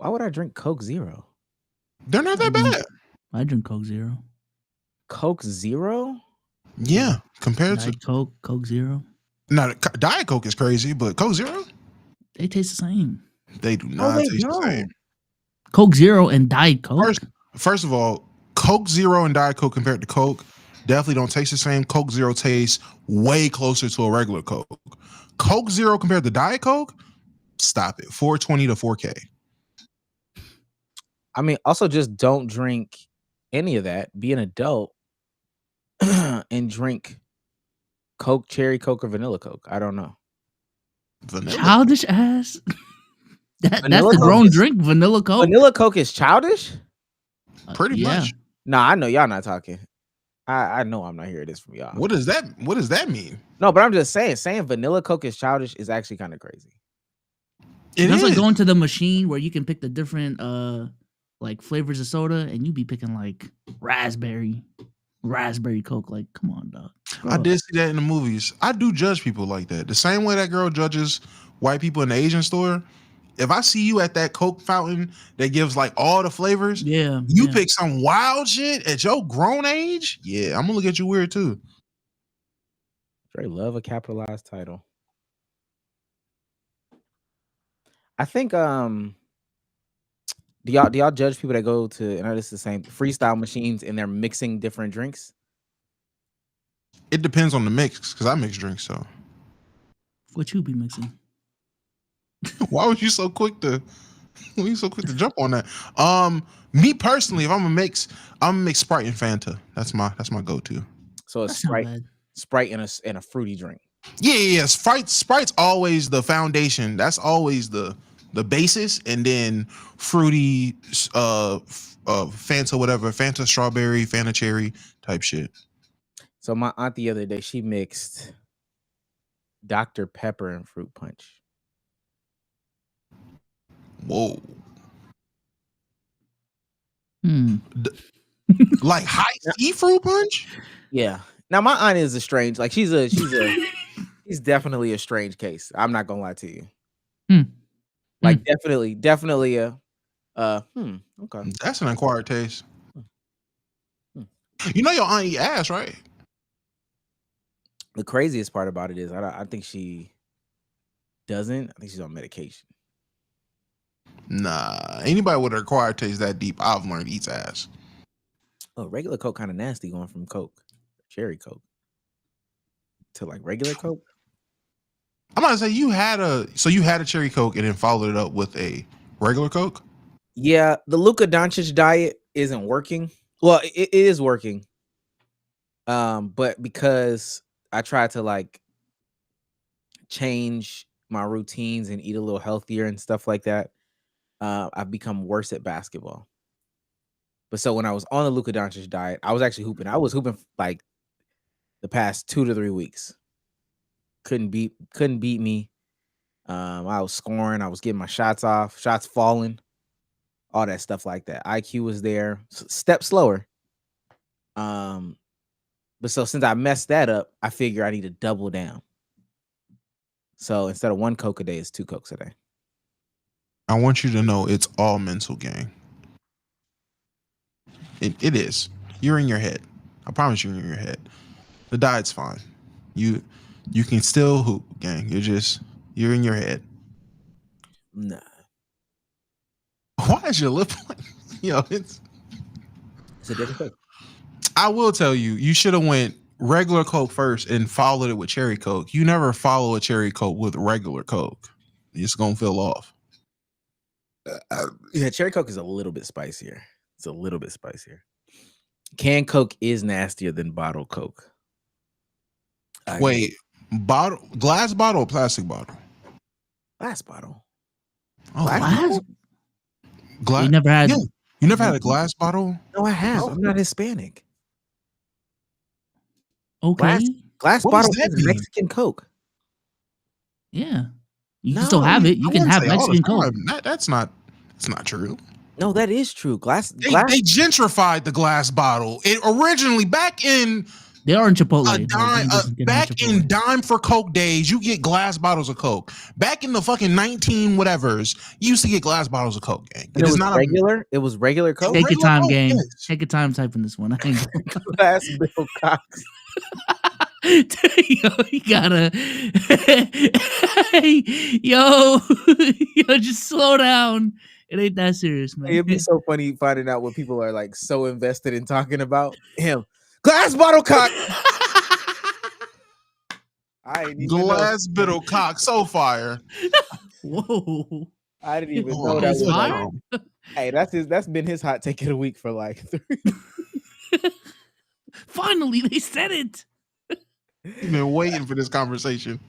Why would I drink Coke Zero? They're not that bad. I drink Coke Zero. Coke Zero? Yeah, compared Diet to Coke, Coke Zero. Diet Coke is crazy, but Coke Zero, They taste the same. they do not taste the same. Coke Zero and Diet Coke. First of all, Coke Zero and Diet Coke compared to Coke definitely don't taste the same. Coke Zero tastes way closer to a regular Coke. Coke Zero compared to Diet Coke, stop it. 420 to 4K. I mean, also just don't drink any of that. Be an adult and drink Coke, cherry Coke, or vanilla Coke. I don't know. Vanilla. Childish ass. That's Vanilla the Coke grown is- drink. Vanilla Coke. Vanilla Coke is childish? Pretty yeah. much. Nah, I know y'all not talking. I know I'm not hearing this from y'all. What does that mean? No, but I'm just saying vanilla Coke is childish is actually kind of crazy. That's like going to the machine where you can pick the different like flavors of soda, and you be picking like raspberry Coke. Like, come on, dog. I did see that in the movies. I do judge people like that. The same way that girl judges white people in the Asian store. If I see you at that Coke fountain that gives like all the flavors, you pick some wild shit at your grown age, I'm gonna look at you weird too. Dre love a capitalized title. I think do y'all judge people that go to, I know this is the same, freestyle machines and they're mixing different drinks? It depends on the mix, because I mix drinks, so. What you be mixing? Why was you so quick to jump on that? Me personally, if I'm gonna mix Sprite and Fanta. That's my go-to. So a Sprite and a fruity drink. Yeah. Sprite's always the foundation. That's always the basis, and then fruity, Fanta, whatever, Fanta strawberry, Fanta cherry type shit. So my aunt the other day, she mixed Dr. Pepper and fruit punch. Whoa. Like high C fruit punch? Yeah. Now my aunt is a strange, like she's definitely a strange case. I'm not gonna lie to you. Like definitely a okay. That's an acquired taste. You know your aunt eat ass, right? The craziest part about it is I think she doesn't. I think she's on medication. Nah, anybody with an acquired taste that deep, I've learned eats ass. Oh, regular Coke kind of nasty going from Coke, cherry Coke, to like regular Coke. I'm about to say you had a cherry Coke and then followed it up with a regular Coke. Yeah, the Luka Doncic diet isn't working. Well, it is working. But because I tried to like change my routines and eat a little healthier and stuff like that, I've become worse at basketball. But so when I was on the Luka Doncic diet, I was actually hooping. I was hooping like the past 2 to 3 weeks. Couldn't beat me. I was scoring. I was getting my shots off, shots falling, all that stuff like that. IQ was there. Step slower. But so since I messed that up, I figure I need to double down. So instead of 1 Coke a day, it's 2 Cokes a day. I want you to know it's all mental, gang. It is. You're in your head. I promise you're in your head. The diet's fine. You can still hoop, gang. You're in your head. Nah. Why is your lip like, it's a different Coke. I will tell you, you should have went regular Coke first and followed it with cherry Coke. You never follow a cherry Coke with regular Coke. It's gonna feel off. Yeah, cherry Coke is a little bit spicier. It's a little bit spicier. Canned Coke is nastier than bottled Coke. Wait, glass bottle or plastic bottle? Glass bottle. Oh, glass. You never had. Yeah. You never had a glass bottle? No, I have. I'm not Hispanic. Okay. Glass bottle is Mexican Coke. Yeah. You can still have it. You can have Mexican Coke. That's not true. No, that is true. They gentrified the glass bottle. It originally back in they are in Chipotle. Back in dime for Coke days, you get glass bottles of Coke. Back in the fucking 19 whatevers, you used to get glass bottles of Coke, gang. It was regular. It was regular Coke. Take your time, gang. Take your time typing this one. I ain't Glass Bill Cox. Yo, you gotta. yo, just slow down. It ain't that serious, man. It'd be so funny finding out what people are like so invested in talking about him. Glass bottle cock. Glass bottle cock. So fire. Whoa. I didn't even know that was fire. Hey, that's been his hot take of the week for like 3. Finally, they said it. You've been waiting for this conversation.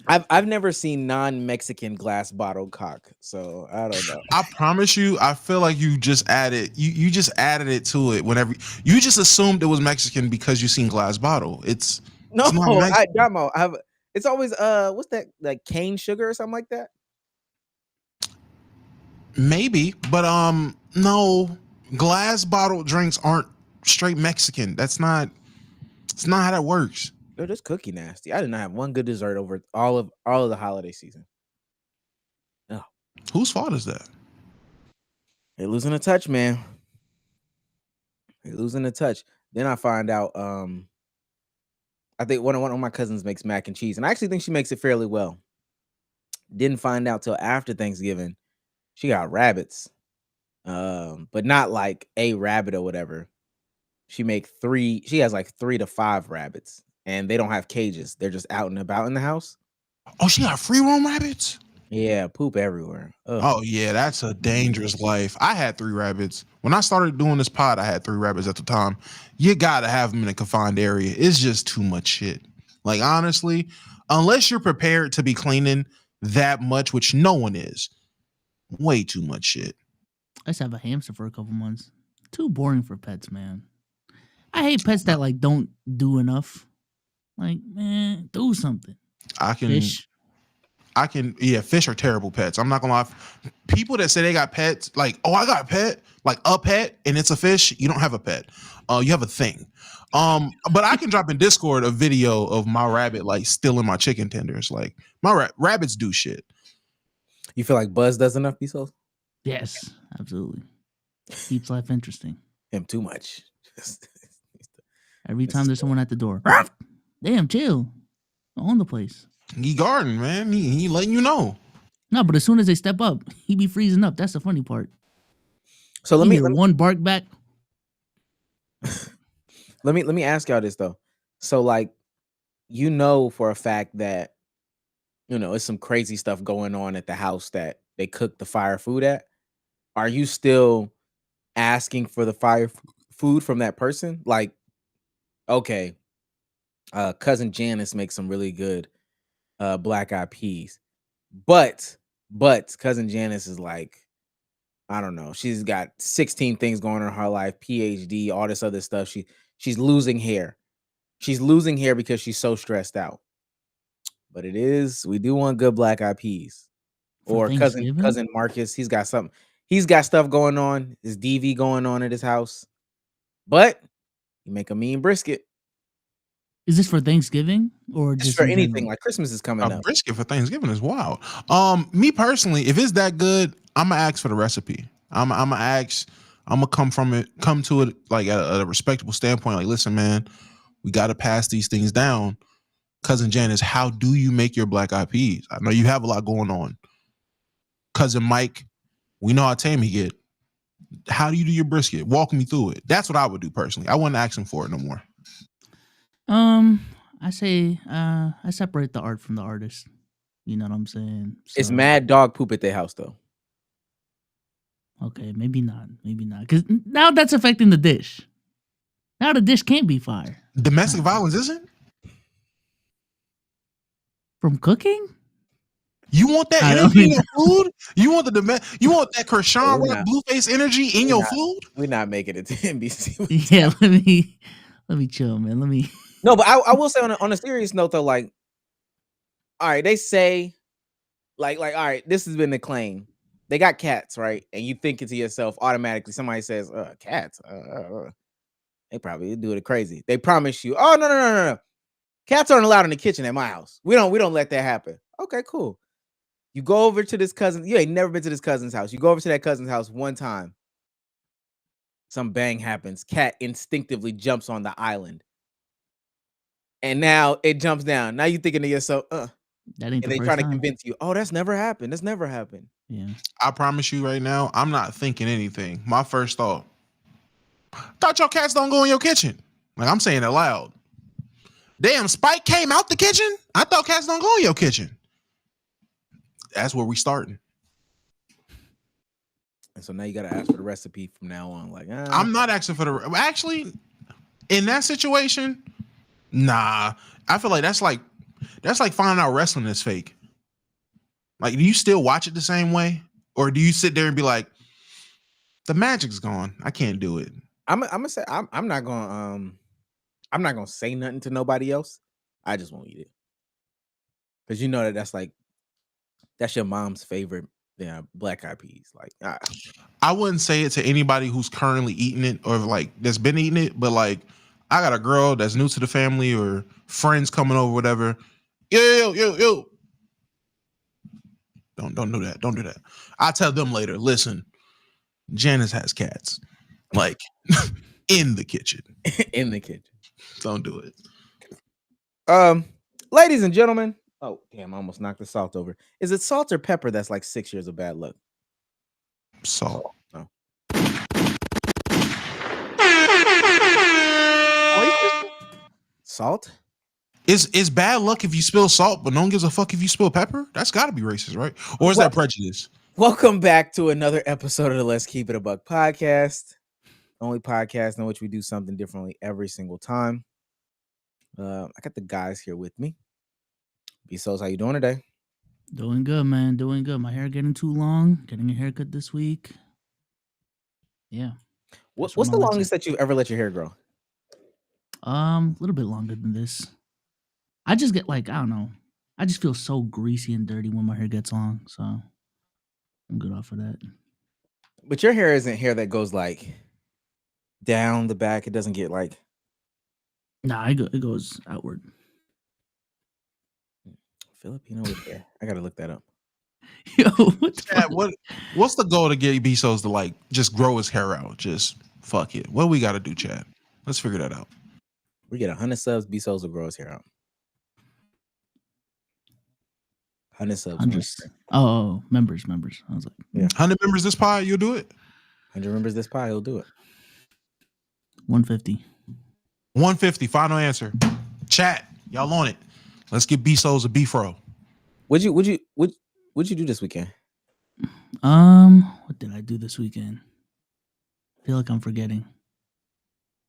I've never seen non-Mexican glass bottle cock, so I don't know. I promise you, I feel like you just added you just added it to it whenever you just assumed it was Mexican because you seen glass bottle. It's Damo. It's always what's that, like cane sugar or something like that? Maybe, but no, glass bottle drinks aren't straight Mexican. It's not how that works. They're just cookie nasty. I did not have one good dessert over all of the holiday season. No. Whose fault is that? They're losing a touch, man. They're losing a touch. Then I find out I think one of my cousins makes mac and cheese, and I actually think she makes it fairly well. Didn't find out till after Thanksgiving. She got rabbits. But not like a rabbit or whatever. She has like 3 to 5 rabbits. And they don't have cages. They're just out and about in the house. Oh, she got free roam rabbits? Yeah, poop everywhere. Ugh. Oh, yeah, that's a dangerous life. I had 3 rabbits. When I started doing this pod, I had 3 rabbits at the time. You got to have them in a confined area. It's just too much shit. Like, honestly, unless you're prepared to be cleaning that much, which no one is, way too much shit. I used to have a hamster for a couple months. Too boring for pets, man. I hate pets that, like, don't do enough. Like, man, do something. Fish are terrible pets. I'm not gonna lie. People that say they got pets, like, oh, I got a pet, like a pet, and it's a fish. You don't have a pet. You have a thing. But I can drop in Discord a video of my rabbit like stealing my chicken tenders. Like my rabbits do shit. You feel like Buzz does enough, Bezos? Yes, absolutely. Keeps life interesting. Him too much. Every time there's someone at the door. Damn, chill. On the place. He guarding, man. He letting you know. No, but as soon as they step up, he be freezing up. That's the funny part. So let me one bark back. let me ask y'all this though. So like, you know for a fact that it's some crazy stuff going on at the house that they cook the fire food at. Are you still asking for the fire food from that person? Like, okay. Cousin Janice makes some really good black eyed peas, but Cousin Janice is like, I don't know, she's got 16 things going on in her life, PhD, all this other stuff. She's losing hair. She's losing hair because she's so stressed out. But we do want good black eyed peas. Or cousin Marcus, he's got stuff going on. His DV going on at his house, but you make a mean brisket. Is this for Thanksgiving or just for anything? Like Christmas is coming up. Brisket for Thanksgiving is wild. Me personally, if it's that good, I'm gonna ask for the recipe. I'm gonna come to it like at a respectable standpoint. Like, listen, man, we got to pass these things down. Cousin Janice, how do you make your black eyed peas? I know you have a lot going on. Cousin Mike, we know how tame he get. How do you do your brisket? Walk me through it. That's what I would do personally. I wouldn't ask him for it no more. I say I separate the art from the artist. You know what I'm saying? So, it's mad dog poop at their house though. Okay, maybe not. Because now that's affecting the dish. Now the dish can't be fire. Domestic violence isn't? From cooking? You want that energy in your food? You want that Kershawn Blueface energy in your food? We're not making it to NBC. Yeah, let me chill, man. No, but I will say on a serious note though, like, all right, they say, like, all right, this has been the claim. They got cats, right? And you think it to yourself automatically. Somebody says, cats. They probably do it crazy. They promise you, oh no. Cats aren't allowed in the kitchen at my house. We don't let that happen. Okay, cool. You go over to this cousin. You ain't never been to this cousin's house. You go over to that cousin's house one time. Some bang happens. Cat instinctively jumps on the island. And now it jumps down. Now you're thinking to yourself, that ain't and they trying to convince you, oh, that's never happened. That's never happened. Yeah. I promise you right now, I'm not thinking anything. My first thought your cats don't go in your kitchen. Like, I'm saying it loud. Damn, Spike came out the kitchen? I thought cats don't go in your kitchen. That's where we starting. And so now you got to ask for the recipe from now on. Like, I'm not asking for the... Actually, in that situation, nah. I feel like that's like finding out wrestling is fake. Like, do you still watch it the same way? Or do you sit there and be like, the magic's gone. I can't do it. I'm gonna say I'm not gonna say nothing to nobody else. I just won't eat it. Because you know that's your mom's favorite black eyed peas. Like, I wouldn't say it to anybody who's currently eating it or like that's been eating it, but like I got a girl that's new to the family or friends coming over, whatever. Yo. Don't do that. Don't do that. I'll tell them later. Listen, Janice has cats. Like in the kitchen. In the kitchen. Don't do it. Ladies and gentlemen. Oh, damn, I almost knocked the salt over. Is it salt or pepper that's like 6 years of bad luck? Salt. Oh. Salt? Is bad luck if you spill salt, but no one gives a fuck if you spill pepper? That's got to be racist, right? Or is that prejudice? Welcome back to another episode of the Let's Keep It a Buck podcast. Only podcast in which we do something differently every single time. I got the guys here with me. B-Souls, how you doing today? Doing good, man. Doing good. My hair getting too long. Getting a haircut this week. Yeah. What's the longest that you've ever let your hair grow? A little bit longer than this. I just get I don't know. I just feel so greasy and dirty when my hair gets long, so I'm good off of that. But your hair isn't hair that goes like down the back. It doesn't get like. Nah, it goes outward. Filipino with hair. I gotta look that up. Yo, what's the goal to get B-Souls to like just grow his hair out? Just fuck it. What do we gotta do, Chad? Let's figure that out. We get 100 subs. B-Souls will grow his hair out. 100 subs. Oh, members. I was like, yeah. 100 members this pie, you'll do it? 100 members this pie, he'll do it. 150. 150, final answer. Chat, y'all on it. Let's get B-Souls a beef-ro. What'd you do this weekend? What did I do this weekend? I feel like I'm forgetting.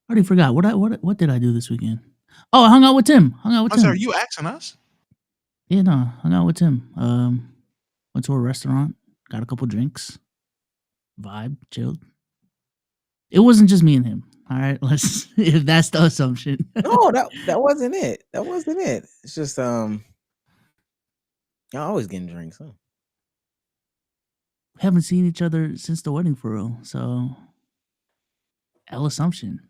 I already forgot. What did I do this weekend? Oh, I hung out with Tim. Are you asking us? Yeah, no, hung out with Tim. Went to a restaurant, got a couple drinks, vibe, chilled. It wasn't just me and him. All right, if that's the assumption. No, that wasn't it. That wasn't it. It's just y'all always getting drinks, huh? We haven't seen each other since the wedding for real, so L assumption.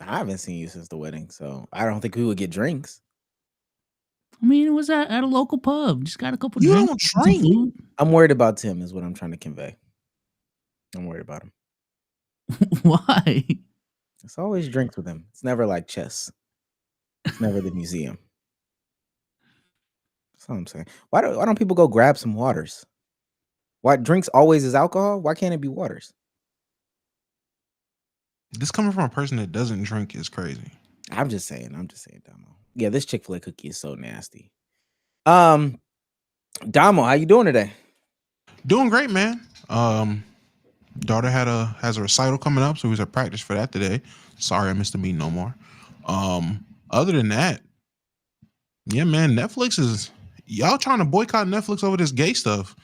I haven't seen you since the wedding, so I don't think we would get drinks. I mean, it was at a local pub. Just got a couple you drinks. Don't drink. I'm worried about Tim, is what I'm trying to convey. I'm worried about him. Why? It's always drinks with him. It's never like chess. It's never the museum. That's all I'm saying. Why don't people go grab some waters? Why drinks always is alcohol? Why can't it be waters? This coming from a person that doesn't drink is crazy. I'm just saying, Damo. Yeah, this Chick-fil-A cookie is so nasty. Damo, how you doing today? Doing great, man. Daughter has a recital coming up, so we was at practice for that today. Sorry, I missed the meeting no more. Other than that, yeah, man, Netflix is y'all trying to boycott Netflix over this gay stuff.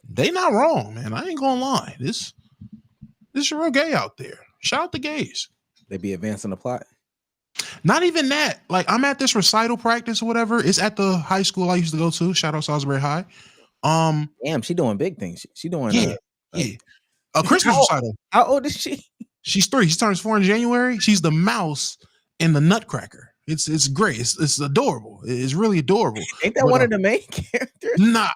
They not wrong, man. I ain't gonna lie. This is real gay out there. Shout out the gays. They be advancing the plot. Not even that. Like, I'm at this recital practice or whatever. It's at the high school I used to go to. Shout out Salisbury High. Damn, she doing big things. She doing a Christmas recital. How old is she? She's 3. She turns 4 in January. She's the mouse in the Nutcracker. It's great. It's adorable. It's really adorable. Ain't that one of the main characters? Nah.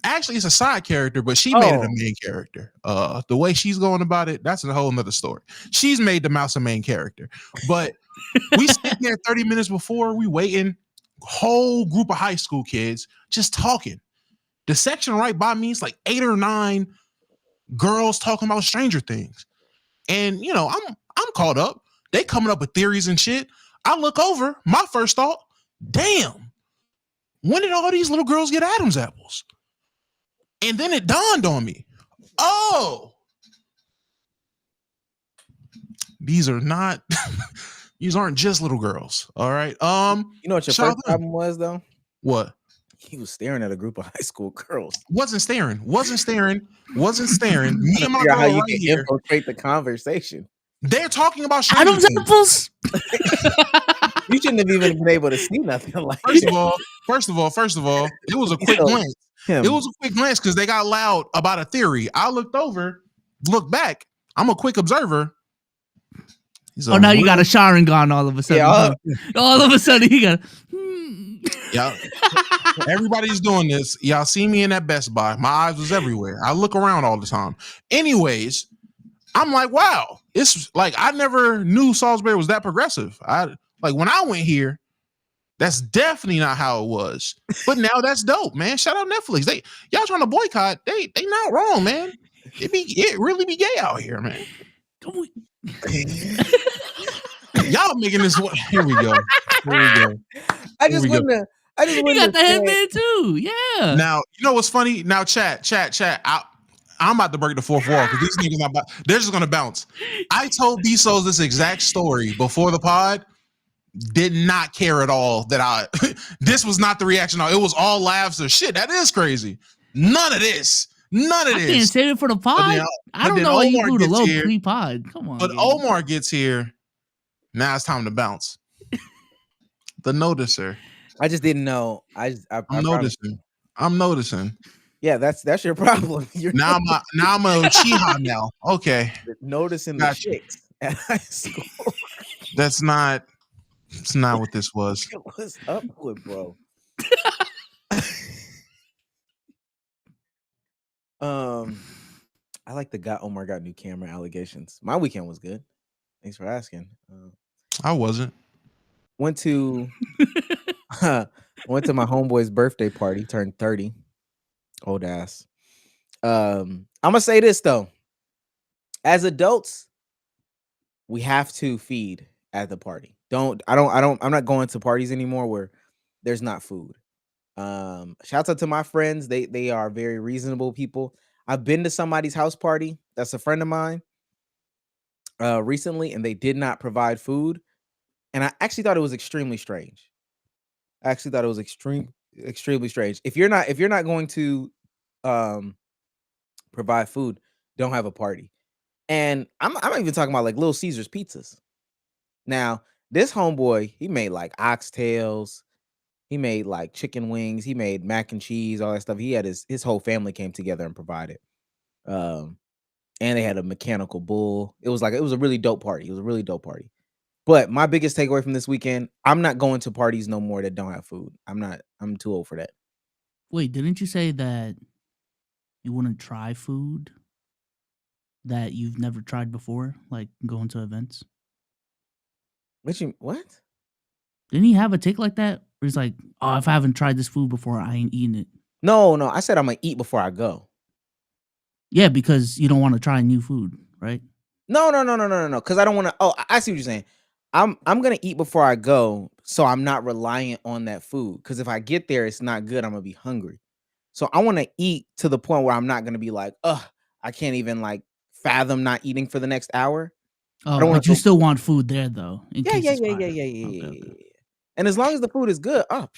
actually it's a side character, but she made it a main character. The way she's going about it, that's a whole nother story. She's made the mouse a main character, but we sitting there 30 minutes before, we waiting, whole group of high school kids just talking. The section right by me is like 8 or 9 girls talking about Stranger Things, and you know I'm caught up. They coming up with theories and shit. I look over. My first thought, damn, when did all these little girls get Adam's apples? And then it dawned on me, oh, these are not, these aren't just little girls. All right. You know what your first problem was though? What? He was staring at a group of high school girls. Wasn't staring. Me and my girl how you right can here. infiltrate the conversation. They're talking about Adam's apples. You shouldn't have even been able to see nothing like First of all, it was a quick glance. It was a quick glance because they got loud about a theory. I looked back. I'm a quick observer. Now you got a Sharingan all of a sudden. Yeah, all of a sudden you got. Yeah, everybody's doing this. Y'all see me in that Best Buy. My eyes was everywhere. I look around all the time. Anyways, I'm like, wow, it's like I never knew Salisbury was that progressive. Like when I went here, that's definitely not how it was. But now that's dope, man. Shout out Netflix. Y'all trying to boycott? They not wrong, man. It really be gay out here, man. Y'all making this one. Here we go. I just want to. You got the headband too. Yeah. Now you know what's funny. Now chat. I'm about to break the fourth wall because these niggas they're just gonna bounce. I told B-Souls this exact story before the pod. Did not care at all that this was not the reaction. It was all laughs or shit. That is crazy. None of this. I can't save it for the pod. I don't know why you do the low pre-pod. Come on. But Omar gets here. Now it's time to bounce. The noticer. I just didn't know. I'm noticing. I'm noticing. Yeah, that's your problem. Now I'm a Uchiha now. Okay. Noticing the chicks at high school. That's not what this was. What's up with bro? I like the Omar got new camera allegations. My weekend was good. Thanks for asking. I wasn't. Went to my homeboy's birthday party. Turned 30. Old ass. I'm gonna say this though. As adults, we have to feed at the party. I'm not going to parties anymore where there's not food. Shouts out to my friends. They are very reasonable people. I've been to somebody's house party that's a friend of mine recently, and they did not provide food. And I actually thought it was extremely strange. Extremely strange. If you're not going to provide food, don't have a party. And I'm even talking about like Little Caesars pizzas. Now, this homeboy, he made like oxtails, he made like chicken wings, he made mac and cheese, all that stuff. He had his whole family came together and provided. And they had a mechanical bull. It was a really dope party. But my biggest takeaway from this weekend, I'm not going to parties no more that don't have food. I'm too old for that. Wait, didn't you say that you wouldn't try food that you've never tried before, like going to events? What? Didn't he have a take like that? Where he's like, oh, if I haven't tried this food before, I ain't eating it. No. I said I'm going to eat before I go. Yeah, because you don't want to try new food, right? No. Because I don't want to. Oh, I see what you're saying. I'm going to eat before I go, so I'm not reliant on that food. Because if I get there, it's not good. I'm going to be hungry. So I want to eat to the point where I'm not going to be like, I can't even like fathom not eating for the next hour. Oh, but you still want food there though. Yeah. Okay. And as long as the food is good, I'm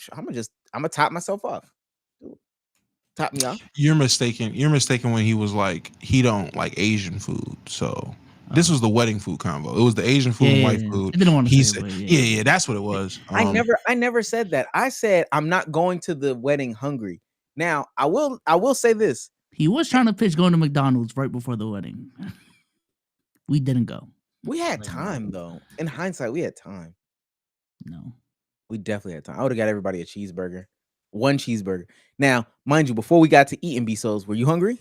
gonna top myself off. Top me off. You're mistaken when he was like, he don't like Asian food. So this was the wedding food combo. It was the Asian food and white food. I didn't want to he say said, yeah, that's what it was. I never said that. I said I'm not going to the wedding hungry. Now I will say this. He was trying to pitch going to McDonald's right before the wedding. We didn't go. We had time though. In hindsight, we had time. No. We definitely had time. I would have got everybody a cheeseburger. 1 cheeseburger. Now, mind you, before we got to eating Bissos, were you hungry?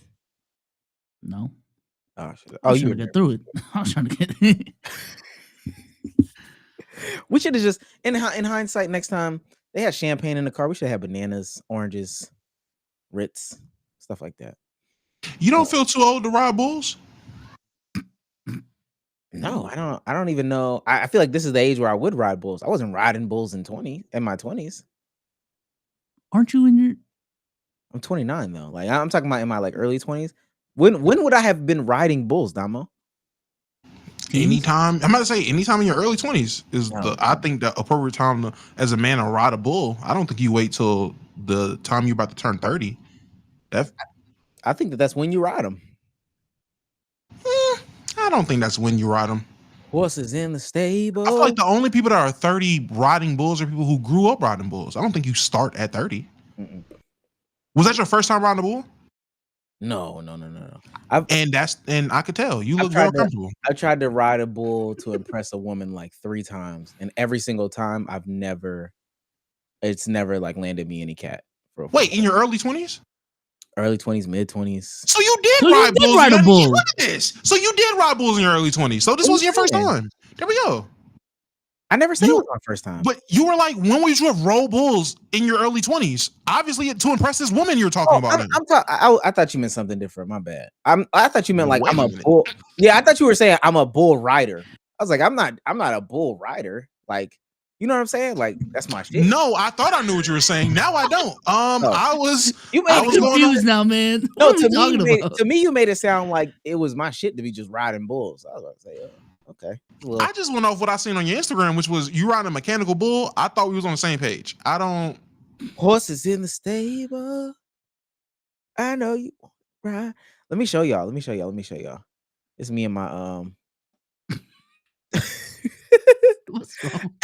No. Oh, shit. I was trying to get through it. I was trying to get. We should have just in hindsight next time they had champagne in the car. We should have bananas, oranges, Ritz, stuff like that. You don't feel too old to ride bulls? No, I don't even know. I feel like this is the age where I would ride bulls. I wasn't riding bulls in my 20s. Aren't you in your? I'm 29 though. Like I'm talking about in my like early 20s. When would I have been riding bulls, Damo? Anytime. I'm about to say anytime in your early 20s is I think the appropriate time to, as a man to ride a bull. I don't think you wait till the time you're about to turn 30. I think that's when you ride them. I don't think that's when you ride them. Horses in the stable. I feel like the only people that are 30 riding bulls are people who grew up riding bulls. I don't think you start at 30. Mm-mm. Was that your first time riding a bull? No. And I could tell you look very comfortable. I tried to ride a bull to impress a woman like 3 times, and every single time it's never like landed me any cat. Wait, in your early 20s? Early 20s, mid 20s. So you did ride bulls. Ride a bull. Look at this. So you did ride bulls in your early 20s. So this was your first time. There we go. I never said it was my first time. But you were like, when would you have rolled bulls in your early 20s? Obviously, to impress this woman you're talking about. I thought you meant something different. My bad. I thought you meant like I'm a bull. Yeah, I thought you were saying I'm a bull rider. I was like, I'm not a bull rider. Like, you know what I'm saying? Like, that's my shit. No, I thought I knew what you were saying. Now I don't. I was confused now, man. No, to me, you made it sound like it was my shit to be just riding bulls. I was about to say, okay. Well, I just went off what I seen on your Instagram, which was you riding a mechanical bull. I thought we was on the same page. I don't. Horses in the stable. I know you ride. Let me show y'all. It's me and my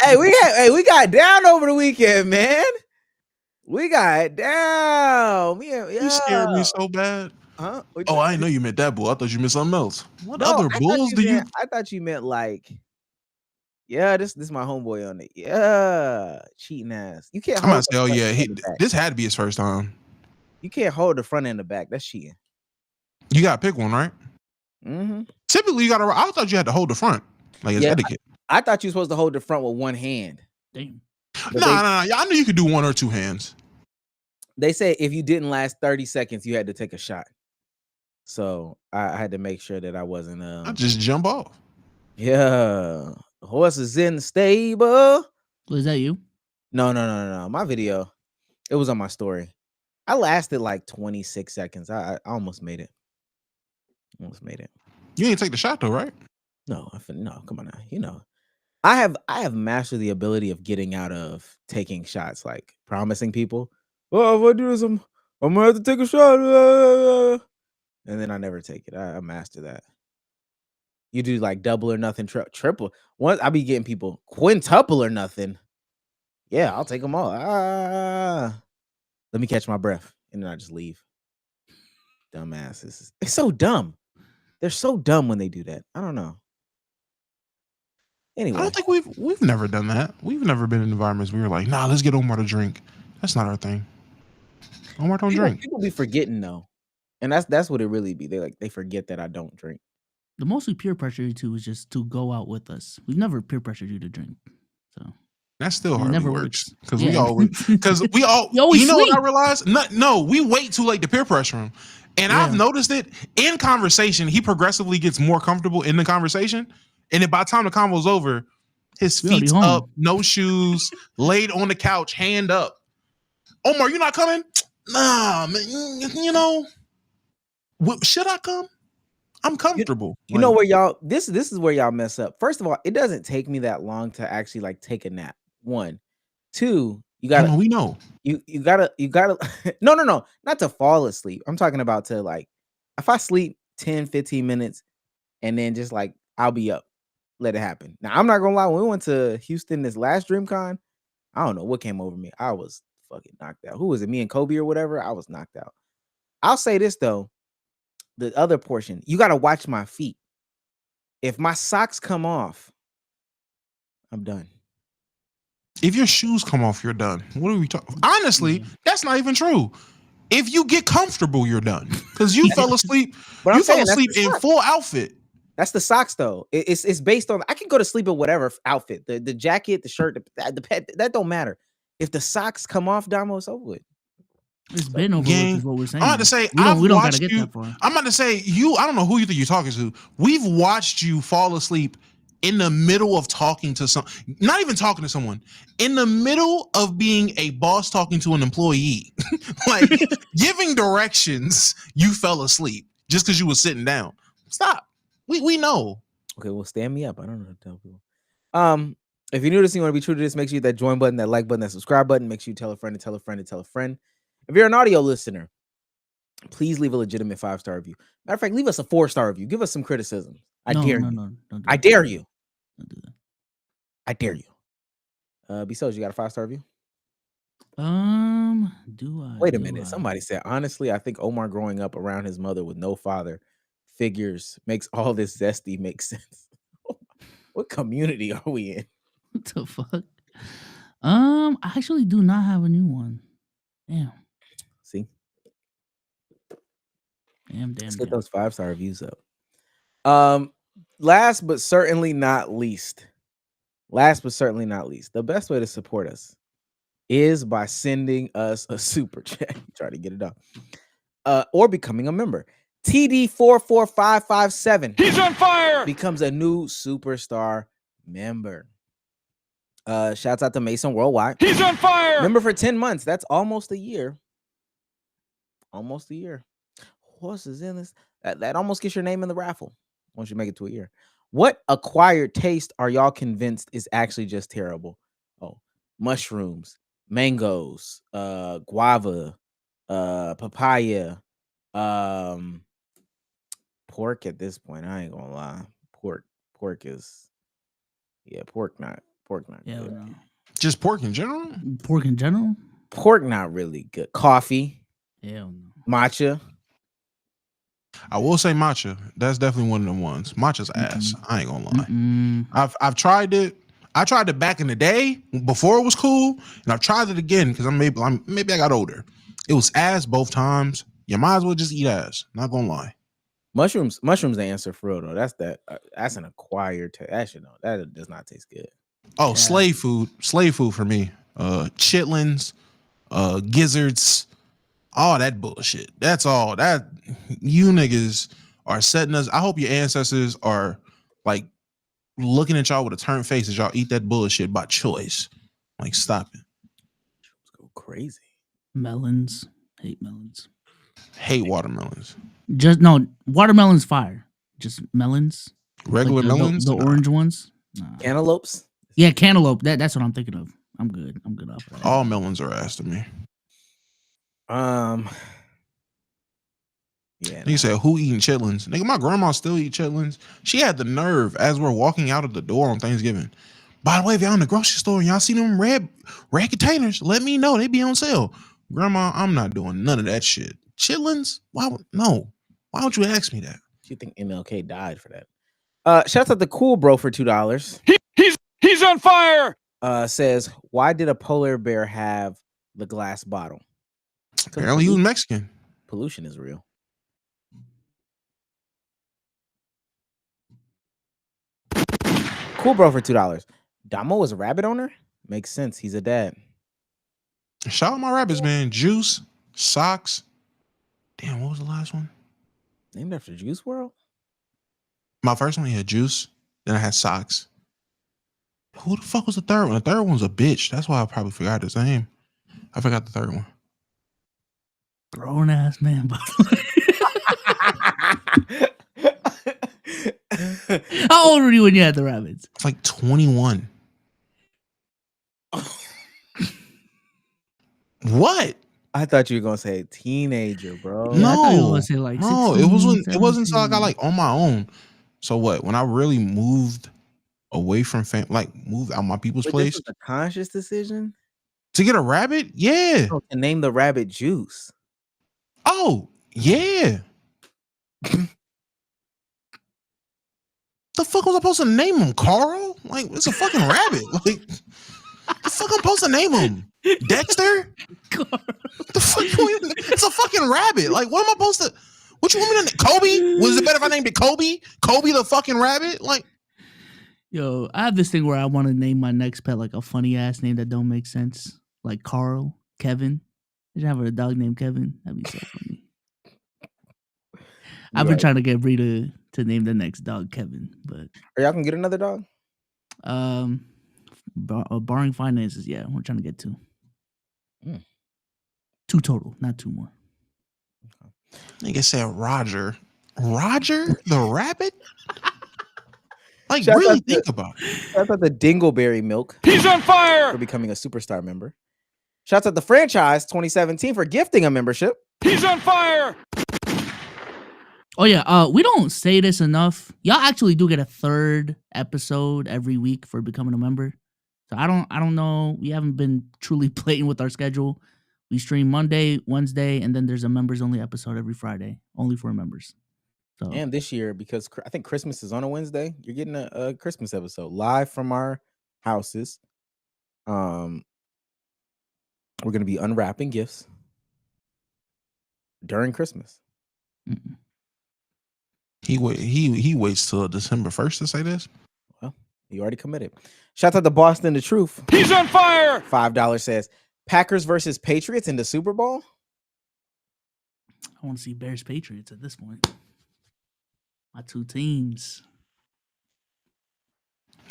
Hey, we got down over the weekend, man. We got down. You scared me so bad. Huh? Oh, I didn't know you meant that bull. I thought you meant something else. What other bulls do you? I thought you meant like, yeah, this is my homeboy on it. Yeah, cheating ass. You can't. I'm gonna say, oh yeah, this had to be his first time. You can't hold the front and the back. That's cheating. You gotta pick one, right? Mm-hmm. Typically, you gotta. I thought you had to hold the front, like it's etiquette. I thought you were supposed to hold the front with one hand. Damn. No. I knew you could do 1 or 2 hands. They say if you didn't last 30 seconds, you had to take a shot. So I had to make sure that I wasn't. I just jump off. Yeah, horses in the stable. Was that you? No. My video. It was on my story. I lasted like 26 seconds. I almost made it. You ain't take the shot though, right? No, come on now. You know, I have mastered the ability of getting out of taking shots, like promising people, oh, if I do this, I'm gonna have to take a shot. And then I never take it. I master that. You do like double or nothing, triple. Once I be getting people quintuple or nothing. Yeah, I'll take them all. Let me catch my breath, and then I just leave. Dumbasses. It's so dumb. They're so dumb when they do that. I don't know. Anyway, I don't think we've never done that. We've never been in environments where we were like, nah, let's get Omar to drink. That's not our thing. Omar don't drink. People be forgetting though, and that's what it really be. They forget that I don't drink. The most we peer pressure you to is just to go out with us. We've never peer pressured you to drink. So that still hardly never works because we all you know what I realized? No, we wait too late to peer pressure him. And I've noticed it in conversation, he progressively gets more comfortable in the conversation. And then by the time the convo's over, his feet's up, no shoes, laid on the couch, hand up. Omar, you not coming? Nah, man, you know, should I come? I'm comfortable. You know where y'all, this is where y'all mess up. First of all, it doesn't take me that long to actually like take a nap. 1, 2, you gotta, we know. You gotta, no, not to fall asleep. I'm talking about to like, if I sleep 10, 15 minutes and then just like, I'll be up, let it happen. Now, I'm not gonna lie, when we went to Houston this last DreamCon, I don't know what came over me. I was fucking knocked out. Who was it? Me and Kobe or whatever? I was knocked out. I'll say this though, the other portion, you gotta watch my feet. If my socks come off, I'm done. If your shoes come off, you're done. What are we talking? Honestly, that's not even true. If you get comfortable, you're done because you fell asleep. But you fell asleep in full outfit. That's the socks, though. It's based on. I can go to sleep in whatever outfit. The jacket, the shirt, the pet. That don't matter. If the socks come off, Damo, it's over with. It's been over with, is what we're saying. I'm about to say, we don't gotta get that far. I'm about to say, I don't know who you think you're talking to. We've watched you fall asleep in the middle of talking to not even talking to someone, in the middle of being a boss talking to an employee, like giving directions. You fell asleep just because you were sitting down. Stop. We know. Okay, well, stand me up. I don't know how to tell people. If you're new to this, you want to be true to this, make sure you hit that join button, that like button, that subscribe button. Make sure you tell a friend to tell a friend to tell a friend. If you're an audio listener, please leave a legitimate 5-star review. Matter of fact, leave us a 4-star review. Give us some criticism. I dare you. I dare you. Don't do that. I dare you. Besides, you got a 5-star review? Do I? Wait a minute. Somebody said, honestly, I think Omar growing up around his mother with no father figures makes all this zesty make sense. What community are we in? What the fuck? I actually do not have a new one. Damn. See? Damn. Let's get those 5-star reviews up. Last but certainly not least, the best way to support us is by sending us a super chat. Try to get it up. Or becoming a member. TD44557. He's on fire. Becomes a new superstar member. Shouts out to Mason Worldwide. He's on fire. Member for 10 months. That's almost a year. Almost a year. Horses in this. That almost gets your name in the raffle once you make it to a year. What acquired taste are y'all convinced is actually just terrible? Oh, mushrooms, mangoes, guava, papaya, pork at this point. I ain't gonna lie. Pork is pork not Yeah, good. no. Just pork in general? Pork in general? Pork not really good. Coffee. Hell no. Matcha. I will say matcha. That's definitely one of them ones. Matcha's ass. I ain't gonna lie. I've tried it. I tried it back in the day before it was cool, and I've tried it again because maybe I got older. It was ass both times. You might as well just eat ass. Not gonna lie. Mushrooms the answer for real though. That's an acquired taste. Actually, no, that does not taste good. Oh, yeah. Slave food for me. Chitlins, gizzards, all that bullshit. That's all that you niggas are setting us. I hope your ancestors are like looking at y'all with a turned face as y'all eat that bullshit by choice. Like, stop it. Let's go crazy. Melons. Hate melons. Hate watermelons. Just no watermelons. Fire. Just melons. Regular like melons. The orange ones. Nah. Cantaloupes. Yeah, cantaloupe. That's what I'm thinking of. I'm good. I'm good off of that. All melons are ass to me. Yeah. You said who eating chitlins? Nigga, my grandma still eat chitlins. She had the nerve as we're walking out of the door on Thanksgiving. By the way, if y'all in the grocery store and y'all see them red containers, let me know. They be on sale. Grandma, I'm not doing none of that shit. Chitlins? Why would you ask me that? You think MLK died for that? Shouts out to Cool Bro for $2. He's on fire. Says, why did a polar bear have the glass bottle? Apparently he was Mexican. Pollution is real. Cool Bro for $2. Damo is a rabbit owner? Makes sense. He's a dad. Shout out my rabbits, man. Juice, Socks. Damn, what was the last one? Named after Juice WRLD? My first one had Juice. Then I had Socks. Who the fuck was the third one? The third one's a bitch. That's why I probably forgot his name. I forgot the third one. Grown ass man, by the way. How old were you when you had the rabbits? It's like 21. What? I thought you were gonna say teenager, bro. Yeah, I thought you were gonna say like 16, no, it wasn't until I got like on my own. So what? When I really moved away from moved out my people's place. This was a conscious decision to get a rabbit? Yeah. Oh, to name the rabbit Juice. Oh, yeah. The fuck was I supposed to name him? Carl? Like, it's a fucking rabbit. Like, The fuck I'm supposed to name him? Dexter? The fuck? It's a fucking rabbit. Like, what am I supposed to? What you want me to name? Kobe? Was it better if I named it Kobe? Kobe the fucking rabbit? Like, yo, I have this thing where I want to name my next pet like a funny ass name that don't make sense, like Carl, Kevin. I should have a dog named Kevin. That'd be so funny. I've been trying to get Bree to name the next dog Kevin, but y'all can get another dog. Barring finances, yeah, we're trying to get 2. 2 total, not 2 more. Nigga said Roger. Roger the rabbit? Like, Shout really out to- think about it. Shout out the Dingleberry Milk He's on fire! for becoming a superstar member. Shouts out the franchise 2017 for gifting a membership. He's on fire! Oh yeah, we don't say this enough. Y'all actually do get a 3rd episode every week for becoming a member. So I don't know. We haven't been truly playing with our schedule. We stream Monday, Wednesday, and then there's a members only episode every Friday, only for members. So And this year, because I think Christmas is on a Wednesday, you're getting a Christmas episode live from our houses. We're gonna be unwrapping gifts during Christmas. mm-mm. He waits till December 1st to say this. Well, you already committed. Shout out to Boston the Truth. He's on fire! $5 says Packers versus Patriots in the Super Bowl. I want to see Bears Patriots at this point. My 2 teams.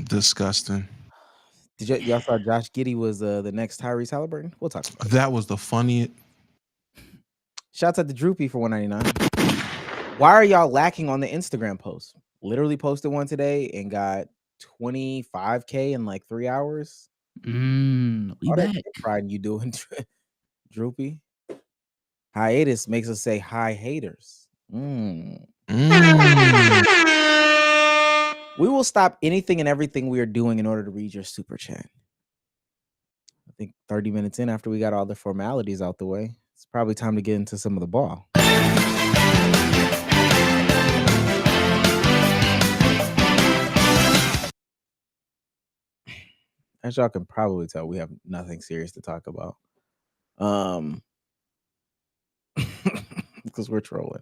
Disgusting. Did y'all saw Josh Giddey was the next Tyrese Halliburton? We'll talk about it. That was the funniest. Shouts out to Droopy for $1.99. Why are y'all lacking on the Instagram post? Literally posted one today and got 25K in like 3 hours. We All that back. shit pride you doing, Droopy. Hiatus makes us say hi haters. We will stop anything and everything we are doing in order to read your super chat. I think 30 minutes in, after we got all the formalities out the way, it's probably time to get into some of the ball. As y'all can probably tell, we have nothing serious to talk about. Because we're trolling.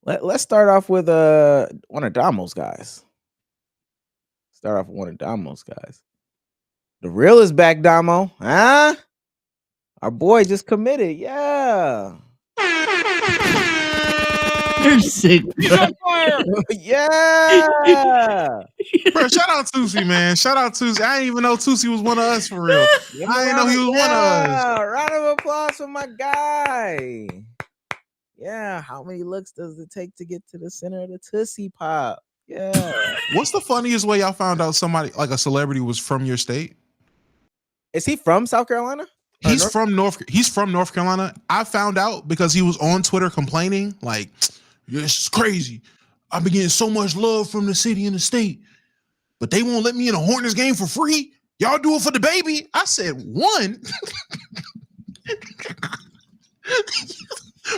Let's start off with one of Damo's guys. The real is back, Damo. Huh? Our boy just committed. Yeah. You're sick, He's bro. on fire! Yeah. Bro, shout out Tusi, man. Shout out Tusi. I didn't even know Tusi was one of us for real. I didn't know he was one of us. Round of applause for my guy. Yeah. How many looks does it take to get to the center of the Tootsie Pop? Yeah. What's the funniest way y'all found out somebody, like a celebrity, was from your state? Is he from South Carolina? He's from North Carolina. I found out because he was on Twitter complaining, like, this is crazy. I've been getting so much love from the city and the state, but they won't let me in a Hornets game for free. Y'all do it for the baby. I said, 1.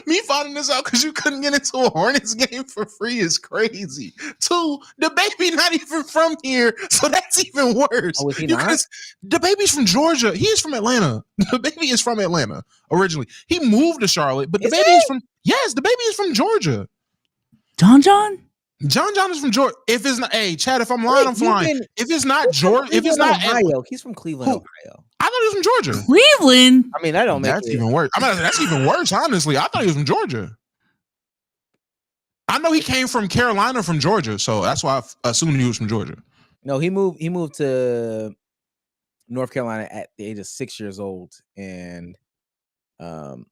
Me finding this out because you couldn't get into a Hornets game for free is crazy. 2, the baby not even from here, so that's even worse. Oh, is he not? The baby's from Georgia. He is from Atlanta. The baby is from Atlanta originally. He moved to Charlotte, but the baby is from the baby is from Georgia. John? John is from Georgia. If it's not, hey, Chad, if I'm lying, I'm flying. If it's not Georgia, if it's not Ohio, he's from Cleveland, Ohio. I thought he was from Georgia. Cleveland. I mean, that don't make That's it. even worse. I mean, that's even worse, honestly. I thought he was from Georgia. I know he came from Carolina from Georgia, so that's why I assumed he was from Georgia. No, he moved to North Carolina at the age of 6 years old, and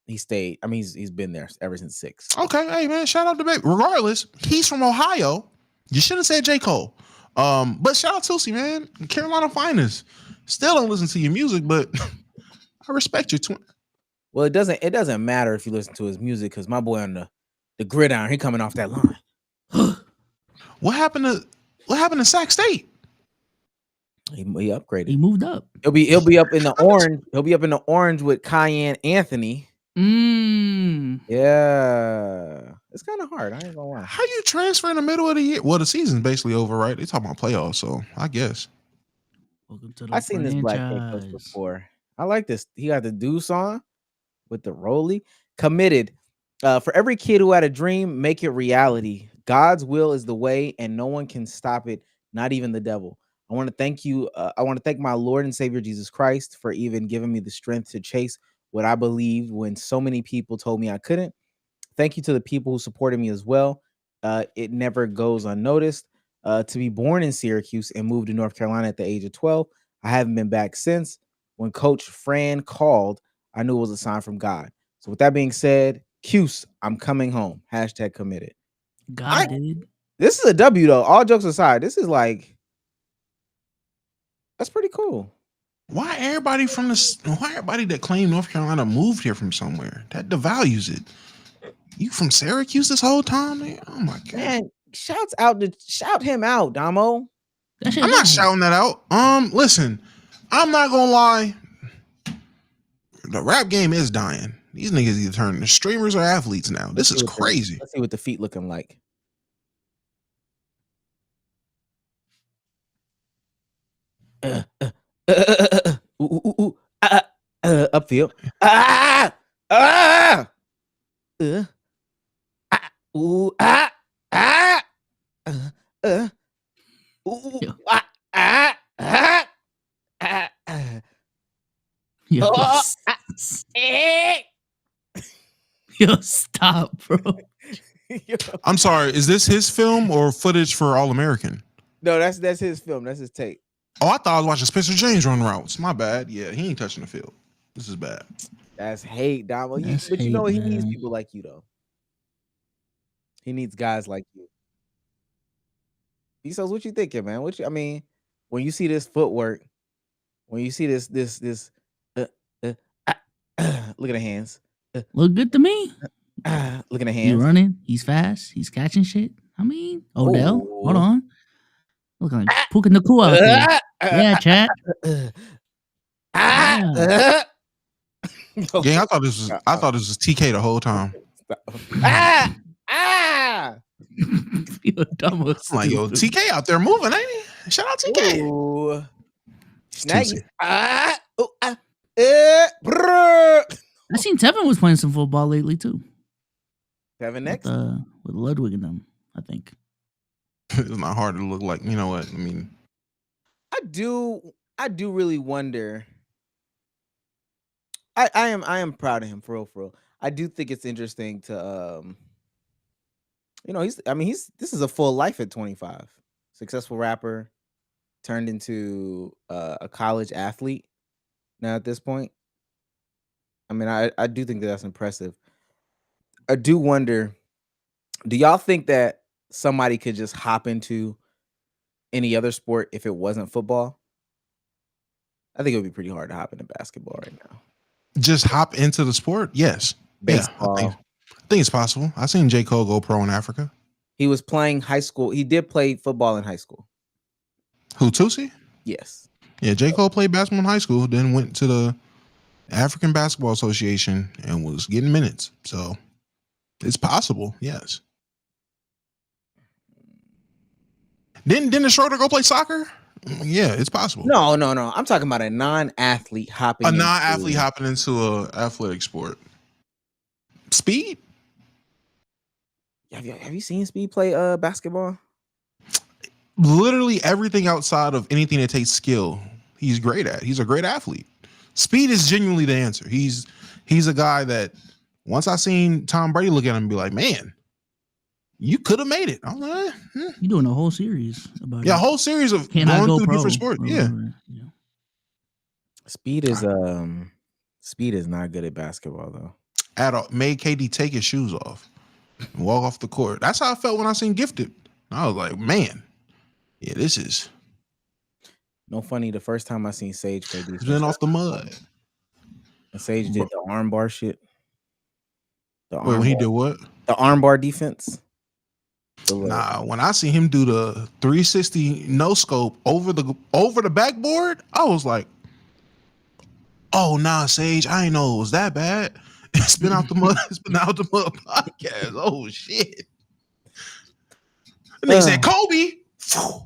he stayed. I mean, he's been there ever since 6. Okay, hey man, shout out to baby. Regardless, he's from Ohio. You should have said J. Cole. But shout out Tulsi, man. Carolina finest. Still don't listen to your music, but I respect your twin. Well, it doesn't matter if you listen to his music, because my boy on the gridiron, he coming off that line. What happened to Sac State? He upgraded. He moved up. He'll be up in the orange. He'll be up in the orange with Cayenne Anthony. Yeah, it's kind of hard. I ain't gonna lie. How you transfer in the middle of the year? Well, the season's basically over, right? They talking about playoffs, so I guess. Welcome to the I seen this black head coach franchise. before. I like this. He got the deuce on with the rollie. Committed. For every kid who had a dream, make it reality. God's will is the way, and no one can stop it, not even the devil. I want to thank you. I want to thank my Lord and Savior Jesus Christ for even giving me the strength to chase what I believed when so many people told me I couldn't. Thank you to the people who supported me as well. It never goes unnoticed. To be born in Syracuse and moved to North Carolina at the age of 12, I haven't been back since. When Coach Fran called, I knew it was a sign from God. So with that being said, Cuse, I'm coming home. # committed. God did. This is a W though. All jokes aside, this is like, that's pretty cool. Why everybody that claimed North Carolina moved here from somewhere? That devalues it. You from Syracuse this whole time, man? Oh my god. Man, shout him out, Damo. I'm not shouting that out. Listen, I'm not gonna lie. The rap game is dying. These niggas either turn to streamers or athletes now. This is crazy. Let's see what the feet looking like. Upfield. Yo, stop, bro. I'm sorry. Is this his film or footage for All American? No, that's his film. That's his tape. Oh, I thought I was watching Spencer James run routes. My bad. Yeah, he ain't touching the field. This is bad. That's hate, Damo. But you know what? He needs people like you, though. He needs guys like you. So what you thinking, man? I mean, when you see this footwork, when you see this, look at the hands. Look good to me. Look at the hands. He's running. He's fast. He's catching shit. I mean, Odell. Hold on. Looking like Puka Nacua out there. Yeah, chat. Yeah, I thought this was TK the whole time. Like, yo, TK out there moving, ain't he? Shout out TK. Ooh. I seen Tevin was playing some football lately too. Tevin next with Ludwig and them, I think. It's not hard to look like. You know what? I mean, I do really wonder. I am proud of him for real. I do think it's interesting to this is a full life at 25. Successful rapper turned into a college athlete now at this point. I mean, I do think that's impressive. I do wonder, do y'all think that somebody could just hop into any other sport if it wasn't football? I think it would be pretty hard to hop into basketball right now. Just hop into the sport? Yes. Baseball. Yeah, I think it's possible. I seen J. Cole go pro in Africa. He was playing high school. He did play football in high school. Who, Tusi? Yes. Yeah, J. Cole played basketball in high school, then went to the African Basketball Association and was getting minutes. So it's possible, yes. Didn't Dennis Schroeder go play soccer? Yeah, it's possible. No. I'm talking about a non-athlete hopping. A non-athlete hopping into an athletic sport. Speed? Have you seen Speed play basketball? Literally everything outside of anything that takes skill, he's great at. He's a great athlete. Speed is genuinely the answer. He's a guy that once I seen Tom Brady look at him and be like, man, you could have made it. I'm like, You're doing a whole series about it. Yeah, a whole series of going through different sports. Yeah. Speed is not good at basketball though. At all. Made KD take his shoes off and walk off the court. That's how I felt when I seen Gifted. I was like, man, yeah, this is no funny. The first time I seen Sage play defense, been off the mud. And Sage did the armbar shit. Wait, when he did what? The armbar defense. Nah, when I see him do the 360 no scope over the backboard, I was like, oh nah, Sage, I ain't know it was that bad. It's been out the mud. It's been out the mud podcast. Oh shit. And they said Kobe.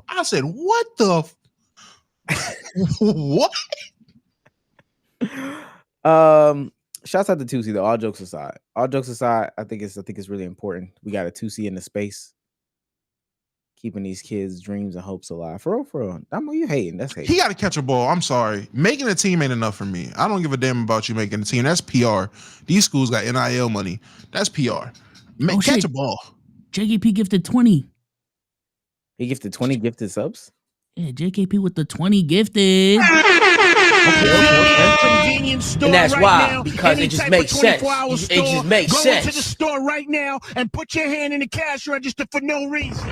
I said, what the What? Shouts out to Tusi though. All jokes aside, I think it's really important. We got a Tusi in the space, keeping these kids' dreams and hopes alive. For real. I'm you hating. That's hating. He got to catch a ball. I'm sorry. Making a team ain't enough for me. I don't give a damn about you making a team. That's PR. These schools got NIL money. That's PR. Catch a ball. JKP gifted 20. He gifted 20 gifted subs. Yeah, JKP with the 20 gifted. Convenience store and that's right why now, because it just makes sense. It just makes sense. Go into the store right now and put your hand in the cash register for no reason.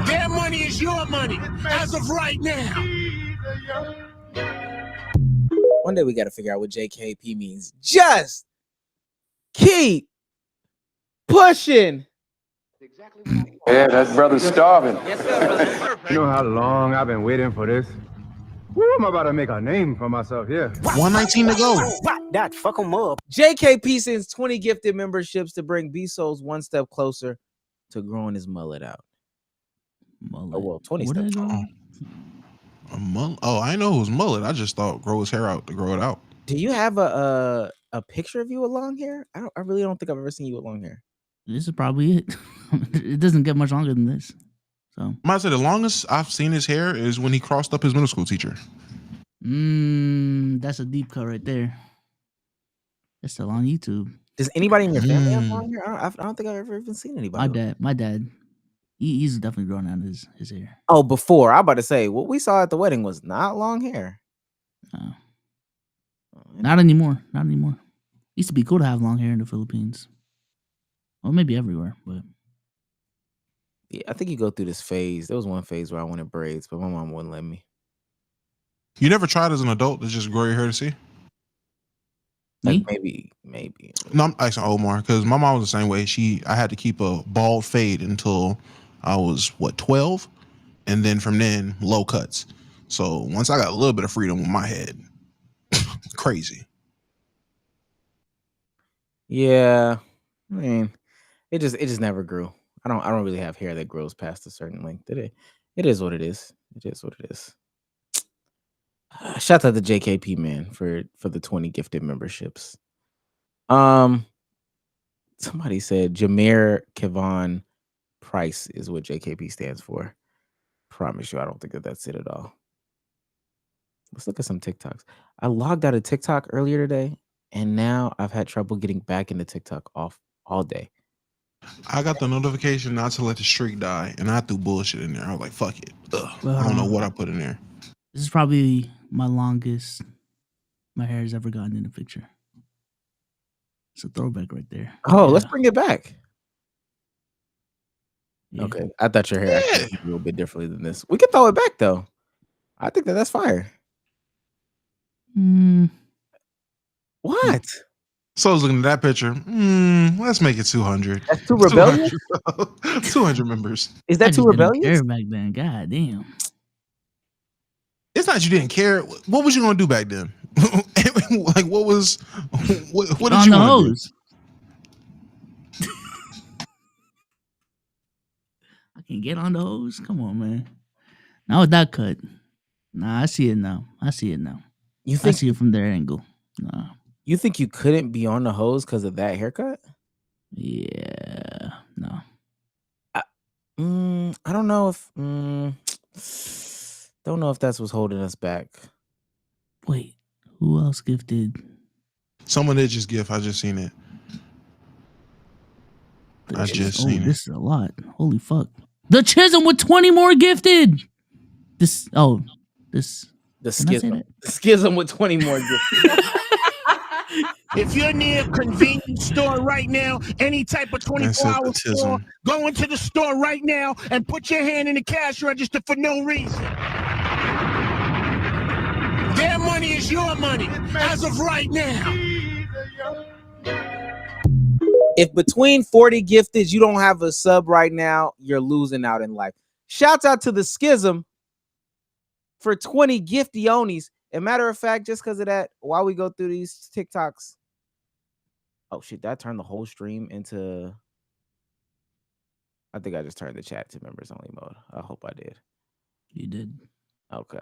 Their money is your money as of right now. One day we got to figure out what JKP means. Just keep pushing. Yeah, that brother's starving. Yes, sir. You know how long I've been waiting for this? Woo, I'm about to make a name for myself here. 119 to go. That fuck him up. JKP sends 20 gifted memberships to bring B-Souls one step closer to growing his mullet out. Mullet. Oh, well, 20 steps. A mullet? Oh, I know who's mullet. I just thought grow his hair out to grow it out. Do you have a picture of you with long hair? I really don't think I've ever seen you with long hair. This is probably it. It doesn't get much longer than this. So I might say the longest I've seen his hair is when he crossed up his middle school teacher. That's a deep cut right there. That's still on YouTube. Does anybody in your family have long hair? I don't think I've ever even seen anybody. My dad. He's definitely growing out his hair. Oh, before I'm about to say what we saw at the wedding was not long hair. No. Not anymore. Used to be cool to have long hair in the Philippines. Well, maybe everywhere, but yeah, I think you go through this phase. There was one phase where I wanted braids, but my mom wouldn't let me. You never tried as an adult to just grow your hair to see? Like maybe. No, I'm asking Omar because my mom was the same way. I had to keep a bald fade until I was 12, and then from then low cuts. So once I got a little bit of freedom with my head, crazy. Yeah, I mean, it just never grew. I don't really have hair that grows past a certain length. It is what it is. It is what it is. Shout out to JKP man for the 20 gifted memberships. Somebody said Jameer Kevon Price is what JKP stands for. Promise you, I don't think that's it at all. Let's look at some TikToks. I logged out of TikTok earlier today, and now I've had trouble getting back into TikTok off all day. I got the notification not to let the streak die, and I threw bullshit in there. I was like, fuck it. I don't know what I put in there. This is probably my longest my hair has ever gotten in a picture. It's a throwback right there. Oh, yeah. Let's bring it back. Yeah. Okay. I thought your hair actually looked a little bit differently than this. We can throw it back, though. I think that's fire. What? So I was looking at that picture. Let's make it 200. That's too rebellious? 200 members. Is that too rebellious? Back then, god damn. It's not you didn't care. What was you gonna do back then? Like what did you want to do? I can get on the hose. Come on, man. Not with that cut. Nah, I see it now. You think I see it from their angle. Nah. You think you couldn't be on the hose because of that haircut? Yeah. No. I don't know if don't know if that's what's holding us back. Wait, who else gifted? Someone did just gift. I just seen it. This is a lot. Holy fuck. The Chisholm with 20 more gifted. The schism. The schism with 20 more gifted. If you're near a convenience store right now, any type of 24-hour store, go into the store right now and put your hand in the cash register for no reason. Their money is your money as of right now. If between 40 gifted, you don't have a sub right now, you're losing out in life. Shouts out to the Schism for 20 gifty-onies. And matter of fact, just because of that, while we go through these TikToks, oh shit, that turned the whole stream into, I think I just turned the chat to members only mode. I hope I did. You did. Okay.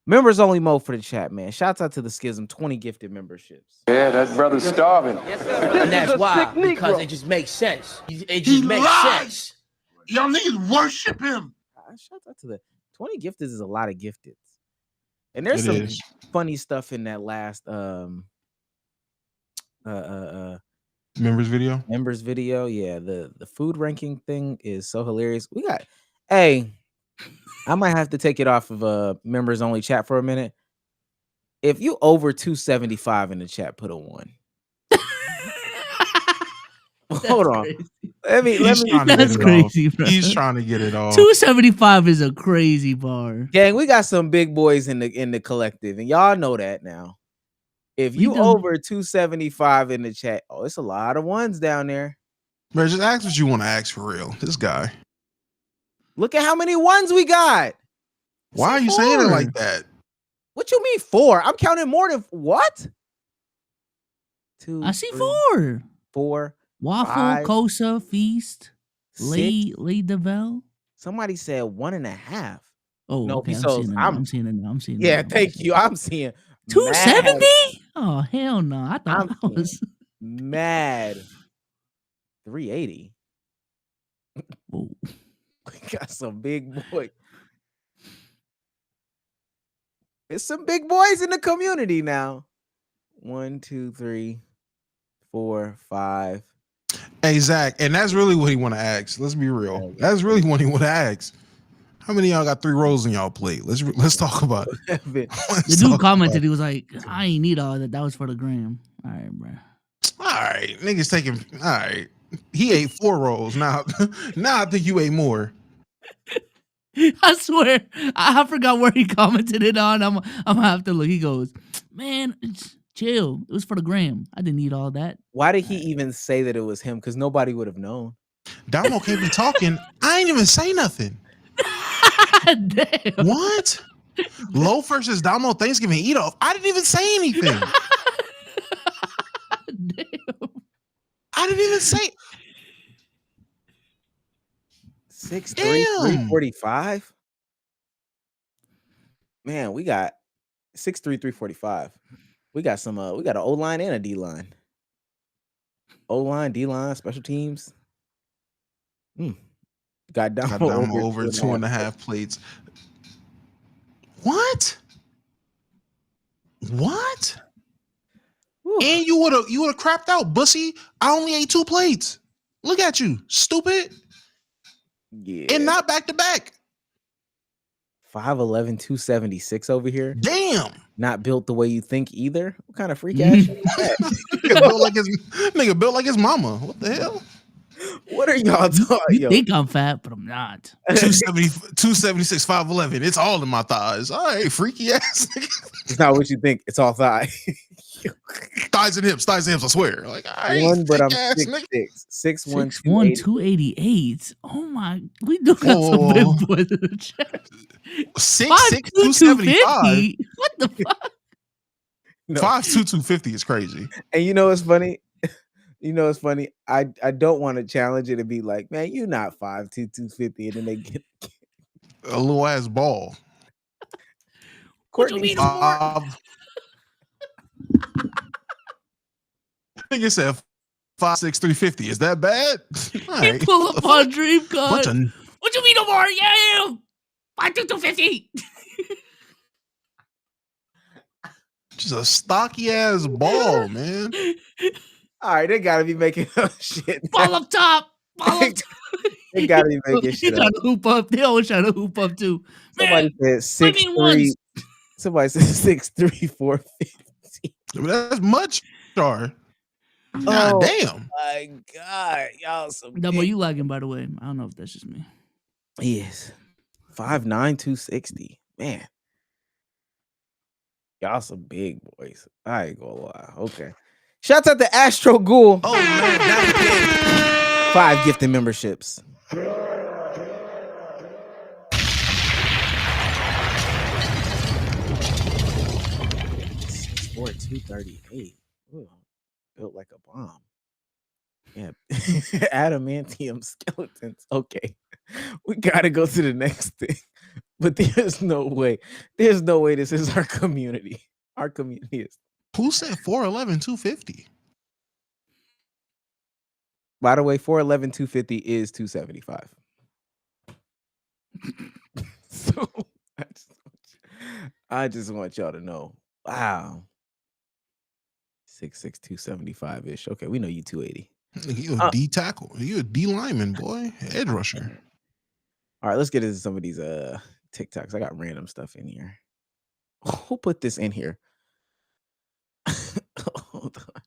Members only mode for the chat, man. Shouts out to the Schism, 20 gifted memberships. Yeah, that brother's starving. And that's why, because it just makes sense. It just makes sense. Y'all niggas worship him. Shouts out to the 20 gifteds is a lot of gifteds. And there's some funny stuff in that last members video. Yeah, the food ranking thing is so hilarious. I might have to take it off of members only chat for a minute. If you over 275 in the chat, put a 1. Hold on. Let me That's crazy, bro. He's trying to get it off. 275 is a crazy bar. Gang, we got some big boys in the collective, and y'all know that now. If you over 275 in the chat, it's a lot of ones down there. Bro, just ask what you want to ask for real. This guy. Look at how many ones we got. Why are you saying it like that? What you mean 4? I'm counting more than what? 2. I see 3, 4. 4. Waffle, 5, Kosa, Feast, 6. Lay Devel. Somebody said 1.5. Oh, no, okay. so I'm seeing it now. Yeah, thank you. I'm seeing 270. Oh hell no! I thought I was mad. 380. Whoa. We got some big boy. There's some big boys in the community now. 1, 2, 3, 4, 5. Hey Zach, and that's really what he want to ask. Let's be real. That's really what he want to ask. How many of y'all got 3 rolls in y'all plate? Let's talk about it. The dude commented, he was like, "I ain't need all that. That was for the gram." All right, bro. All right, niggas taking. All right, he ate 4 rolls. Now I think you ate more. I swear, I forgot where he commented it on. I'm gonna have to look. He goes, "Man, chill. It was for the gram. I didn't need all that." Why did he even say that it was him? Because nobody would have known. Damo can't be talking. I ain't even say nothing. Damn. What? Low versus Damo Thanksgiving eat off. I didn't even say anything. Damn. I didn't even say 6'3", 345. Man, we got 6'3", 345. We got some. We got an O line and a D line. O line, D line, special teams. Got Damo over 2.5 plates. What? Whew. And you would have crapped out, bussy. I only ate 2 plates. Look at you, stupid. Yeah. And not back to back. 5'11", 276 over here. Damn. Not built the way you think either. What kind of freak ass shit is that? Nigga built like his mama. What the hell? What are y'all talking? You think I'm fat, but I'm not. 276, 5'11". It's all in my thighs. All right, freaky ass. It's not what you think. It's all thigh. thighs and hips, I swear. Like, all right, one, but I'm 6'6". 6'1", 288. Oh my, we do got some big boys in the chat. 6'6", 275. What the fuck? No. 5'2", 250 is crazy. And you know what's funny? I don't want to challenge it and be like, man, you're not 5'2", 250, and then they get a little ass ball. What you mean? I think it said 5'6", 350. Is that bad? Right. Pull up on Dream Card. What you mean no more? Yeah, 5'2", 250. Just a stocky ass ball, man. All right, they gotta be making up shit. Ball up top. They gotta be making shit up. Trying to hoop up. They always trying to hoop up too. Somebody said 6'3". Somebody said 6'3", 450. That's much, Char. God damn. My God, y'all some. Double, you lagging, by the way. I don't know if that's just me. Yes, 5'9", 260. Man, y'all some big boys. I ain't gonna lie. Okay. Shouts out to Astro Ghoul. Oh man, that 5 gifted memberships. 238. Ooh, built like a bomb. Yeah. Adamantium skeletons. Okay. We gotta go to the next thing. But there's no way. There's no way this is our community. Our community is. Who said 4'11", 250? By the way, 4'11", 250 is 275. So I just want y'all to know. Wow. 6'6", 275 ish. Okay, we know you 280. You a D tackle. You a D lineman, boy. Edge rusher. All right, let's get into some of these TikToks. I got random stuff in here. Who put this in here? Hold on.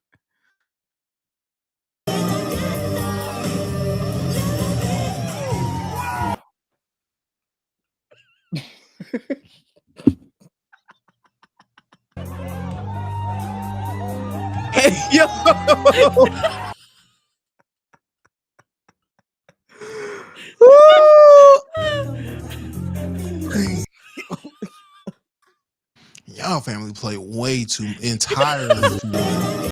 Hey, yo! Y'all family play way too entirely too well.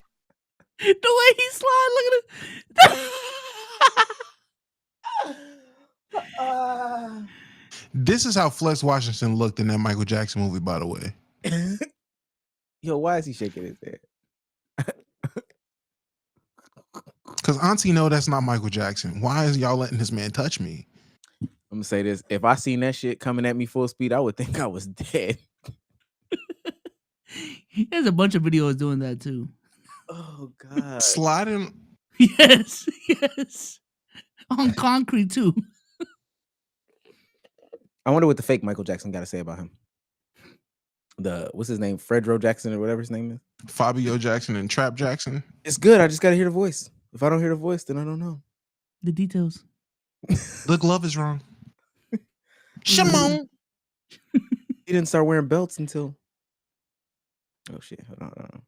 The way he slide, look at it. This is how Flex Washington looked in that Michael Jackson movie, by the way. Yo, why is he shaking his head? Because Auntie know that's not Michael Jackson. Why is y'all letting this man touch me? I'm gonna say this. If I seen that shit coming at me full speed, I would think I was dead. There's a bunch of videos doing that too. Oh God. Sliding. Yes. On concrete too. I wonder what the fake Michael Jackson got to say about him. What's his name? Fredro Jackson or whatever his name is. Fabio Jackson and Trap Jackson. It's good. I just got to hear the voice. If I don't hear the voice, then I don't know. The details. The glove is wrong. Shimon. He didn't start wearing belts until. Oh shit! Hold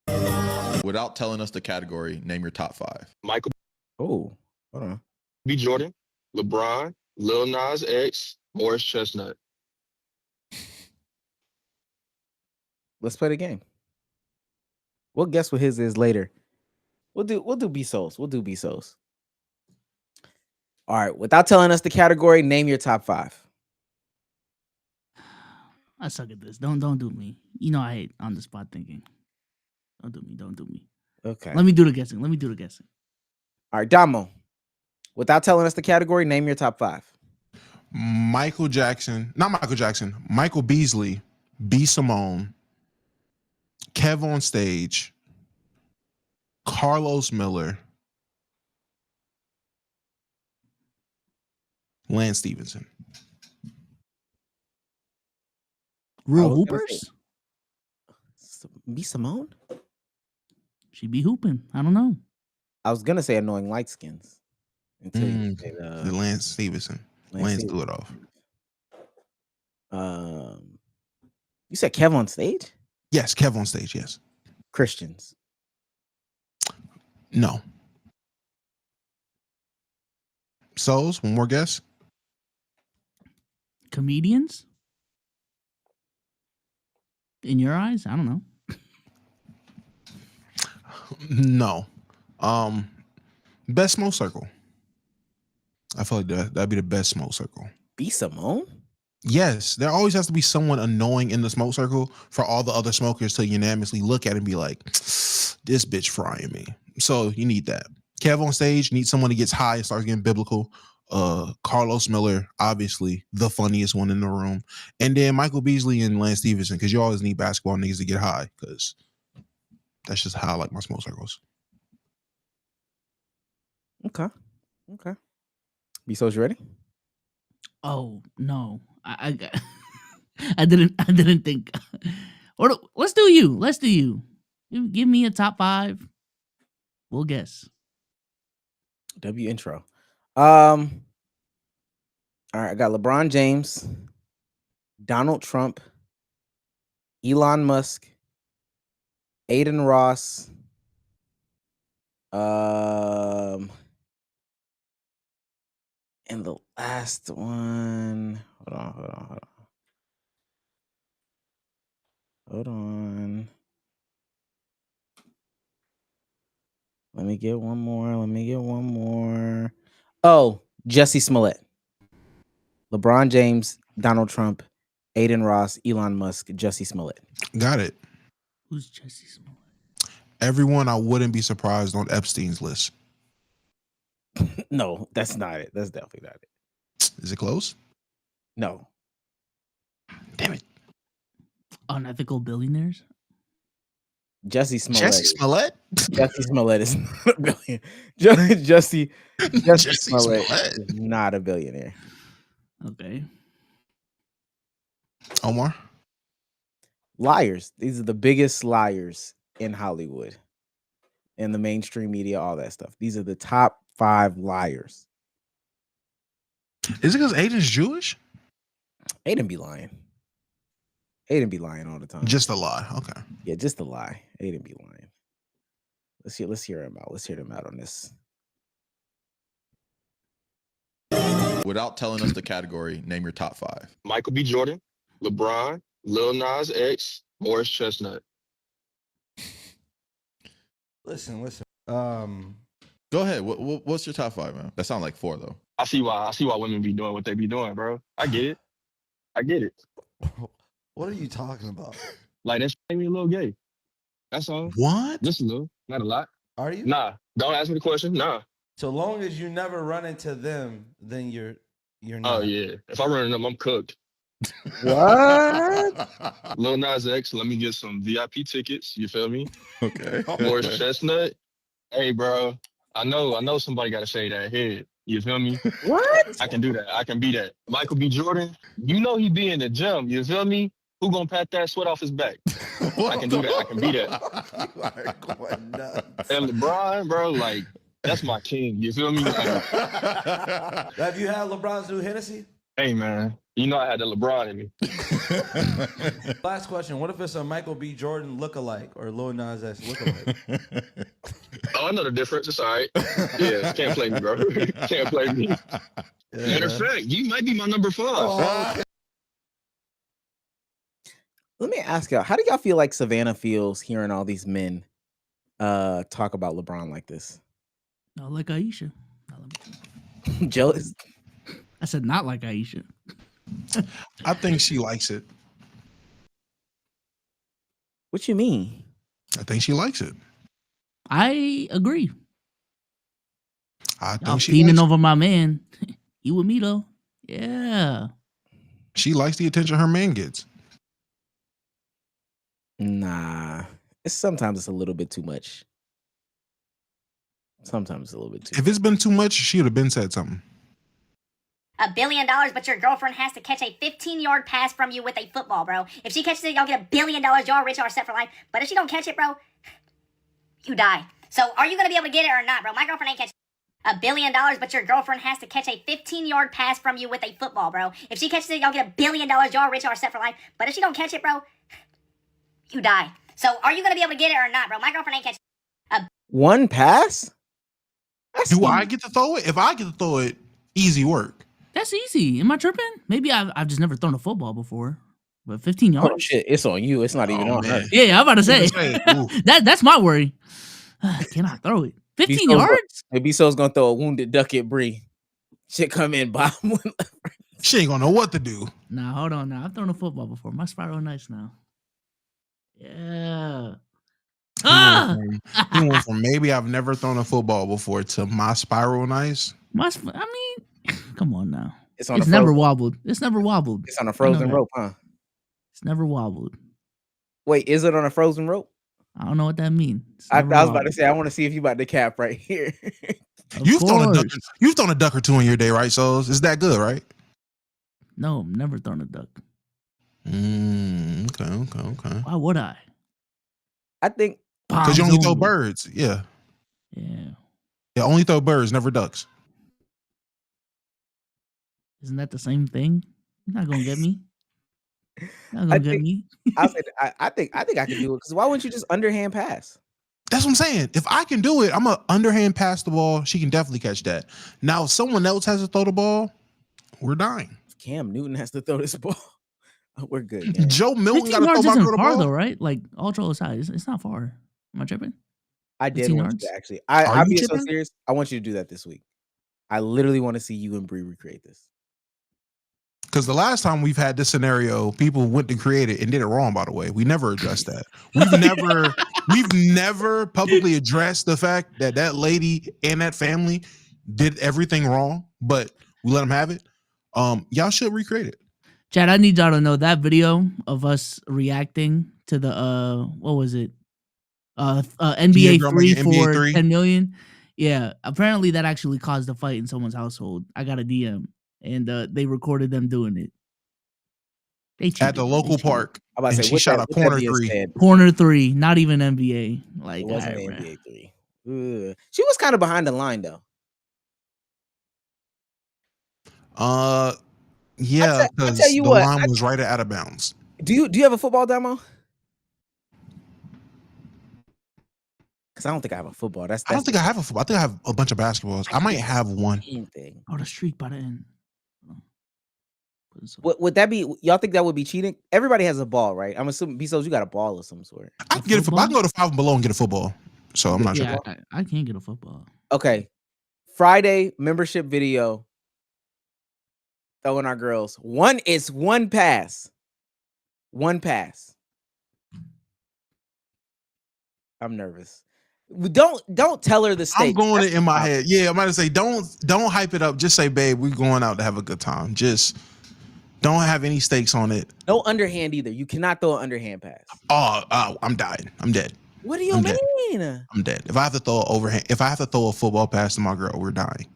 on. Without telling us the category, name your top 5. Michael. Oh, hold on. B. Jordan, LeBron, Lil Nas X, Morris Chestnut. Let's play the game. We'll guess what his is later. We'll do B-Souls. We'll do B-Souls. All right. Without telling us the category, name your top 5. I suck at this. Don't do me. You know I hate on the spot thinking. Don't do me. Okay. Let me do the guessing. All right, Damo. Without telling us the category, name your top 5. Michael Jackson. Not Michael Jackson. Michael Beasley. B. Simone. Kev on Stage. Carlos Miller. Lance Stevenson. Real hoopers? B. Simone? She be hooping. I don't know. I was gonna say Annoying Light Skins. Until you say the Lance Stevenson. Lance threw it off. You said Kev on Stage? Yes, Kev on Stage, yes. Christians. No. Souls, one more guess. Comedians? In your eyes? I don't know. No. Best Smoke Circle. I feel like that'd be the best Smoke Circle. B. Simone? Yes, there always has to be someone annoying in the smoke circle for all the other smokers to unanimously look at it and be like, this bitch frying me. So you need that. Kev on Stage, need someone that gets high and starts getting biblical. Carlos Miller, obviously the funniest one in the room. And then Michael Beasley and Lance Stevenson, because you always need basketball niggas to get high, because that's just how I like my smoke circles. Okay. B-Souls, you ready? Oh no, I didn't think. Or let's do you. Give me a top 5. We'll guess. W intro. All right, I got LeBron James, Donald Trump, Elon Musk, Aiden Ross, and the last one. Hold on. Let me get one more. Oh, Jussie Smollett. LeBron James, Donald Trump, Aiden Ross, Elon Musk, Jussie Smollett. Got it. Who's Jussie Smollett? Everyone I wouldn't be surprised on Epstein's list. No, that's not it. That's definitely not it. Is it close? No. Damn it. Unethical billionaires? Jussie Smollett. Jussie Smollett? Jussie Smollett is not a billionaire. Jussie Smollett is not a billionaire. Okay. Omar? Liars. These are the biggest liars in Hollywood, in the mainstream media, all that stuff. These are the top 5 liars. Is it because Aiden's Jewish? Aiden be lying. Aiden be lying all the time. Just a lie. Okay. Yeah, just a lie. Aiden be lying. Let's hear him out. Let's hear him out on this. Without telling us the category, name your top 5. Michael B. Jordan, LeBron, Lil Nas X, Morris Chestnut. Listen. Go ahead. What's your top 5, man? That sounds like 4 though. I see why women be doing what they be doing, bro. I get it. What are you talking about? Like that made me a little gay. That's all. What? Just a little, not a lot. Are you? Nah, don't ask me the question. Nah. So long as you never run into them, then you're not. Oh yeah. If I run into them, I'm cooked. What? Lil Nas X, let me get some VIP tickets. You feel me? Okay. Morris Chestnut. Hey, bro. I know somebody got to shave that head. You feel me? What? I can do that. I can be that. Michael B. Jordan, you know he be in the gym. You feel me? Who gonna pat that sweat off his back? I can do that. I can be that. You are going nuts. And LeBron, bro, like, that's my king. You feel me? Like, Have you had LeBron's new Hennessy? hey, man. You know I had the LeBron in me. Last question. What if it's a Michael B. Jordan lookalike or Lil Nas X lookalike? Oh, I know the difference. It's all right. Yeah, can't play me, bro. Can't play me. Matter of fact, you might be my number 5. Oh, okay. Let me ask y'all, how do y'all feel like Savannah feels hearing all these men talk about LeBron like this? Not like Aisha. Jealous? I said not like Aisha. I think she likes it. What you mean? I think she likes it. I agree. I Y'all think she fiending likes it. over my man. You with me though? Yeah. She likes the attention her man gets. Nah. Sometimes it's a little bit too much. Sometimes it's a little bit too If it's been too much, she would have been said something. $1 billion, but your girlfriend has to catch a 15-yard pass from you with a football, bro. If she catches it, y'all get $1 billion. Y'all rich, y'all set for life. But if she don't catch it, bro, you die. So are you gonna be able to get it or not, bro? My girlfriend ain't catching $1 billion, but your girlfriend has to catch a 15-yard pass from you with a football, bro. If she catches it, y'all get $1 billion. Y'all rich, y'all set for life. But if she don't catch it, bro, you die. So are you gonna be able to get it or not, bro? My girlfriend ain't catching one pass? Do I get to throw it? If I get to throw it, easy work. That's easy. Am I tripping? Maybe I've just never thrown a football before. But 15 yards? Oh shit, it's on you. It's not even on her. Yeah, I'm about to say. That's my worry. Can I throw it? 15 yards? Maybe So's gonna throw a wounded duck at Bree. Shit come in bottom one. She ain't gonna know what to do. Nah, hold on now. I've thrown a football before. My spiral nice now. Yeah. He went from maybe I've never thrown a football before to my spiral nice. Come on now. It's on. It's never wobbled. It's never wobbled. It's on a frozen rope, huh? It's never wobbled. Wait, is it on a frozen rope? I don't know what that means. I was about to say, I want to see if you about to cap right here. You've thrown a duck or two in your day, right? So is that good, right? No, never thrown a duck. Okay. Why would I? I think because you only throw birds. Yeah. Yeah, only throw birds, never ducks. Isn't that the same thing? You're not gonna get me. Not gonna get me. I think I can do it because why wouldn't you just underhand pass? That's what I'm saying. If I can do it, I'm gonna underhand pass the ball. She can definitely catch that. Now, if someone else has to throw the ball, we're dying. If Cam Newton has to throw this ball, we're good. Man. Joe Milton got to throw the ball though, right? Like all troll aside, it's not far. Am I tripping? I did want you to actually. I'm being so serious. I want you to do that this week. I literally want to see you and Bree recreate this. Because the last time we've had this scenario, people went to create it and did it wrong, by the way. We never addressed that. We've never publicly addressed the fact that that lady and that family did everything wrong, but we let them have it. Y'all should recreate it. Chad, I need y'all to know that video of us reacting to the what was it? NBA 3 for 10 million. Yeah, apparently that actually caused a fight in someone's household. I got a DM, and they recorded them doing it. They cheated. At the local park. I'm about to say, she shot a corner three. Corner three, not even NBA. Like, it wasn't NBA 3. Ugh. She was kind of behind the line though. Yeah, because the line was right out of bounds. Do you have a football demo? Because I don't think I have a football. I don't think I have a football. I think I have a bunch of basketballs. I might have one. Oh, the streak by the end. Would that be? Y'all think that would be cheating? Everybody has a ball, right? I'm assuming Bezos, you got a ball of some sort. I can get it. I can go to 5 and below and get a football. So I'm not sure. I can't get a football. Okay, Friday membership video. Throwing our girls. One pass. One pass. I'm nervous. Don't tell her the stakes. I'm going it in my head. Yeah, I'm about to say don't hype it up. Just say, babe, we're going out to have a good time. Just don't have any stakes on it. No underhand either. You cannot throw an underhand pass. Oh, I'm dying. I'm dead. What do you mean? I'm dead. If I have to throw an overhand, if I have to throw a football pass to my girl, we're dying.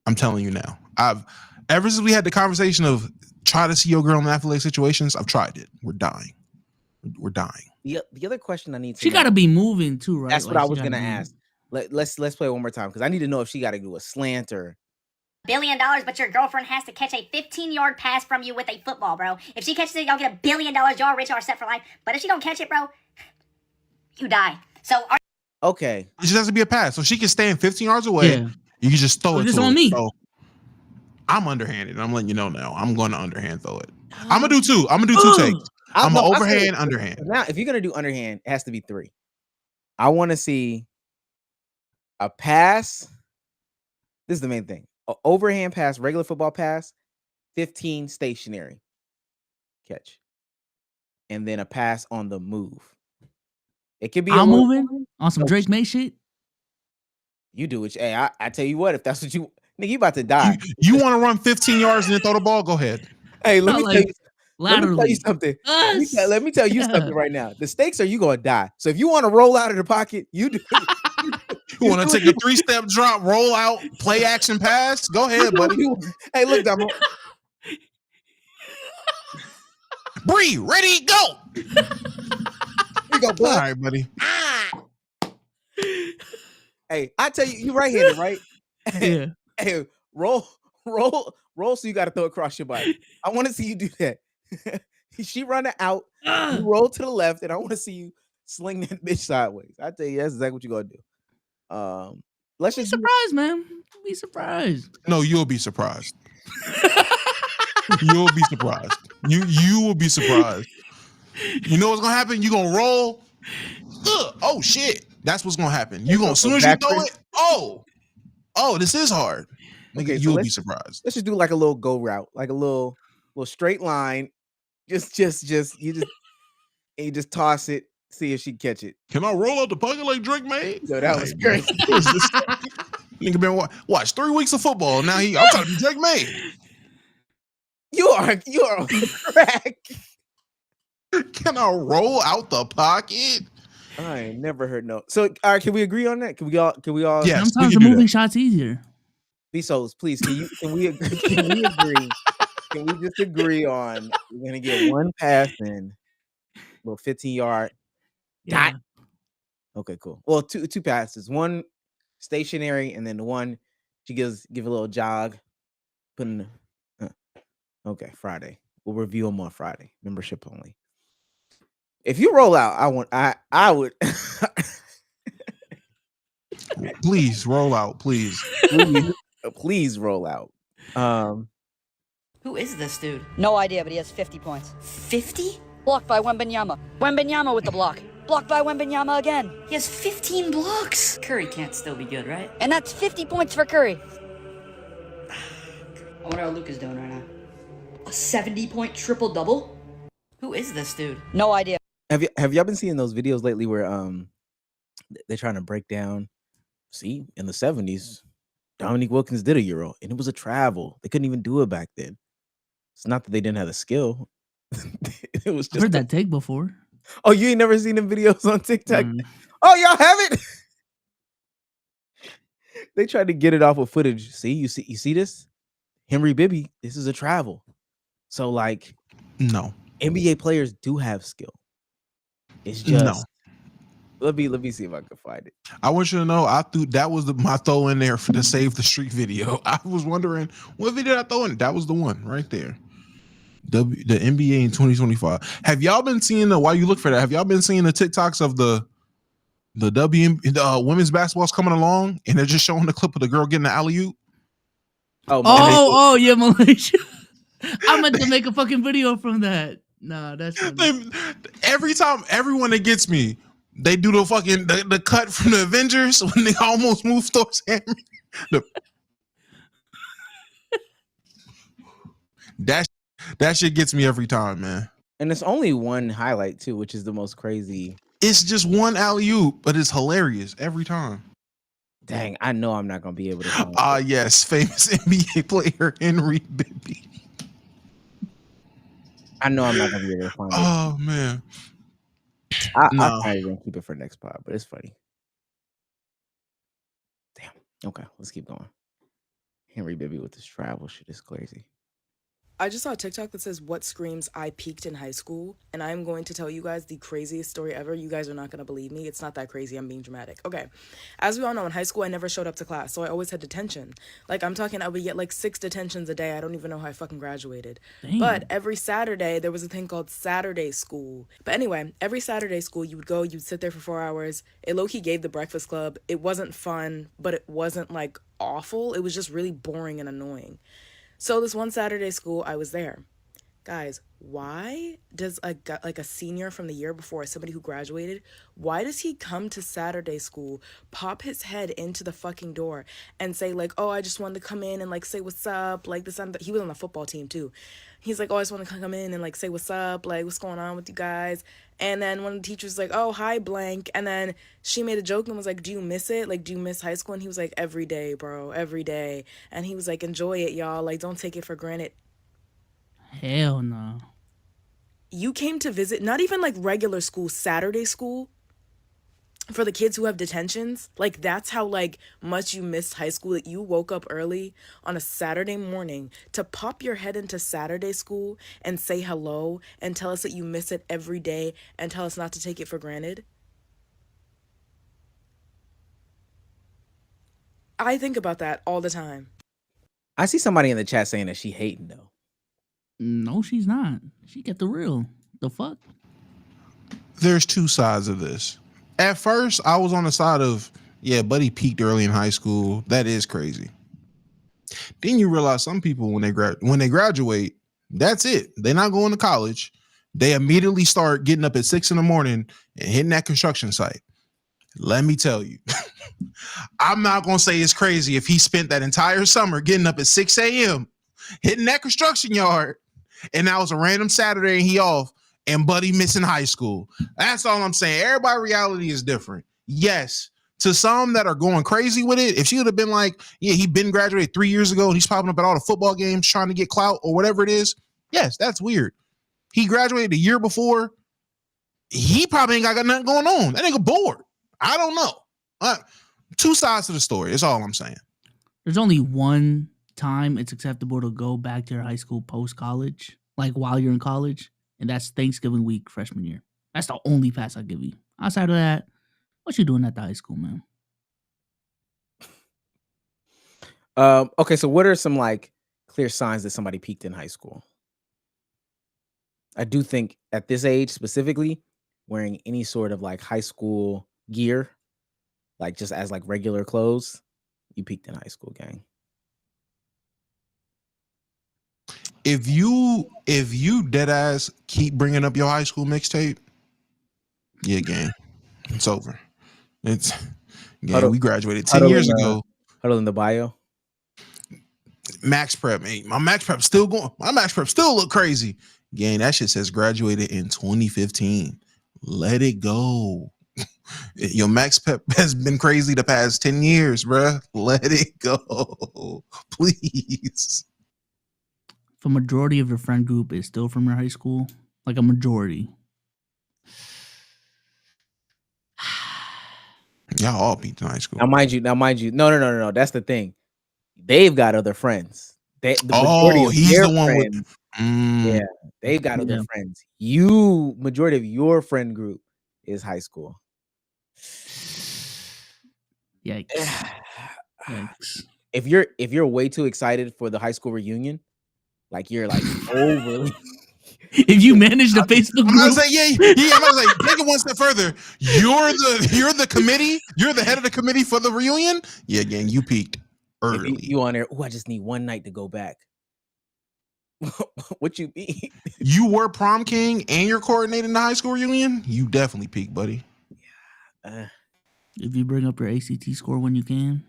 I'm telling you now. Ever since we had the conversation of try to see your girl in athletic situations, I've tried it. We're dying. We're dying. The other question I need to she got to be moving too, right? That's what I was gonna ask. Let's play one more time because I need to know if she got to do a slant or $1 billion, but your girlfriend has to catch a 15-yard pass from you with a football, bro. If she catches it, y'all get $1 billion. Y'all rich, y'all set for life. But if she don't catch it, bro, you die. So okay, it just has to be a pass, so she can stand 15 yards away. Yeah. You can just throw it. It's on me. So I'm underhanded. I'm letting you know now. I'm going to underhand throw it. I'm gonna do two. I'm gonna do two takes. I'm gonna overhand, underhand. Now, if you're gonna do underhand, it has to be 3. I want to see a pass. This is the main thing. A overhand pass, regular football pass, 15 stationary catch, and then a pass on the move. It could be. I'm moving on some Drake May shit. You do it. Hey, I tell you what. If that's what you, nigga, you about to die. You want to run 15 yards and then throw the ball? Go ahead. Hey, let me tell you something. Let me tell you something right now. The stakes are you gonna die. So if you want to roll out of the pocket, you do. You want to take a 3-step drop, roll out, play action pass? Go ahead, buddy. Hey, look, Damo. Bree, ready, go. Here you go, boy. All right, buddy. Hey, I tell you, you right-handed, right? Yeah. Hey, roll, so you got to throw across your body. I want to see you do that. She run it out, you roll to the left, and I want to see you sling that bitch sideways. I tell you, that's exactly what you're gonna do. Let's be just surprised, man. Be surprised. No, you'll be surprised. You'll be surprised. You will be surprised. You know what's gonna happen? You're gonna roll. Oh shit! That's what's gonna happen. You gonna as soon as you throw it. Oh, this is hard. Okay, you'll be surprised. Let's just do like a little go route, like a little straight line. Just you just toss it, see if she catch it. Can I roll out the pocket like Drake made? Yo, that was great. Nigga been watch 3 weeks of football. Now I'm trying to be Drake made. You are on crack. Can I roll out the pocket? I ain't never heard no. So, all right, can we agree on that? Can we all? Yes, sometimes the moving shot's easier. Bezos, please, can we agree? Can we just agree on we're gonna get one pass in, little 15-yard dot? Okay, cool. Well, two passes, one stationary, and then the one she give a little jog. Put in. Okay, Friday. We'll review them on Friday. Membership only. If you roll out, I would. Please roll out, please. Please roll out. Who is this dude? No idea, but he has 50 points. 50? Blocked by Wembanyama. Wembanyama with the block. Blocked by Wembanyama again. He has 15 blocks. Curry can't still be good, right? And that's 50 points for Curry. I wonder how Luka's doing right now. A 70-point triple-double? Who is this dude? No idea. Have y'all been seeing those videos lately where they're trying to break down? See, in the 70s, Dominique Wilkins did a Euro, and it was a travel. They couldn't even do it back then. It's not that they didn't have the skill. It was just I've heard that take before. Oh, you ain't never seen them videos on TikTok? Oh, y'all haven't? They tried to get it off of footage. You see this? Henry Bibby, this is a travel. So like, no. NBA players do have skill. It's just let me see if I can find it. I want you to know I threw that was my throw in there for the Save the Street video. I was wondering what video I throw in. That was the one right there. The NBA in 2025. Have y'all been seeing while you look for that? Have y'all been seeing the TikToks of the women's basketball's coming along and they're just showing the clip of the girl getting the alley-oop? Oh yeah, Malaysia. I meant to make a fucking video from that. Nah, that's every time everyone that gets me, they do the fucking the cut from the Avengers when they almost move Thor's hammer. That shit gets me every time, man. And it's only one highlight too, which is the most crazy. It's just one alley-oop, but it's hilarious every time. Dang, I know I'm not gonna be able to. Yes, famous NBA player Henry Bibby. I know I'm not gonna be able to find it. Oh man, I'm probably gonna keep it for next pod, but it's funny. Damn. Okay, let's keep going. Henry Bibby with this travel shit is crazy. I just saw a TikTok that says, what screams I peaked in high school? And I'm going to tell you guys the craziest story ever. You guys are not going to believe me. It's not that crazy. I'm being dramatic. Okay. As we all know, in high school, I never showed up to class. So I always had detention. Like, I'm talking, I would get like 6 detentions a day. I don't even know how I fucking graduated. Dang. But every Saturday, there was a thing called Saturday school. But anyway, every Saturday school, you would go, you'd sit there for 4 hours. It low-key gave the Breakfast Club. It wasn't fun, but it wasn't like awful. It was just really boring and annoying. So this one Saturday school, I was there. Guys, why does a senior from the year before, somebody who graduated, why does he come to Saturday school, pop his head into the fucking door and say like, oh, I just wanted to come in and like say what's up, like this and that. He was on the football team too. He's like, oh, I just want to come in and like say what's up, like what's going on with you guys. And then one of the teachers was like, oh, hi, blank. And then she made a joke and was like, do you miss it? Like, do you miss high school? And he was like, every day, bro, every day. And he was like, enjoy it, y'all. Like, don't take it for granted. Hell no. You came to visit, not even like regular school, Saturday school for the kids who have detentions. Like, that's how like much you missed high school, that you woke up early on a Saturday morning to pop your head into Saturday school and say hello and tell us that you miss it every day and tell us not to take it for granted. I think about that all the time. I see somebody in the chat saying that she hating though. No, she's not. She get the real. The fuck? There's two sides of this. At first, I was on the side of, yeah, buddy peaked early in high school. That is crazy. Then you realize some people, when they graduate, that's it. They're not going to college. They immediately start getting up at 6 a.m. and hitting that construction site. Let me tell you, I'm not going to say it's crazy if he spent that entire summer getting up at 6 a.m., hitting that construction yard, and that was a random Saturday and he off, and buddy missing high school. That's all I'm saying. Everybody's reality is different. Yes, to some that are going crazy with it, if she would have been like, yeah, he been graduated 3 years ago and he's popping up at all the football games trying to get clout or whatever it is, yes, that's weird. He graduated the year before. He probably ain't got nothing going on. That nigga bored. I don't know. Two sides to the story. That's all I'm saying. There's only one time it's acceptable to go back to your high school post-college, like while you're in college, and that's Thanksgiving week freshman year. That's the only pass I'll give you. Outside of that, what you doing at the high school, man? Okay, so what are some like clear signs that somebody peaked in high school? I do think at this age specifically, wearing any sort of like high school gear, like just as like regular clothes, you peaked in high school, gang. If you dead ass keep bringing up your high school mixtape, yeah, gang, it's over. It's we graduated 10 years ago. Huddle in the bio. Max Prep, man. My Max Prep still going. My Max Prep still look crazy. Gang, that shit says graduated in 2015. Let it go. Your Max Prep has been crazy the past 10 years, bruh. Let it go. Please. If a majority of your friend group is still from your high school, like a majority. Y'all all peaked in high school. Now, mind you, no. That's the thing. They've got other friends. He's the one with. Yeah, they've got other friends. Majority of your friend group is high school. Yikes. If you're way too excited for the high school reunion, like you're like overly. If you manage the Facebook group, I'm gonna say, yeah. I'm gonna say, take it one step further. You're the committee. You're the head of the committee for the reunion. Yeah, gang, you peaked early. You on there? Oh, I just need one night to go back. What you mean? You were prom king and you're coordinating the high school reunion. You definitely peaked, buddy. If you bring up your ACT score when you can,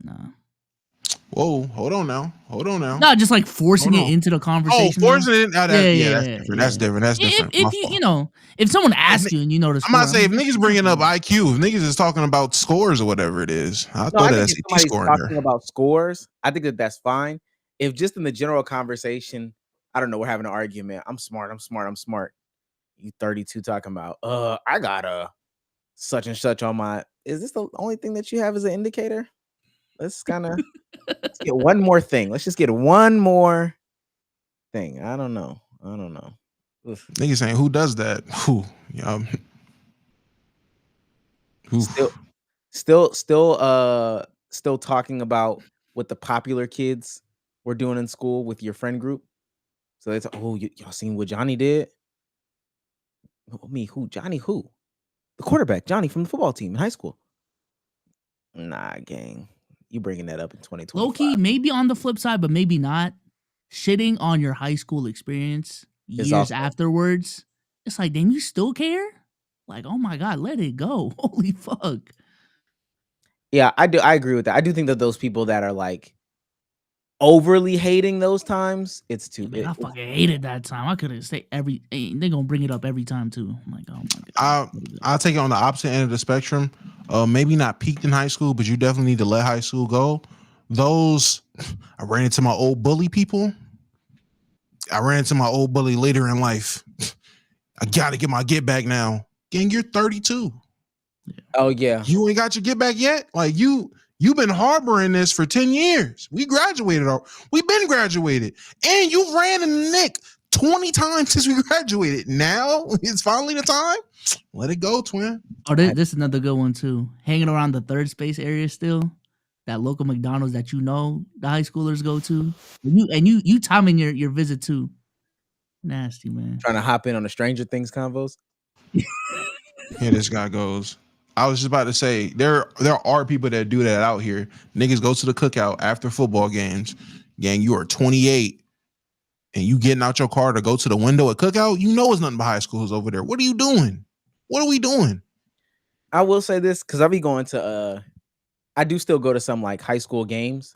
nah. Whoa, hold on now. No, just like forcing it into the conversation. Oh, forcing it. That's different. That's different. If if someone asks you and you know the score, I'm not saying if niggas bringing up IQ, if niggas is talking about scores or whatever it is, I thought that's somebody's talking about scores. I think that's fine. If just in the general conversation, I don't know, we're having an argument. I'm smart. You 32 talking about, I got a such and such on my. Is this the only thing that you have as an indicator? Let's kind of get one more thing. Let's just get one more thing. I don't know. Oof. Niggas saying who does that? Who? Still talking about what the popular kids were doing in school with your friend group. So it's y'all seen what Johnny did? Me, who? Johnny who? The quarterback, Johnny from the football team in high school. Nah, gang. You bringing that up in 2020? Low-key, maybe on the flip side, but maybe not. Shitting on your high school experience years afterwards. It's like, damn, you still care? Like, oh my God, let it go. Holy fuck. Yeah, I do. I agree with that. I do think that those people that are like overly hating those times, it's too big. I fucking hated that time. I couldn't say they're gonna bring it up every time too. I'm like, oh my God. I'll take it on the opposite end of the spectrum. Maybe not peaked in high school, but you definitely need to let high school go. I ran into my old bully people. I ran into my old bully later in life. I gotta get my get back now. Gang, you're 32. Oh yeah. You ain't got your get back yet? Like you've been harboring this for 10 years. We've been graduated. And you ran in the nick 20 times since we graduated. Now it's finally the time. Let it go, twin. Oh, this is another good one too. Hanging around the third space area still. That local McDonald's that the high schoolers go to. You timing your visit too. Nasty, man. Trying to hop in on the Stranger Things convos. Here this guy goes. I was just about to say, there are people that do that out here. Niggas go to the cookout after football games. Gang, you are 28 and you getting out your car to go to the window at cookout. You know it's nothing but high schools over there. What are you doing? What are we doing? I will say this because I'll be going to I do still go to some like high school games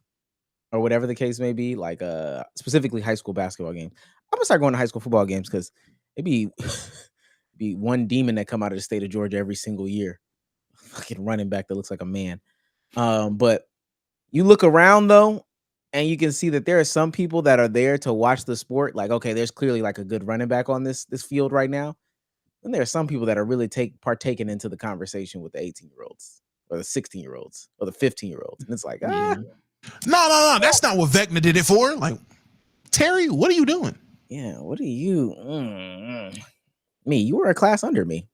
or whatever the case may be, like specifically high school basketball games. I'm gonna start going to high school football games because it'd be one demon that come out of the state of Georgia every single year. Fucking running back that looks like a man. But you look around though, and you can see that there are some people that are there to watch the sport. Like, okay, there's clearly like a good running back on this field right now. And there are some people that are really partaking into the conversation with the 18-year-olds or the 16-year-olds or the 15-year-olds. And it's like, No. That's not what Vecna did it for. Like, Terry, what are you doing? Yeah, what are you? Me, you were a class under me.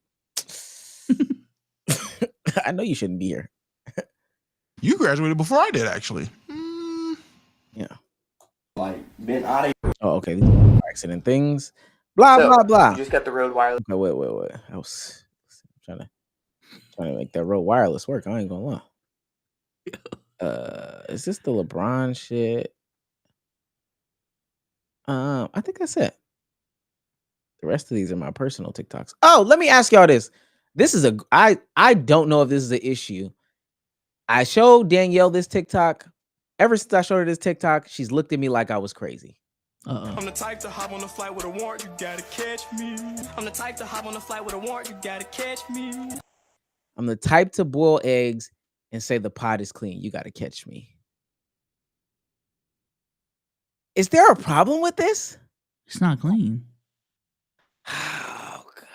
I know you shouldn't be here. You graduated before I did, actually. Yeah. Like, been out of here. Oh, okay. These are accident things. Blah, blah, blah. You just got the Rode Wireless. Okay, wait. I was trying to make that Rode Wireless work. I ain't gonna lie. Is this the LeBron shit? I think that's it. The rest of these are my personal TikToks. Oh, let me ask y'all this. This is I don't know if this is an issue. I showed Danielle this TikTok, Ever since I showed her this TikTok, she's looked at me like I was crazy. I'm the type to hop on the flight with a warrant, you gotta catch me. I'm the type to hop on the flight with a warrant, you gotta catch me. I'm the type to boil eggs and say the pot is clean. You gotta catch me. Is there a problem with this? It's not clean. Oh God!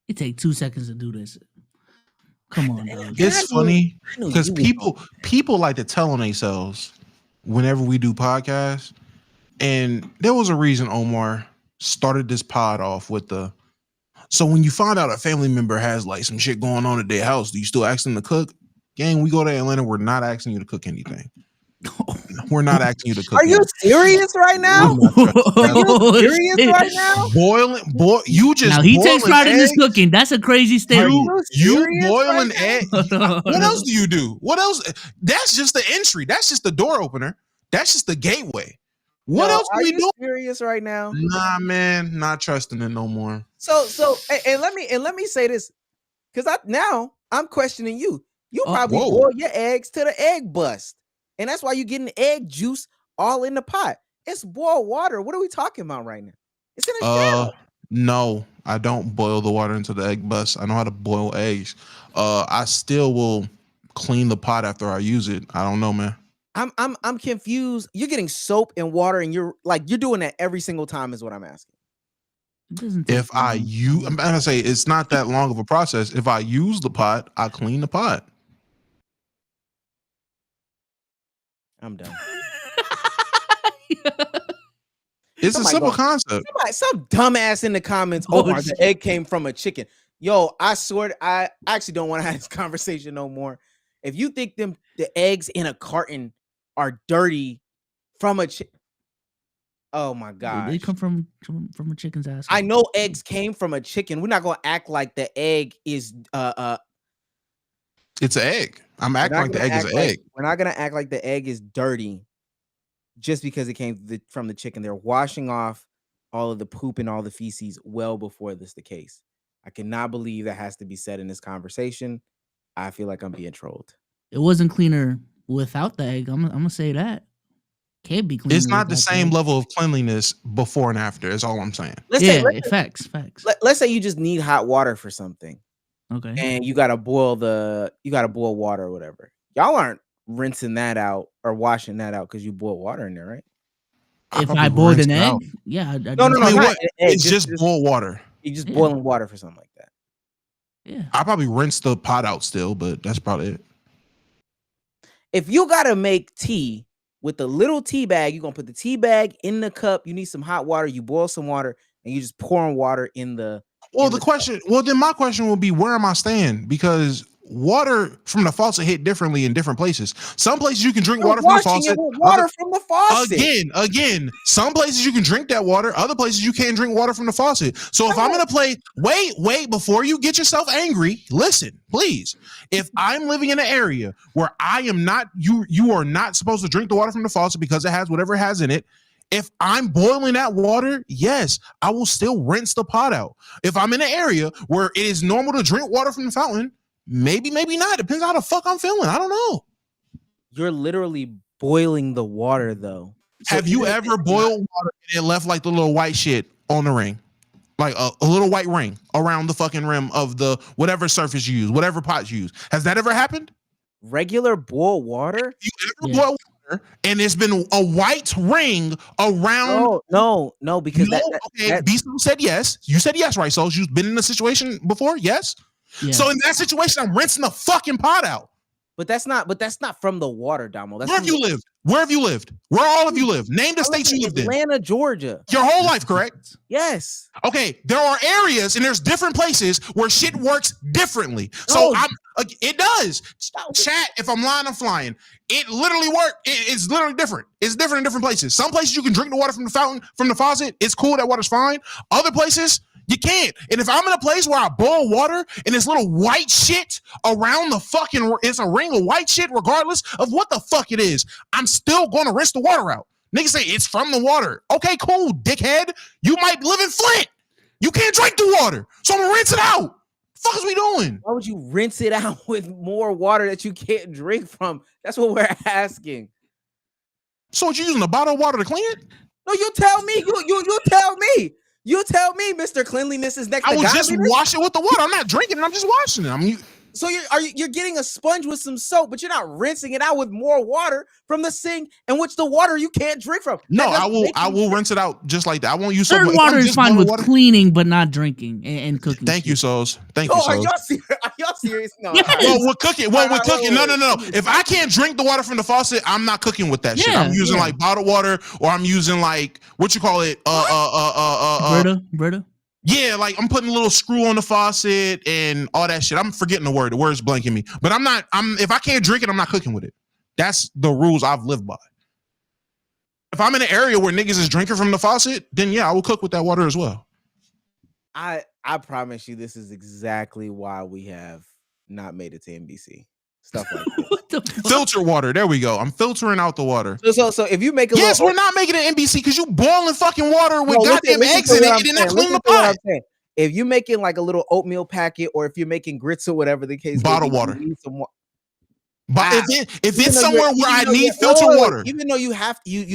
It take 2 seconds to do this. Come on, dog. It's funny because people like to tell on themselves whenever we do podcasts, and there was a reason Omar started this pod off with the. So when you find out a family member has like some shit going on at their house, do you still ask them to cook? Gang, we go to Atlanta, we're not asking you to cook anything. We're not asking you to cook. Are you serious right now? Are you serious right now? You just now he takes pride in his cooking. That's a crazy statement. You boiling eggs. What else do you do? What else? That's just the entry. That's just the door opener. That's just the gateway. What else do we do? Serious right now? Nah, man, not trusting it no more. So, and let me say this, because I'm questioning you. You probably boil your eggs to the egg bust, and that's why you're getting egg juice all in the pot. It's boiled water. What are we talking about right now? It's in a shell. No, I don't boil the water into the egg bust. I know how to boil eggs. I still will clean the pot after I use it. I don't know, man. I'm confused. You're getting soap and water, and you're doing that every single time, is what I'm asking. If I'm gonna say it's not that long of a process. If I use the pot, I clean the pot. I'm done. It's a simple concept. Some dumbass in the comments. The egg came from a chicken. Yo, I swear, I actually don't want to have this conversation no more. If you think the eggs in a carton are dirty from a chicken, oh my god, they come from a chicken's ass. I know eggs came from a chicken. We're not gonna act like the egg is It's an egg. I'm acting like the egg is an egg. We're not gonna act like the egg is dirty just because it came from the chicken. They're washing off all of the poop and all the feces well before this the case. I cannot believe that has to be said in this conversation. I feel like I'm being trolled. It wasn't cleaner without the egg. I'm gonna say that. Can't be clean. It's not the same level of cleanliness before and after. Is all I'm saying. Facts. Let's say you just need hot water for something. Okay. And you gotta boil water or whatever. Y'all aren't rinsing that out or washing that out because you boil water in there, right? If I boiled an egg, yeah. No. It's just boiled water. You just boiling water for something like that. Yeah. I probably rinse the pot out still, but that's probably it. If you gotta make tea with a little tea bag, you're gonna put the tea bag in the cup. You need some hot water. You boil some water, and you just pouring water in the. Well, then my question will be, where am I staying? Because water from the faucet hit differently in different places. Some places you can drink water from the faucet. From the faucet. Again, some places you can drink that water. Other places you can't drink water from the faucet. So if I'm gonna play, wait, before you get yourself angry, listen, please. If I'm living in an area where I am not, you are not supposed to drink the water from the faucet because it has whatever it has in it. If I'm boiling that water, yes, I will still rinse the pot out. If I'm in an area where it is normal to drink water from the fountain, maybe not. Depends how the fuck I'm feeling. I don't know. You're literally boiling the water, though. Have you ever boiled water and it left like the little white shit on the ring? Like a little white ring around the fucking rim of the whatever surface you use, whatever pot you use. Has that ever happened? Regular boiled water? You ever boil water and it's been a white ring around? No, because Beast said yes. You said yes, right? So you've been in a situation before? Yes. Yeah. So in that situation, I'm rinsing the fucking pot out. But that's not from the water, Damo. Where have you lived? Where have you lived? Where all of you live? Name the states you lived in. Atlanta, Georgia. Your whole life, correct? Yes. Okay, there are areas and there's different places where shit works differently. So it does. Chat, if I'm lying, I'm flying. It literally works. It's literally different. It's different in different places. Some places you can drink the water from the fountain, from the faucet. It's cool. That water's fine. Other places, you can't. And if I'm in a place where I boil water and this little white shit around the fucking, it's a ring of white shit regardless of what the fuck it is, I'm still going to rinse the water out. Niggas say it's from the water. Okay, cool, dickhead. You might live in Flint. You can't drink the water. So I'm going to rinse it out. fuck is we doing? Why would you rinse it out with more water that you can't drink from? That's what we're asking. So what, you using a bottle of water to clean it? No, you tell me. You tell me. You tell me, Mr. Cleanliness is next to godliness. I will just wash it with the water. I'm not drinking it. I'm just washing it. So you're getting a sponge with some soap, but you're not rinsing it out with more water from the sink, in which the water you can't drink from. No, I will rinse it out just like that. I won't use soap. Certain water is fine with cleaning, but not drinking and cooking. Thank you, Souls. Thank you, Souls. Are y'all serious? No. Yes. Well, we're cooking. No. If I can't drink the water from the faucet, I'm not cooking with that shit. I'm using like bottled water, or I'm using like what you call it, Brita. Yeah, like I'm putting a little screw on the faucet and all that shit. I'm forgetting the word. The word's blanking me. But if I can't drink it, I'm not cooking with it. That's the rules I've lived by. If I'm in an area where niggas is drinking from the faucet, then yeah, I will cook with that water as well. I promise you, this is exactly why we have not made it to NBC. Stuff like that. Filter water. There we go. I'm filtering out the water. So if you make a we're not making it NBC because you boiling fucking water with goddamn eggs in it and then not clean the pot. If you're making like a little oatmeal packet, or if you're making grits or whatever the case, bottled water. But if it's somewhere where I need filter water, even though you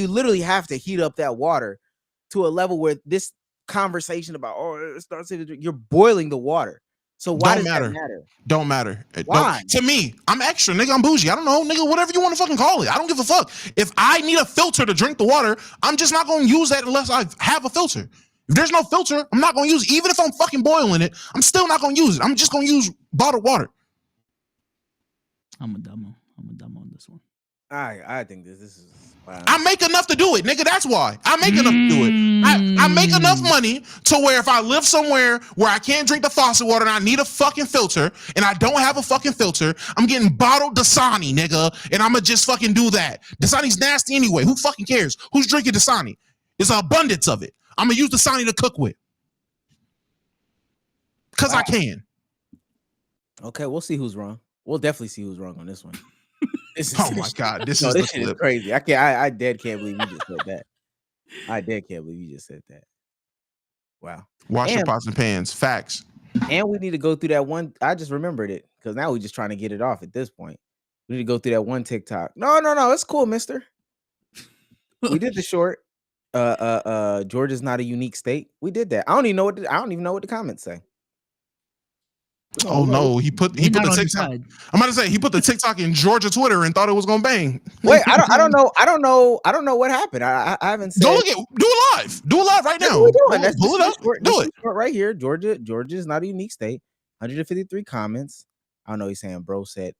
literally have to heat up that water to a level where this conversation about it starts you're boiling the water. So why does that matter? Don't matter. Why? To me, I'm extra, nigga. I'm bougie. I don't know, nigga. Whatever you want to fucking call it. I don't give a fuck. If I need a filter to drink the water, I'm just not going to use that unless I have a filter. If there's no filter, I'm not going to use it. Even if I'm fucking boiling it, I'm still not going to use it. I'm just going to use bottled water. I'm a dumb on this one. I think this is. I make enough to do it, nigga. That's why I make enough to do it. I make enough money to where if I live somewhere where I can't drink the faucet water and I need a fucking filter and I don't have a fucking filter, I'm getting bottled Dasani, nigga, and I'ma just fucking do that. Dasani's nasty anyway. Who fucking cares? Who's drinking Dasani? There's an abundance of it. I'm gonna use Dasani to cook with. Cause I can. Okay, we'll see who's wrong. We'll definitely see who's wrong on this one. Oh my god, this is shit is crazy. I dead can't believe you just said that. I dead can't believe you just said that. Wow. Wash your pots and pans. Facts. And we need to go through that one. I just remembered it because now we're just trying to get it off at this point. We need to go through that one TikTok. No, it's cool, mister. We did the short. Georgia's not a unique state. We did that. I don't even know what the comments say. Oh no, he put the TikTok. I'm about to say he put the TikTok in Georgia Twitter and thought it was gonna bang. Wait, I don't know what happened. I haven't said. Do it live. Do it live right now. That's pull it up. Do it right here. Georgia is not a unique state. 153 comments. I don't know. He's saying bro said.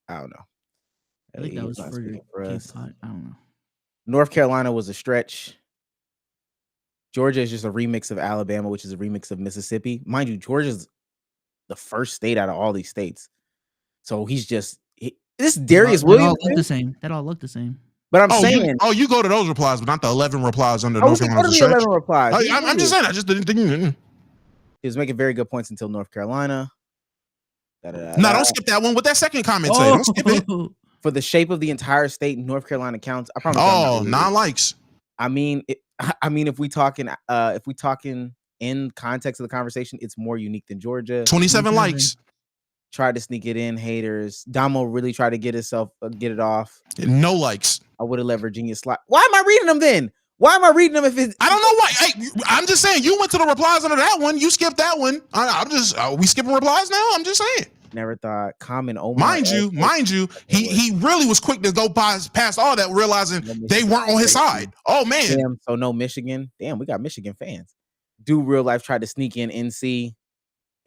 I don't know. I think that was for us. I don't know. North Carolina was a stretch. Georgia is just a remix of Alabama, which is a remix of Mississippi. Mind you, Georgia's the first state out of all these states. So this Darius Williams. That all looked the same. But I'm saying. You go to those replies, but not the 11 replies under North Carolina's stretch. 11 replies. I'm just saying. I just didn't think. He was making very good points until North Carolina. No, don't skip that one. What that second comment say? Don't skip it. For the shape of the entire state, North Carolina counts. I promise. 9 likes. I mean, if we talking in context of the conversation, it's more unique than Georgia. 27 likes. Tried to sneak it in, haters. Damo really tried to get it off. No likes. I would have let Virginia slide. Why am I reading them then? Why am I reading them if it's? I don't know why. Hey, I'm just saying you went to the replies under that one. You skipped that one. Are we skipping replies now? I'm just saying. Never thought. Common Omar. Mind you, he really was quick to go past all that, realizing they weren't on his side. Oh man. Damn, so no Michigan. Damn, we got Michigan fans. Do real life tried to sneak in NC.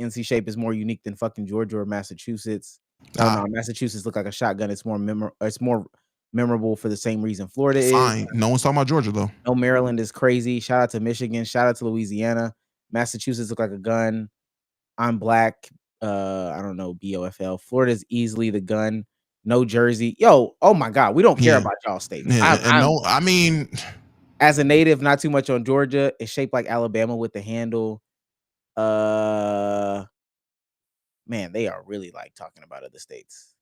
NC shape is more unique than fucking Georgia or Massachusetts. No, Massachusetts look like a shotgun. It's more memorable for the same reason Florida is. Fine. No one's talking about Georgia though. No, Maryland is crazy. Shout out to Michigan. Shout out to Louisiana. Massachusetts look like a gun. I'm black. I don't know, BOFL. Florida's easily the gun. No Jersey. Yo, oh my God. We don't care about y'all states. I mean, as a native, not too much on Georgia. It's shaped like Alabama with the handle. Man, they are really like talking about other states.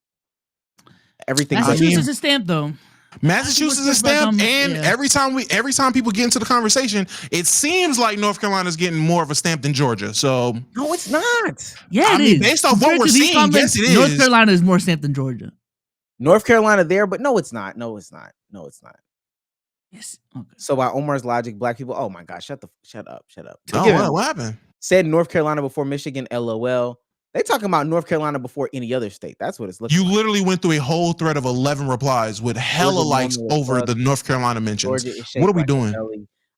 Everything. Massachusetts is stamped though. Massachusetts is stamped, and every time people get into the conversation, it seems like North Carolina's getting more of a stamp than Georgia. So no, it's not. Yeah, it is. Based off what we're seeing, yes, it is. North Carolina is more stamped than Georgia. North Carolina there, but no, it's not. No, it's not. No, it's not. Yes. Okay. So by Omar's logic, black people. Oh my gosh, shut up. Oh, what happened? Said North Carolina before Michigan. LOL. They talking about North Carolina before any other state. That's what it's looking like. You literally went through a whole thread of 11 replies with hella likes over the North Carolina mentions. What are we doing?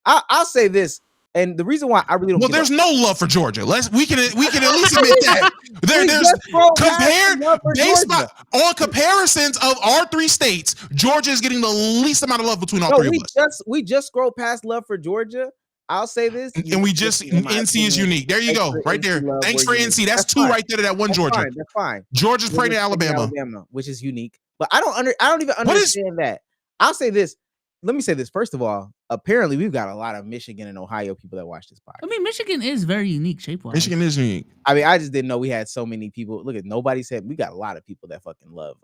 I'll say this, and the reason why I really don't. Well, there's no love for Georgia. We can at least admit that. There's compared based on comparisons of our three states, Georgia is getting the least amount of love between all three of us. We just scrolled past love for Georgia. I'll say this, and we just NC is unique. There you go, right there. Thanks for NC. That's two right there to that one Georgia. That's fine. Georgia's praying to Alabama, which is unique. But I don't even understand that. I'll say this. Let me say this. First of all, apparently we've got a lot of Michigan and Ohio people that watch this podcast. I mean, Michigan is very unique shape-wise. Michigan is unique. I mean, I just didn't know we had so many people. Look at nobody said we got a lot of people that fucking love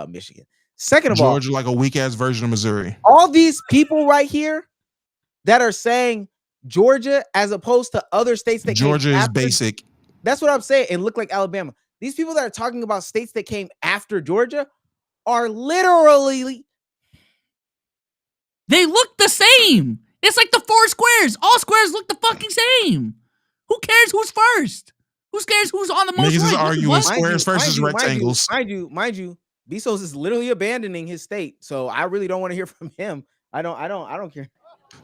Michigan. Second of all, Georgia like a weak ass version of Missouri. All these people right here that are saying Georgia as opposed to other states that Georgia is basic. That's what I'm saying. And look like Alabama. These people that are talking about states that came after Georgia are literally. They look the same. It's like the four squares. All squares look the fucking same. Who cares who's first? Who cares who's on the most? Niggas is arguing squares versus rectangles. Mind you, Bezos is literally abandoning his state. So I really don't want to hear from him. I don't care.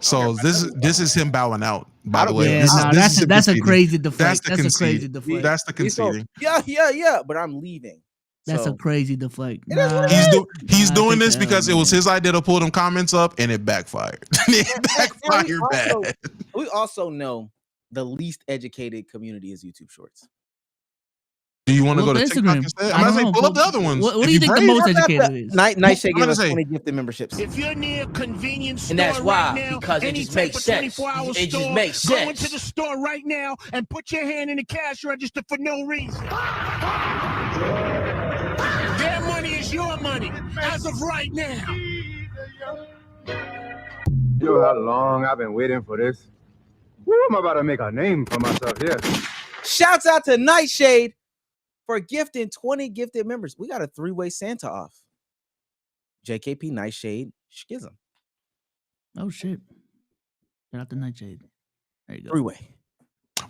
So this is him bowing out. By the way, that's a crazy deflect. That's a crazy deflect. That's the conceding. Yeah. But I'm leaving. That's a crazy deflect. He's doing this because it was his idea to pull them comments up, and it backfired. It backfired bad. We also know the least educated community is YouTube Shorts. Do you want to go to TikTok instead? I'm gonna say pull up the other ones. What do you think the most educated is? Nightshade gave us 20 gifted memberships. If you're near a convenience store and that's why, right now, because it just makes sense. It just makes sense. Go into the store right now and put your hand in the cash register for no reason. Their money is your money as of right now. You know how long I've been waiting for this? Woo, I'm about to make a name for myself here. Shouts out to Nightshade for gifting 20 gifted members. We got a 3-way Santa off. JKP, Nightshade, Schism. Oh shit! Shout out to Nightshade. There you go. 3-way.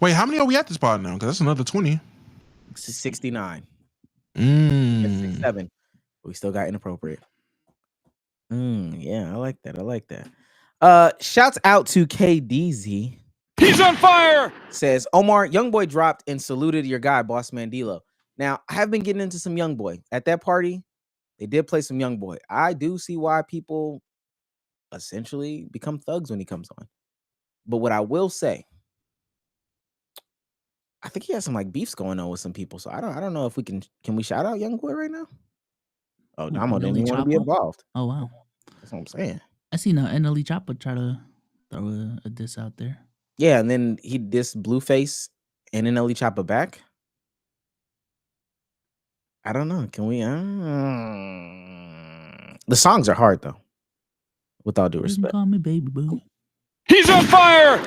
Wait, how many are we at this spot now? Because that's another 20. 69. 67. We still got inappropriate. Yeah, I like that. Shouts out to KDZ. He's on fire. Says Omar, Youngboy dropped and saluted your guy, Boss Mandilo. Now, I have been getting into some Youngboy. At that party, they did play some Youngboy. I do see why people essentially become thugs when he comes on. But what I will say, I think he has some like beefs going on with some people. So I don't know if we can we shout out Youngboy right now? Oh, Damo didn't even want to be involved. Oh wow. That's what I'm saying. I seen NLE Choppa try to throw a diss out there. Yeah, and then he dissed Blueface and NLE Choppa back. I don't know. Can we? The songs are hard though. With all due respect. Call me baby boo. He's on fire.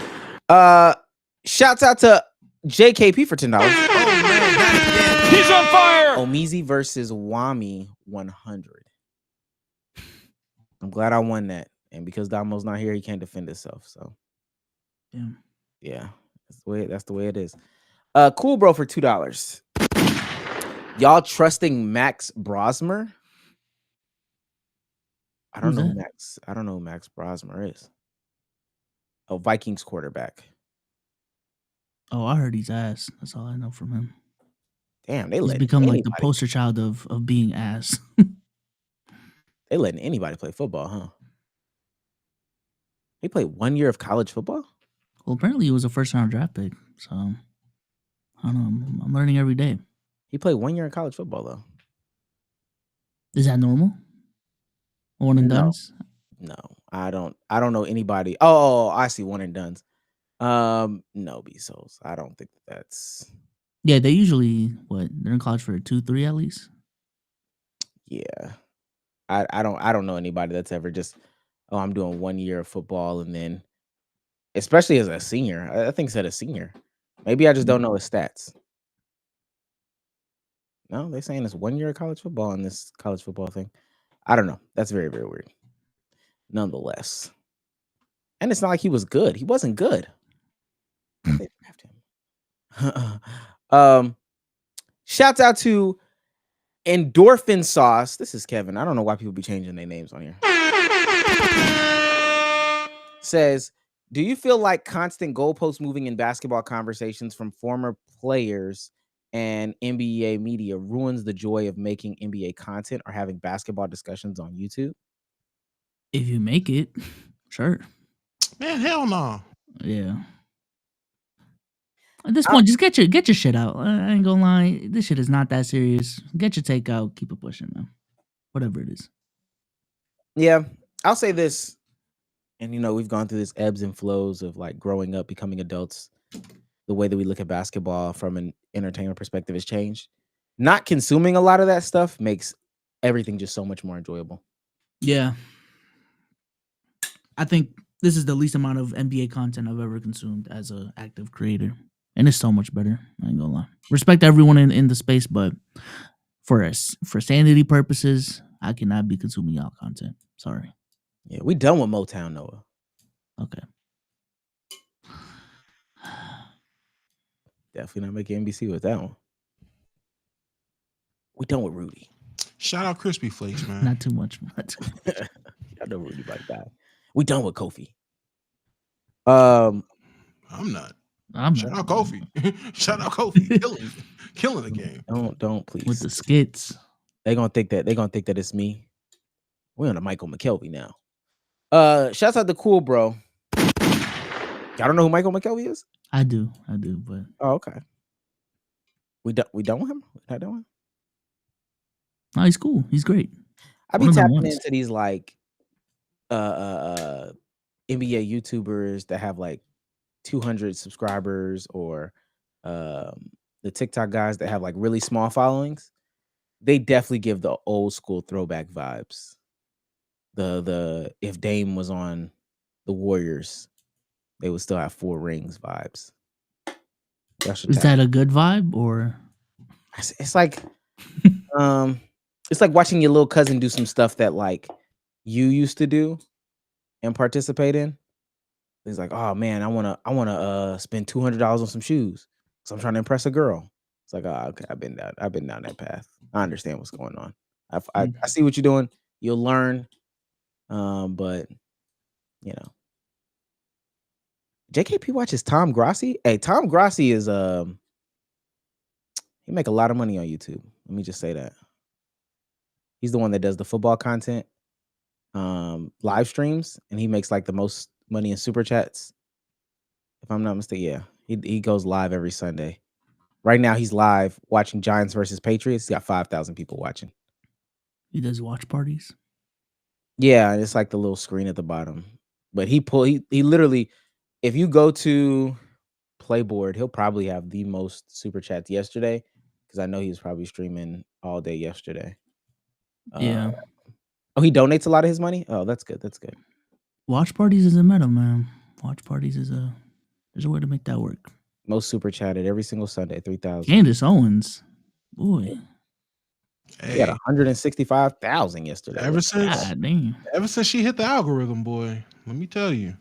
Shouts out to JKP for $10. Oh man, he's on fire. Omizi versus Wami 100. I'm glad I won that, and because Damo's not here, he can't defend himself. So, yeah, that's the way it is. Cool bro for $2. Y'all trusting Max Brosmer? I don't know who Max Brosmer is. Oh, Vikings quarterback. Oh, I heard he's ass. That's all I know from him. Damn, he's become like the poster child of being ass. They letting anybody play football, huh? He played 1 year of college football? Well, apparently he was a first-round draft pick. So, I don't know. I'm learning every day. He played 1 year in college football, though. Is that normal? One and dones? No, I don't know anybody. Oh, I see one and dones. No, Bezos. I don't think that's. Yeah, they usually they're in college for 2-3 at least. Yeah, I don't know anybody that's ever just, oh, I'm doing 1 year of football and then, especially as a senior. I think said a senior. Maybe I just don't know his stats. No, they're saying it's 1 year of college football in this college football thing. I don't know. That's very, very weird. Nonetheless. And it's not like he was good. He wasn't good. They draft him. Shouts out to Endorphin Sauce. This is Kevin. I don't know why people be changing their names on here. Says, do you feel like constant goalpost moving in basketball conversations from former players and NBA media ruins the joy of making NBA content or having basketball discussions on YouTube? If you make it, sure. Man, hell no. Yeah. At this point, just get your shit out. I ain't gonna lie. This shit is not that serious. Get your take out. Keep it pushing, man. Whatever it is. Yeah. I'll say this. And, we've gone through this ebbs and flows of like growing up, becoming adults. The way that we look at basketball from an entertainment perspective has changed. Not consuming a lot of that stuff makes everything just so much more enjoyable. Yeah. I think this is the least amount of NBA content I've ever consumed as an active creator. And it's so much better. I ain't gonna lie. Respect everyone in the space, but for sanity purposes, I cannot be consuming y'all content. Sorry. Yeah, we done with Motown, Noah. Okay. Definitely not making NBC with that one. We done with Rudy. Shout out Crispy Flakes, man. Not too much. I know Rudy about to die. We done with Kofi. I'm not. Shout out Kofi. Shout out Kofi. Killing the game. Don't please. With the skits. They're gonna think that it's me. We're on a Michael McKelvey now. Shouts out to Cool Bro. Y'all don't know who Michael McKelvey is? I do, but okay. We done with him? Not done with him? No, he's cool. He's great. I be tapping into these like NBA YouTubers that have like 200 subscribers, or the TikTok guys that have like really small followings. They definitely give the old school throwback vibes. The if Dame was on the Warriors, they would still have 4 rings vibes. Is that a good vibe, or it's like it's like watching your little cousin do some stuff that like you used to do and participate in. He's like, oh man, I wanna spend $200 on some shoes, so I'm trying to impress a girl. It's like, oh, okay, I've been down that path. I understand what's going on. I see what you're doing. You'll learn, but JKP watches Tom Grossi. Hey, Tom Grossi is he make a lot of money on YouTube. Let me just say that. He's the one that does the football content, live streams, and he makes like the most money in super chats. If I'm not mistaken, yeah. He goes live every Sunday. Right now he's live watching Giants versus Patriots. He's got 5,000 people watching. He does watch parties? Yeah, and it's like the little screen at the bottom. But he literally, if you go to Playboard, he'll probably have the most super chats yesterday, because I know he was probably streaming all day yesterday. Yeah. Oh, he donates a lot of his money? Oh, that's good. That's good. Watch parties is a meta, man. Watch parties there's a way to make that work. Most super chatted every single Sunday, 3,000. Candace Owens. Boy. He had 165,000 yesterday. Ever since she hit the algorithm, boy, let me tell you.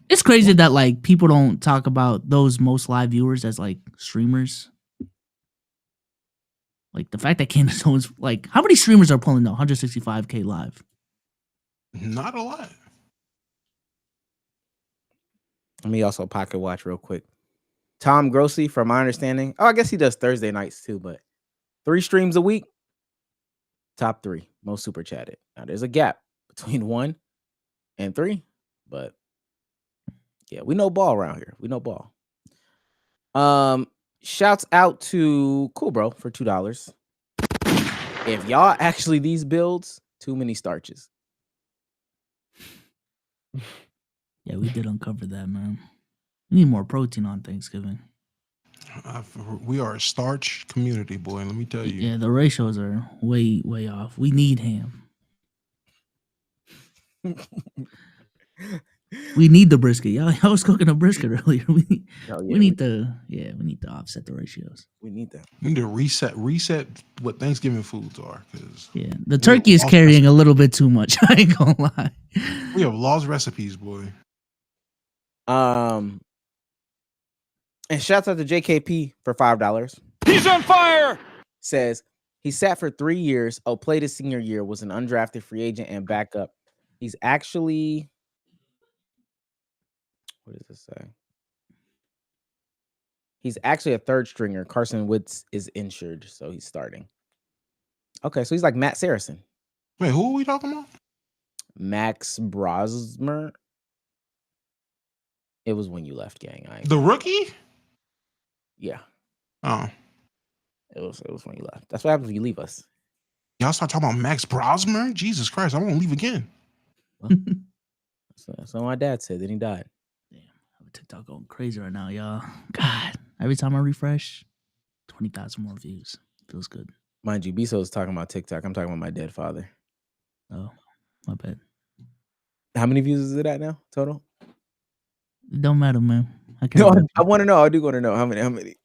It's crazy that like people don't talk about those most live viewers as like streamers. Like the fact that Candace Owens, like how many streamers are pulling the 165K live? Not a lot. Let me also pocket watch real quick. Tom Grossi, from my understanding, I guess he does Thursday nights too, but 3 streams a week, top 3, most super chatted. Now there's a gap between 1 and 3, but yeah, we know ball around here. We know ball. Shouts out to Cool Bro for $2. If y'all actually these builds, too many starches. Yeah, we did uncover that, man. We need more protein on Thanksgiving. We are a starch community, boy. Let me tell you. Yeah, the ratios are way off. We need ham. We need the brisket. Y'all was cooking a brisket earlier. We we need to offset the ratios. We need that. We need to reset what Thanksgiving foods are, because The turkey is carrying a little bit too much. I ain't gonna lie. We have lost recipes, boy. And shouts out to JKP for $5. He's on fire. Says he sat for 3 years. Played his senior year. Was an undrafted free agent and backup. He's actually. What does this say? He's actually a third stringer. Carson Wentz is injured, so he's starting. Okay, so he's like Matt Saracen. Wait, who are we talking about? Max Brosmer. It was when you left, gang. The rookie? Yeah. Oh. It was when you left. That's what happens when you leave us. Y'all start talking about Max Brosmer? Jesus Christ, I won't leave again. That's what my dad said. Then he died. TikTok going crazy right now, y'all. God, every time I refresh, 20,000 more views. Feels good. Mind you, Bezos talking about TikTok. I'm talking about my dead father. Oh, my bad. How many views is it at now total? It don't matter, man. I want to know. I do want to know how many.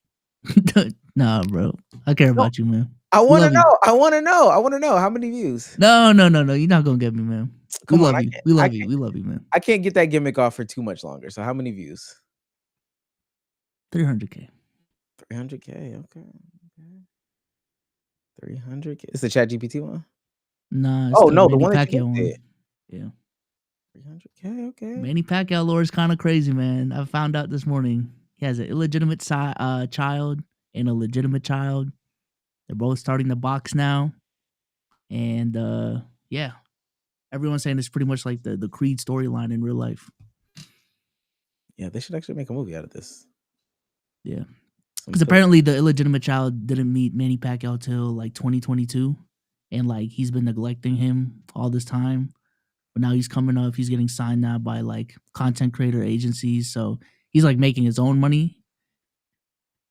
Nah, bro. I care about you, man. I want to know. I want to know how many views. No. You're not gonna get me, man. Come we on, love you. We love you. We love you, man. I can't get that gimmick off for too much longer. So how many views? 300K. 300K. Okay. 300K. It's the ChatGPT one. Nah. Oh no, the one that that you did. Yeah. 300K. Okay. Manny Pacquiao lore is kind of crazy, man. I found out this morning he has an illegitimate child and a legitimate child. They're both starting to box now, and yeah. Everyone's saying it's pretty much like the Creed storyline in real life. Yeah, they should actually make a movie out of this. Yeah. Because apparently the illegitimate child didn't meet Manny Pacquiao till like 2022. And like he's been neglecting him all this time. But now he's coming up. He's getting signed now by like content creator agencies. So he's like making his own money.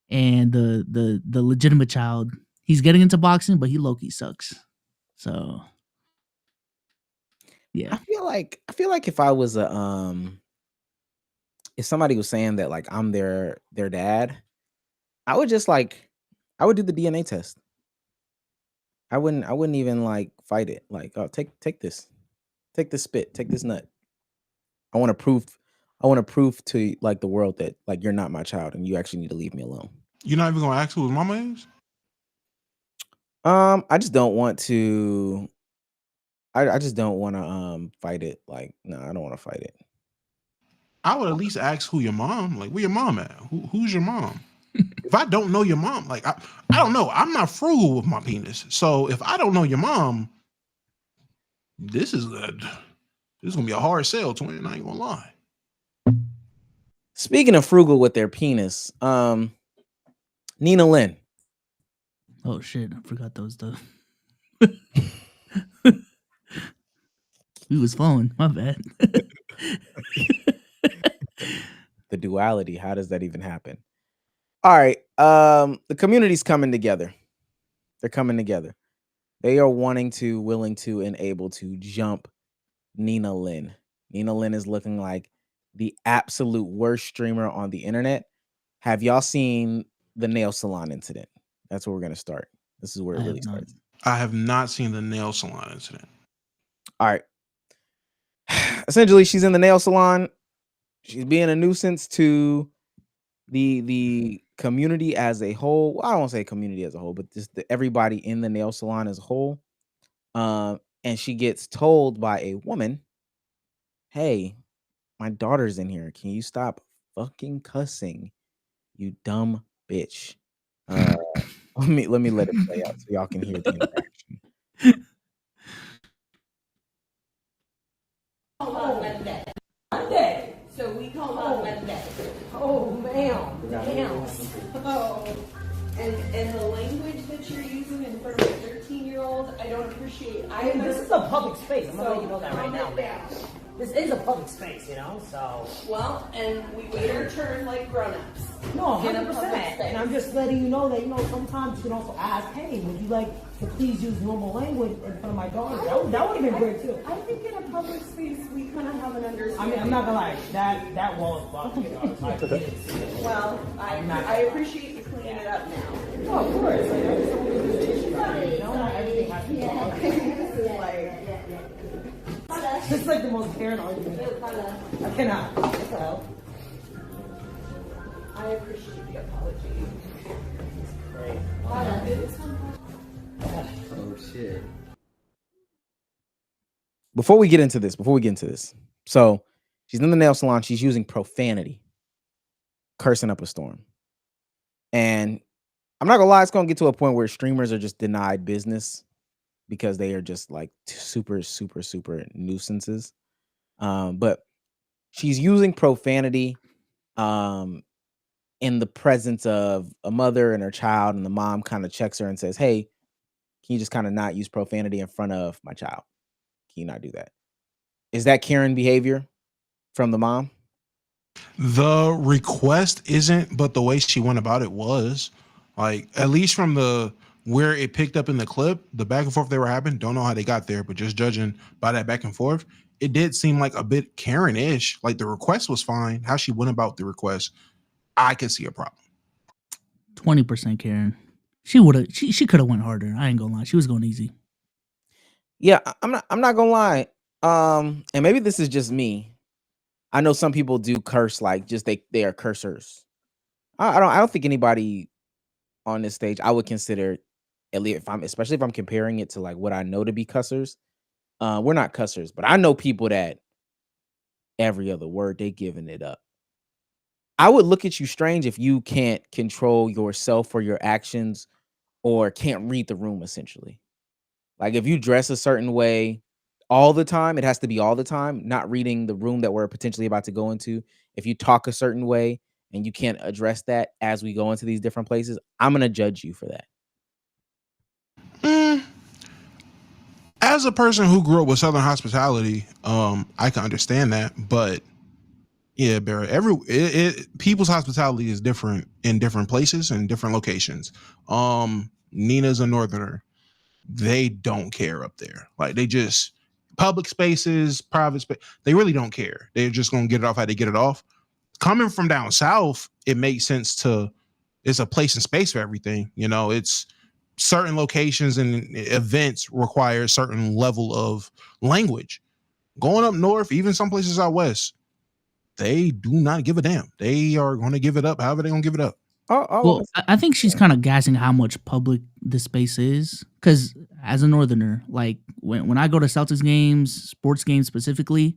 And the legitimate child, he's getting into boxing, but he low-key sucks. So yeah. I feel like if I was if somebody was saying that like I'm their dad, I would just like I would do the DNA test. I wouldn't even like fight it. Like, oh, take this. Take this spit, take this nut. I want to prove to like the world that like you're not my child and you actually need to leave me alone. You're not even gonna ask who his mama is? I just don't want to I just don't want to fight it. Like, no, I don't want to fight it. I would at least ask who your mom, like where your mom at? Who's your mom? If I don't know your mom, like I don't know. I'm not frugal with my penis. So if I don't know your mom, this is gonna be a hard sell, twin. I ain't gonna lie. Speaking of frugal with their penis, Nina Lynn. Oh shit, I forgot those stuff. We was flowing. My bad. The duality. How does that even happen? All right. The community's coming together. They're coming together. They are willing to, and able to jump Nina Lynn. Nina Lynn is looking like the absolute worst streamer on the internet. Have y'all seen the nail salon incident? That's where we're going to start. This is where it really starts. I have not seen the nail salon incident. All right. Essentially, she's in the nail salon. She's being a nuisance to the community as a whole. Well, I don't want to say community as a whole, but just everybody in the nail salon as a whole. And she gets told by a woman, "Hey, my daughter's in here. Can you stop fucking cussing, you dumb bitch?" Let me let it play out so y'all can hear the interaction. Monday. So we called on Monday. Oh, ma'am. Oh. And the language that you're using in front of a 13-year-old, I don't appreciate. This is a public space. I'm gonna let you know that right now, man. This is a public space, you know, so. Well, and we wait our turn like grown-ups. No, in a 100%. public space. And I'm just letting you know that, you know, sometimes you can also ask, hey, would you like to please use normal language in front of my daughter? That would have been great, too. I think in a public public space, we kind of have an understanding. I mean, I'm not gonna lie, that wall is blocked. Like, well, I appreciate you cleaning it up now. Oh, of course. Like, I just don't think there's an issue right here. You know, not everything has to be blocked. This is like... It's like the most parent argument. I cannot. So. I appreciate the apology. Great. Oh shit. Before we get into this, so she's in the nail salon. She's using profanity, cursing up a storm. And I'm not gonna lie, it's gonna get to a point where streamers are just denied business because they are just like super nuisances. But she's using profanity in the presence of a mother and her child, and the mom kind of checks her and says, "Hey, can you just kind of not use profanity in front of my child? Can you not do that?" Is that Karen behavior from the mom? The request isn't, but the way she went about it was. Like, at least from where it picked up in the clip, the back and forth they were having, don't know how they got there, but just judging by that back and forth, it did seem like a bit Karen-ish. Like, the request was fine. How she went about the request, I could see a problem. 20% Karen. She could have went harder. I ain't gonna lie. She was going easy. Yeah, I'm not gonna lie. And maybe this is just me. I know some people do curse, like just they are cursers. I don't think anybody on this stage I would consider, at least especially if I'm comparing it to like what I know to be cussers. We're not cussers, but I know people that every other word they giving it up. I would look at you strange if you can't control yourself or your actions or can't read the room, essentially. Like if you dress a certain way all the time, it has to be all the time, not reading the room that we're potentially about to go into. If you talk a certain way and you can't address that as we go into these different places, I'm going to judge you for that. As a person who grew up with Southern hospitality, I can understand that, but yeah, Barrett, people's hospitality is different in different places and different locations. Nina's a Northerner. They don't care up there. Like they just public spaces, private space. They really don't care. They're just going to get it off how they get it off. Coming from down south, it makes sense it's a place and space for everything. You know, it's certain locations and events require a certain level of language. Going up north, even some places out west, they do not give a damn. They are going to give it up however they're going to give it up. Well, I think she's kind of gassing how much public the space is. Because as a Northerner, like when I go to Celtics games, sports games specifically,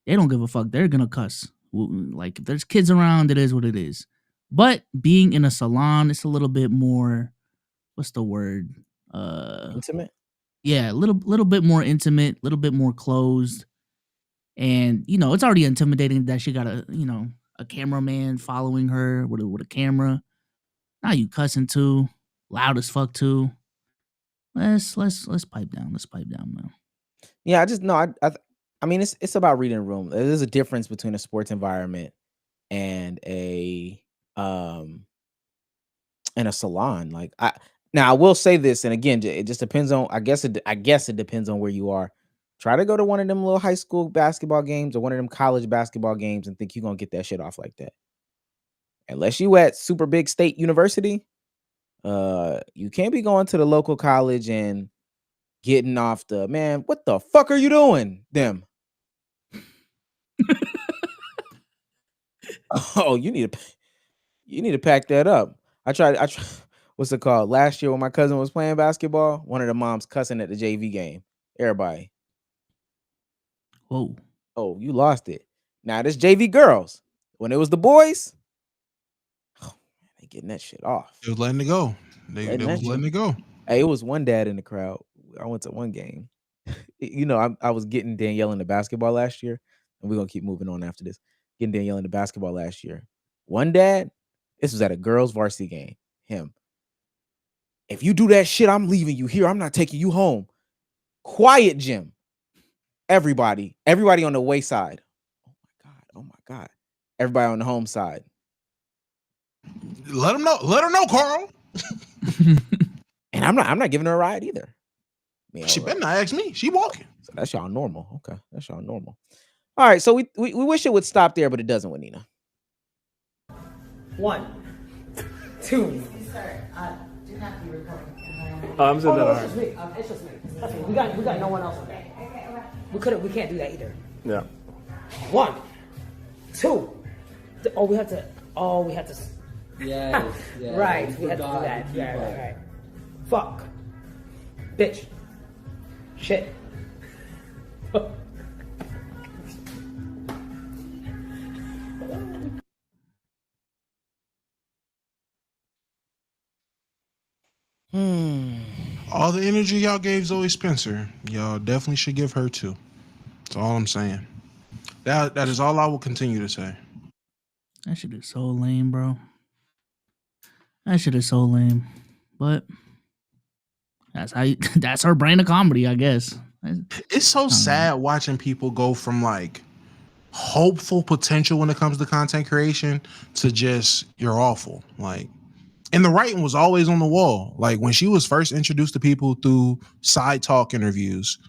they don't give a fuck. They're going to cuss. Like if there's kids around, it is what it is. But being in a salon, it's a little bit more, what's the word? Intimate? Yeah, a little bit more intimate, a little bit more closed. And, you know, it's already intimidating that she got a cameraman following her with a camera. Now you cussing too, loud as fuck too. Let's pipe down. Let's pipe down, man. Yeah, I mean it's about reading a room. There's a difference between a sports environment and a salon. Like I will say this, and again, it just depends on. I guess it depends on where you are. Try to go to one of them little high school basketball games or one of them college basketball games and think you're going to get that shit off like that. Unless you at super big state university, you can't be going to the local college and getting off the, man, what the fuck are you doing? Them. Oh, you need to pack that up. I tried, what's it called? Last year when my cousin was playing basketball, one of the moms cussing at the JV game. Everybody. Whoa. Oh, you lost it. Now this JV girls. When it was the boys, oh man, they getting that shit off. They was letting it go. They was letting it go. Hey, it was one dad in the crowd. I went to one game. You know, I was getting Danielle into basketball last year, and we're gonna keep moving on after this. Getting Danielle into basketball last year. One dad, this was at a girls' varsity game. Him. If you do that shit, I'm leaving you here. I'm not taking you home. Quiet gym. Everybody on the way side. Oh my God. Everybody on the home side. Let her know, Carl. And I'm not giving her a ride either. She better not ask me. She walking. So that's y'all normal. Okay, that's y'all normal. All right, so we wish it would stop there, but it doesn't with Nina. 1, 2. Sir, do not be recording. I'm saying that. It's just me. That's me. We got no one else on that. We can't do that either. Yeah. 1, 2. We have to. Yes. Right. We have to do that. Yeah. Right. Fuck. Bitch. Shit. All the energy y'all gave Zoe Spencer, y'all definitely should give her too. That's all I'm saying. That is all I will continue to say. That shit is so lame, bro. That shit is so lame. But that's her brand of comedy, I guess. It's so sad watching people go from like hopeful potential when it comes to content creation to just you're awful. Like, and the writing was always on the wall. Like when she was first introduced to people through side talk interviews,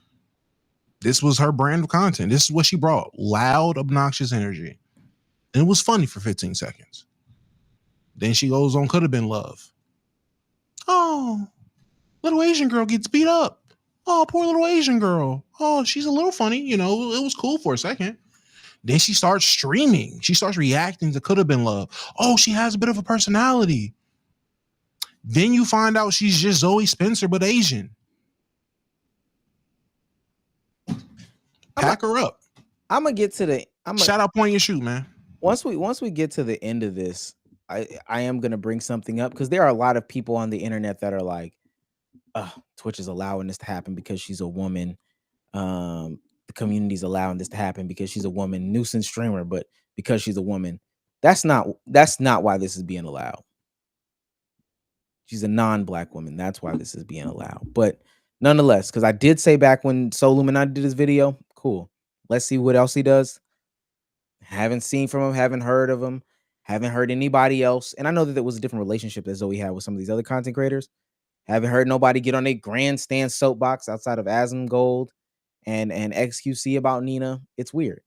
this was her brand of content. This is what she brought. Loud, obnoxious energy. And it was funny for 15 seconds. Then she goes on Could Have Been Love. Oh, little Asian girl gets beat up. Oh, poor little Asian girl. Oh, she's a little funny. You know, it was cool for a second. Then she starts streaming. She starts reacting to Could Have Been Love. Oh, she has a bit of a personality. Then you find out she's just Zoe Spencer, but Asian. Pack her up. I'm gonna get to the. Shout out, point your shoe, man. Once we get to the end of this, I am gonna bring something up because there are a lot of people on the internet that are like, Twitch is allowing this to happen because she's a woman. The community's allowing this to happen because she's a woman. Nuisance streamer, but because she's a woman. That's not why this is being allowed. She's a non-black woman. That's why this is being allowed. But nonetheless, because I did say back when Soul Illuminati did his video, cool. Let's see what else he does. Haven't seen from him, haven't heard of him, haven't heard anybody else. And I know that there was a different relationship that Zoe had with some of these other content creators. Haven't heard nobody get on a grandstand soapbox outside of Asmongold and XQC about Nina. It's weird.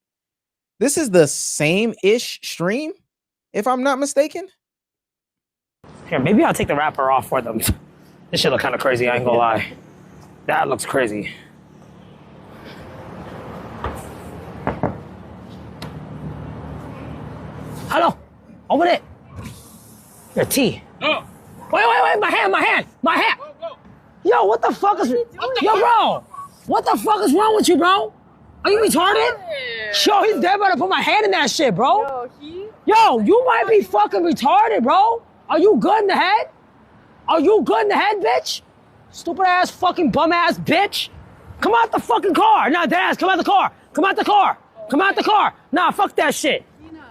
This is the same-ish stream, if I'm not mistaken. Here, maybe I'll take the wrapper off for them. This shit look kind of crazy, I ain't gonna lie. That looks crazy. Hello, open it. Your tea. No. Wait, my hand. Yo, what the fuck is, yo, bro, what the fuck is wrong with you, bro? Are you retarded? Yo, he's dead about to put my hand in that shit, bro. Yo, you might be fucking retarded, bro. Are you good in the head? Are you good in the head, bitch? Stupid ass fucking bum ass bitch. Come out the fucking car. Nah, dead ass, come out the car. Come out the car. Come out the car. Nah, fuck that shit.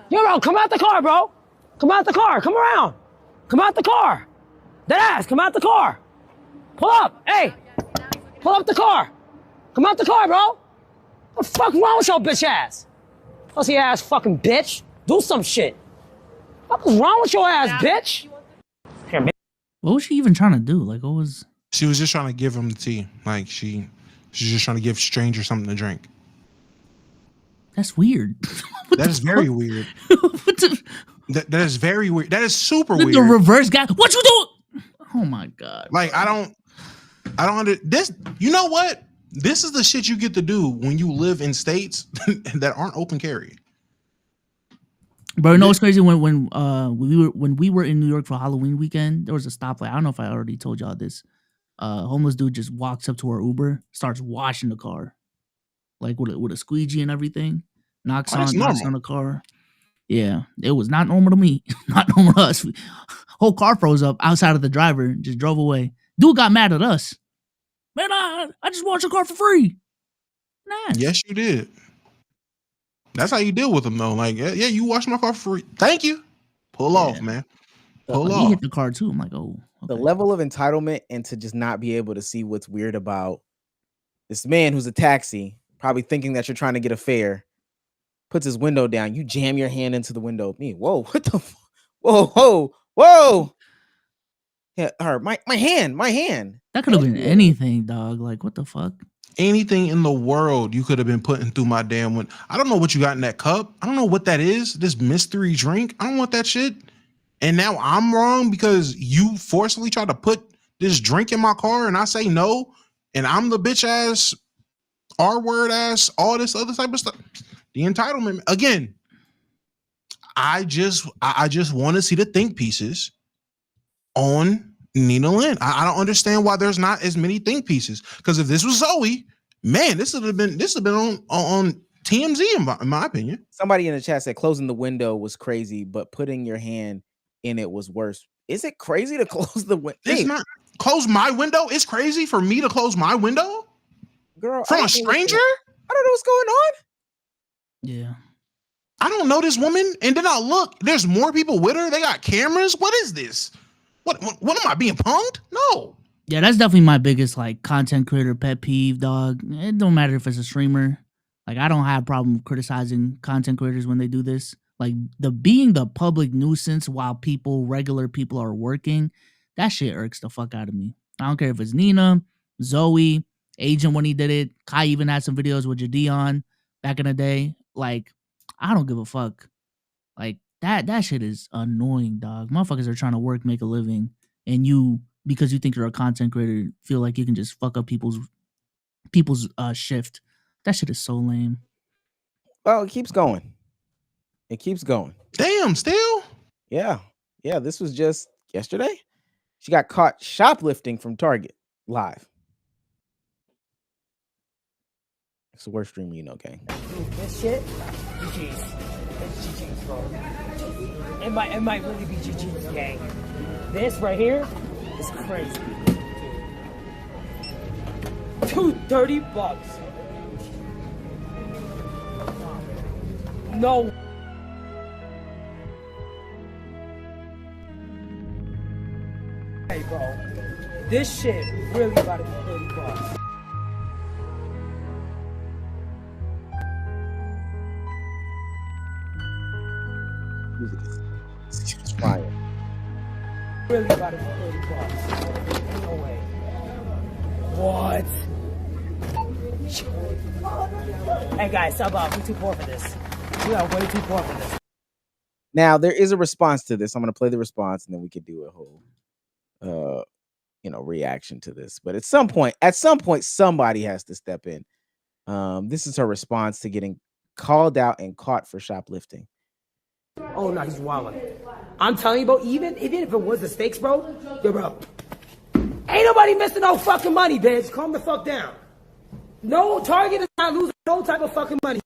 Yo, bro, come out the car, bro. Come out the car. Come around. Come out the car. Dead ass, come out the car. Pull up. Hey, pull up the car. Come out the car, bro. What the fuck wrong with your bitch ass? Pussy ass fucking bitch. Do some shit. What is wrong with your ass, bitch? Here, man. What was she even trying to do? Like, what was? She was just trying to give him the tea. Like she's just trying to give strangers something to drink. That's weird. That is very weird. That is very weird. That is super weird. The reverse guy. What you doing? Oh my god. Like I don't this. You know what? This is the shit you get to do when you live in states that aren't open carry. Bro, you know what's crazy? When we were in New York for Halloween weekend, there was a stoplight. I don't know if I already told y'all this. Homeless dude just walks up to our Uber, starts washing the car, like with a squeegee and everything. Knocks on the car. Yeah, it was not normal to me. Not normal to us. Whole car froze up outside of the driver and just drove away. Dude got mad at us. Man, I just washed your car for free. Nice. Yes, you did. That's how you deal with them, though. Like, yeah, you washed my car for free. Thank you. Pull off, man. Pull off. He hit the car too. I'm like, oh. Okay. The level of entitlement and to just not be able to see what's weird about this man who's a taxi, probably thinking that you're trying to get a fare, puts his window down. You jam your hand into the window. Me, whoa, what the? Whoa. Yeah, her, my hand. That could have been anything, dog. Like, what the fuck? anything in the world you could have been putting through my damn one. I don't know what you got in that cup. I don't know what that is. This mystery drink. I don't want that shit. And now I'm wrong because you forcefully tried to put this drink in my car and I say no. And I'm the bitch ass, R-word ass, all this other type of stuff. The entitlement. Again, I just want to see the think pieces on Nina Lynn. I don't understand why there's not as many think pieces. Because if this was Zoe, man, this would have been on TMZ in my opinion. Somebody in the chat said closing the window was crazy, but putting your hand in it was worse. Is it crazy to close the window? It's not. Close my window? It's crazy for me to close my window? Girl, from a stranger? I don't know what's going on. Yeah. I don't know this woman. And then I look, there's more people with her. They got cameras. What is this? What am I being punked? No. Yeah, that's definitely my biggest like content creator pet peeve, dog. It don't matter if it's a streamer. Like I don't have a problem criticizing content creators when they do this. Like being the public nuisance while regular people are working, that shit irks the fuck out of me. I don't care if it's Nina, Zoe, Agent when he did it. Kai even had some videos with Jadeon back in the day. Like, I don't give a fuck. Like that shit is annoying, dog. Motherfuckers are trying to work, make a living, and you, because you think you're a content creator, feel like you can just fuck up people's shift. That shit is so lame. Well, it keeps going. It keeps going. Damn, still? Yeah. Yeah, this was just yesterday. She got caught shoplifting from Target live. It's the worst stream you know, gang. This shit, GG's. It's GG's, bro. It might really be GG's, gang. This right here is crazy. $230. No. Hey, bro. This shit really about to be $30. It's fire. Really about to be $30. No way. What? Hey guys, sub up. We too poor for this. We are way too poor for this. Now there is a response to this. I'm gonna play the response and then we could do a whole reaction to this. But at some point, somebody has to step in. This is her response to getting called out and caught for shoplifting. Oh no, he's wilding. I'm telling you, bro, even if it was the stakes, bro, yo, bro, ain't nobody missing no fucking money, bitch. Calm the fuck down. No, Target is not losing no type of fucking money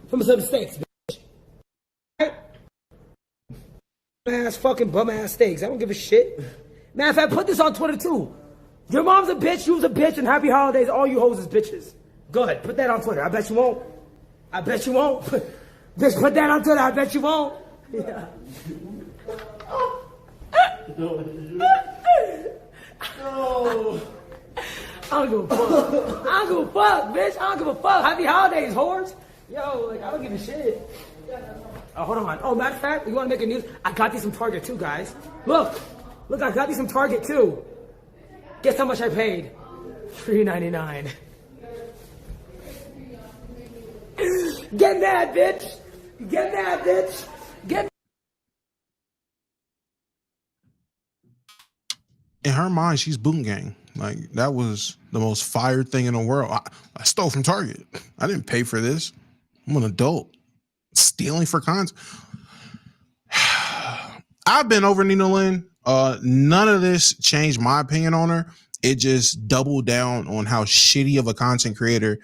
from some stakes, bitch. Right? Ass fucking bum ass steaks. I don't give a shit. Man, if I put this on Twitter too, your mom's a bitch, you was a bitch, and happy holidays, all you hoes is bitches. Go ahead, put that on Twitter. I bet you won't. I bet you won't. Just put that on Twitter. I bet you won't. Yeah. No. I don't give a fuck. I don't give a fuck, bitch. I don't give a fuck. Happy holidays, whores. Yo, like, I don't give a shit. Oh, hold on. Oh, matter of fact, you want to make a news? I got these from Target too, guys. Look, I got these from Target too. Guess how much I paid? $3.99. Get mad, bitch. Get mad, bitch. Get. In her mind, she's boom gang. Like, that was the most fired thing in the world. I stole from Target. I didn't pay for this. I'm an adult. Stealing for content. I've been over Nina Lynn. None of this changed my opinion on her. It just doubled down on how shitty of a content creator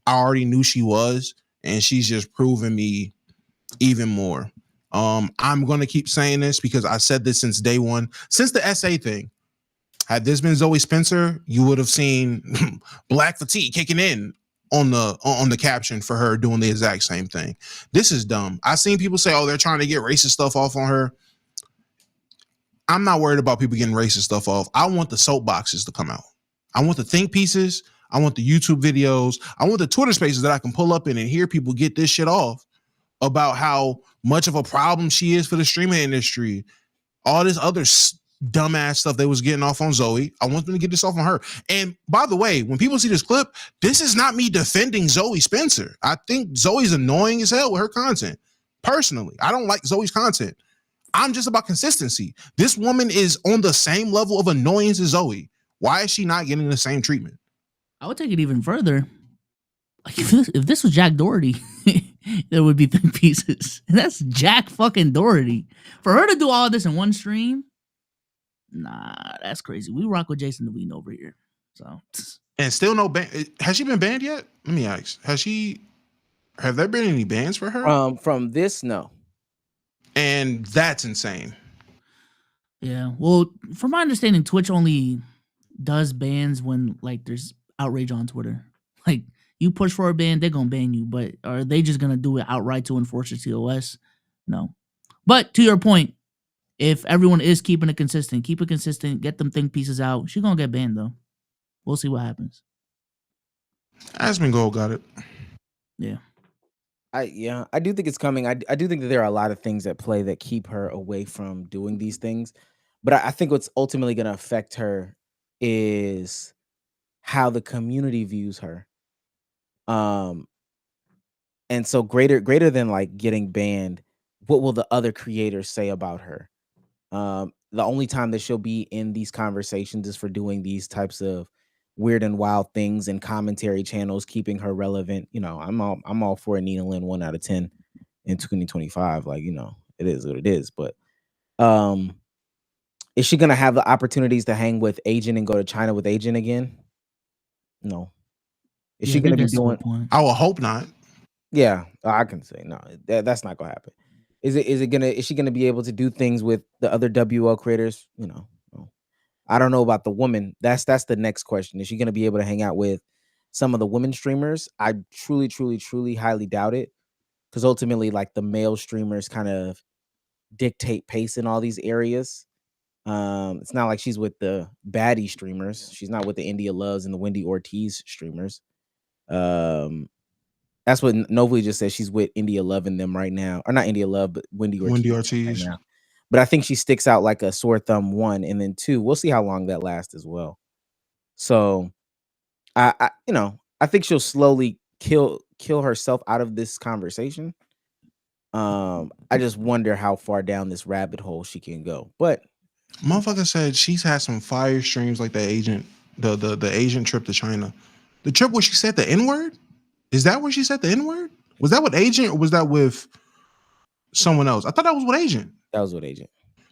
I already knew she was. And she's just proven me even more. I'm going to keep saying this because I said this since day one. Since the SA thing. Had this been Zoe Spencer, you would have seen Black Fatigue kicking in on the caption for her doing the exact same thing. This is dumb. I've seen people say, oh, they're trying to get racist stuff off on her. I'm not worried about people getting racist stuff off. I want the soapboxes to come out. I want the think pieces. I want the YouTube videos. I want the Twitter spaces that I can pull up in and hear people get this shit off about how much of a problem she is for the streaming industry. All this other dumbass stuff they was getting off on Zoe. I want them to get this off on her. And by the way, when people see this clip, this is not me defending Zoe Spencer. I think Zoe's annoying as hell with her content. Personally, I don't like Zoe's content. I'm just about consistency. This woman is on the same level of annoyance as Zoe. Why is she not getting the same treatment? I would take it even further. Like if this was Jack Doherty, there would be think pieces. That's Jack fucking Doherty. For her to do all this in one stream, nah, that's crazy. We rock with Jason Devine over here. So and still no ban. Has she been banned yet? Let me ask. Have there been any bans for her? From this, no. And that's insane. Yeah. Well, from my understanding, Twitch only does bans when like there's outrage on Twitter. Like you push for a ban, they're gonna ban you. But are they just gonna do it outright to enforce your TOS? No. But to your point, if everyone is keep it consistent, get them think pieces out. She's gonna get banned though. We'll see what happens. Asmongold got it. Yeah. I do think it's coming. I do think that there are a lot of things at play that keep her away from doing these things. But I think what's ultimately going to affect her is how the community views her. And so greater than like getting banned, what will the other creators say about her? The only time that she'll be in these conversations is for doing these types of weird and wild things and commentary channels, keeping her relevant. You know, I'm all for a Nina Lynn 1 out of 10 in 2025. Like, you know, it is what it is. But is she gonna have the opportunities to hang with Agent and go to China with Agent again? No. Is she gonna be doing? I will hope not. Yeah, I can say no. That's not gonna happen. Is she gonna be able to do things with the other WL creators? You know, no. I don't know about the woman. That's the next question. Is she gonna be able to hang out with some of the women streamers? I truly highly doubt it, because ultimately, like, the male streamers kind of dictate pace in all these areas. It's not like she's with the baddie streamers. She's not with the India Loves and the Wendy Ortiz streamers. That's what Novely just said. She's with India Love and them right now, or not India Love, but Wendy Ortiz. Right now. But I think she sticks out like a sore thumb, 1, and then 2, we'll see how long that lasts as well. So, I think she'll slowly kill herself out of this conversation. I just wonder how far down this rabbit hole she can go. But motherfucker said she's had some fire streams like the Agent trip to China. The trip where she said the N-word? Is that where she said the N-word? Was that with Agent or was that with someone else? I thought that was with Agent. That was with Agent.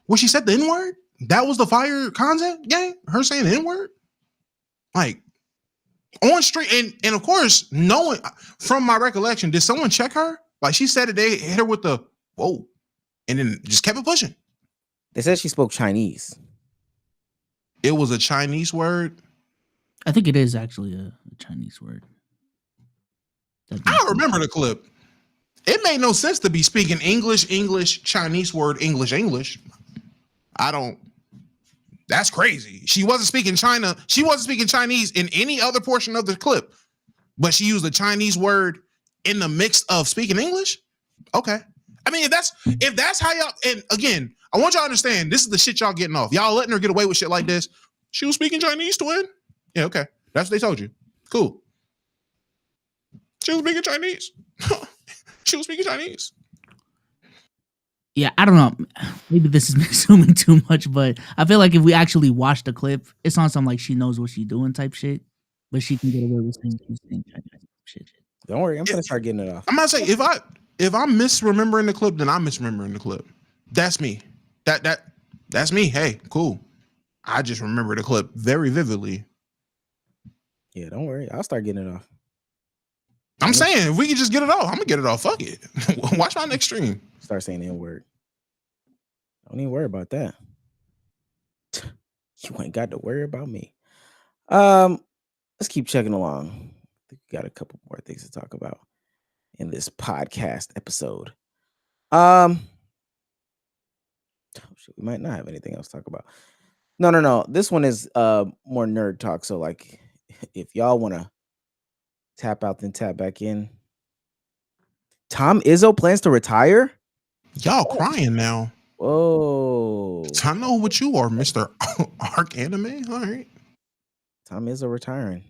Where she said the N-word? That was the fire content gang? Her saying the N-word? Like, on street, and of course, knowing from my recollection, did someone check her? Like, she said it, they hit her with the whoa, and then just kept it pushing. They said she spoke Chinese. It was a Chinese word? I think it is actually a Chinese word. I remember the clip. It made no sense to be speaking English, Chinese word, English. That's crazy. She wasn't speaking Chinese in any other portion of the clip, but she used a Chinese word in the mix of speaking English. Okay. I mean, if that's how y'all, and again, I want y'all to understand, this is the shit y'all getting off. Y'all letting her get away with shit like this. She was speaking Chinese, twin. Yeah, okay. That's what they told you. Cool. She was speaking Chinese. She was speaking Chinese. Yeah, I don't know. Maybe this is assuming too much, but I feel like if we actually watch the clip, it's on some like she knows what she's doing type shit, but she can get away with saying Chinese shit. Don't worry, I'm gonna start getting it off. I'm not saying if I'm misremembering the clip, then I'm misremembering the clip. That's me. That's me. Hey, cool. I just remember the clip very vividly. Yeah, don't worry. I'll start getting it off. I'm saying if we can just get it off, I'm gonna get it off. Fuck it. Watch my next stream. Start saying the N-word. Don't even worry about that. You ain't got to worry about me. Let's keep checking along. I think we got a couple more things to talk about in this podcast episode. We might not have anything else to talk about. No. This one is more nerd talk. So, like, if y'all want to tap out, then tap back in. Tom Izzo plans to retire? Y'all crying now. Whoa. I know what you are, Mr. Arc Anime. All right. Tom Izzo retiring.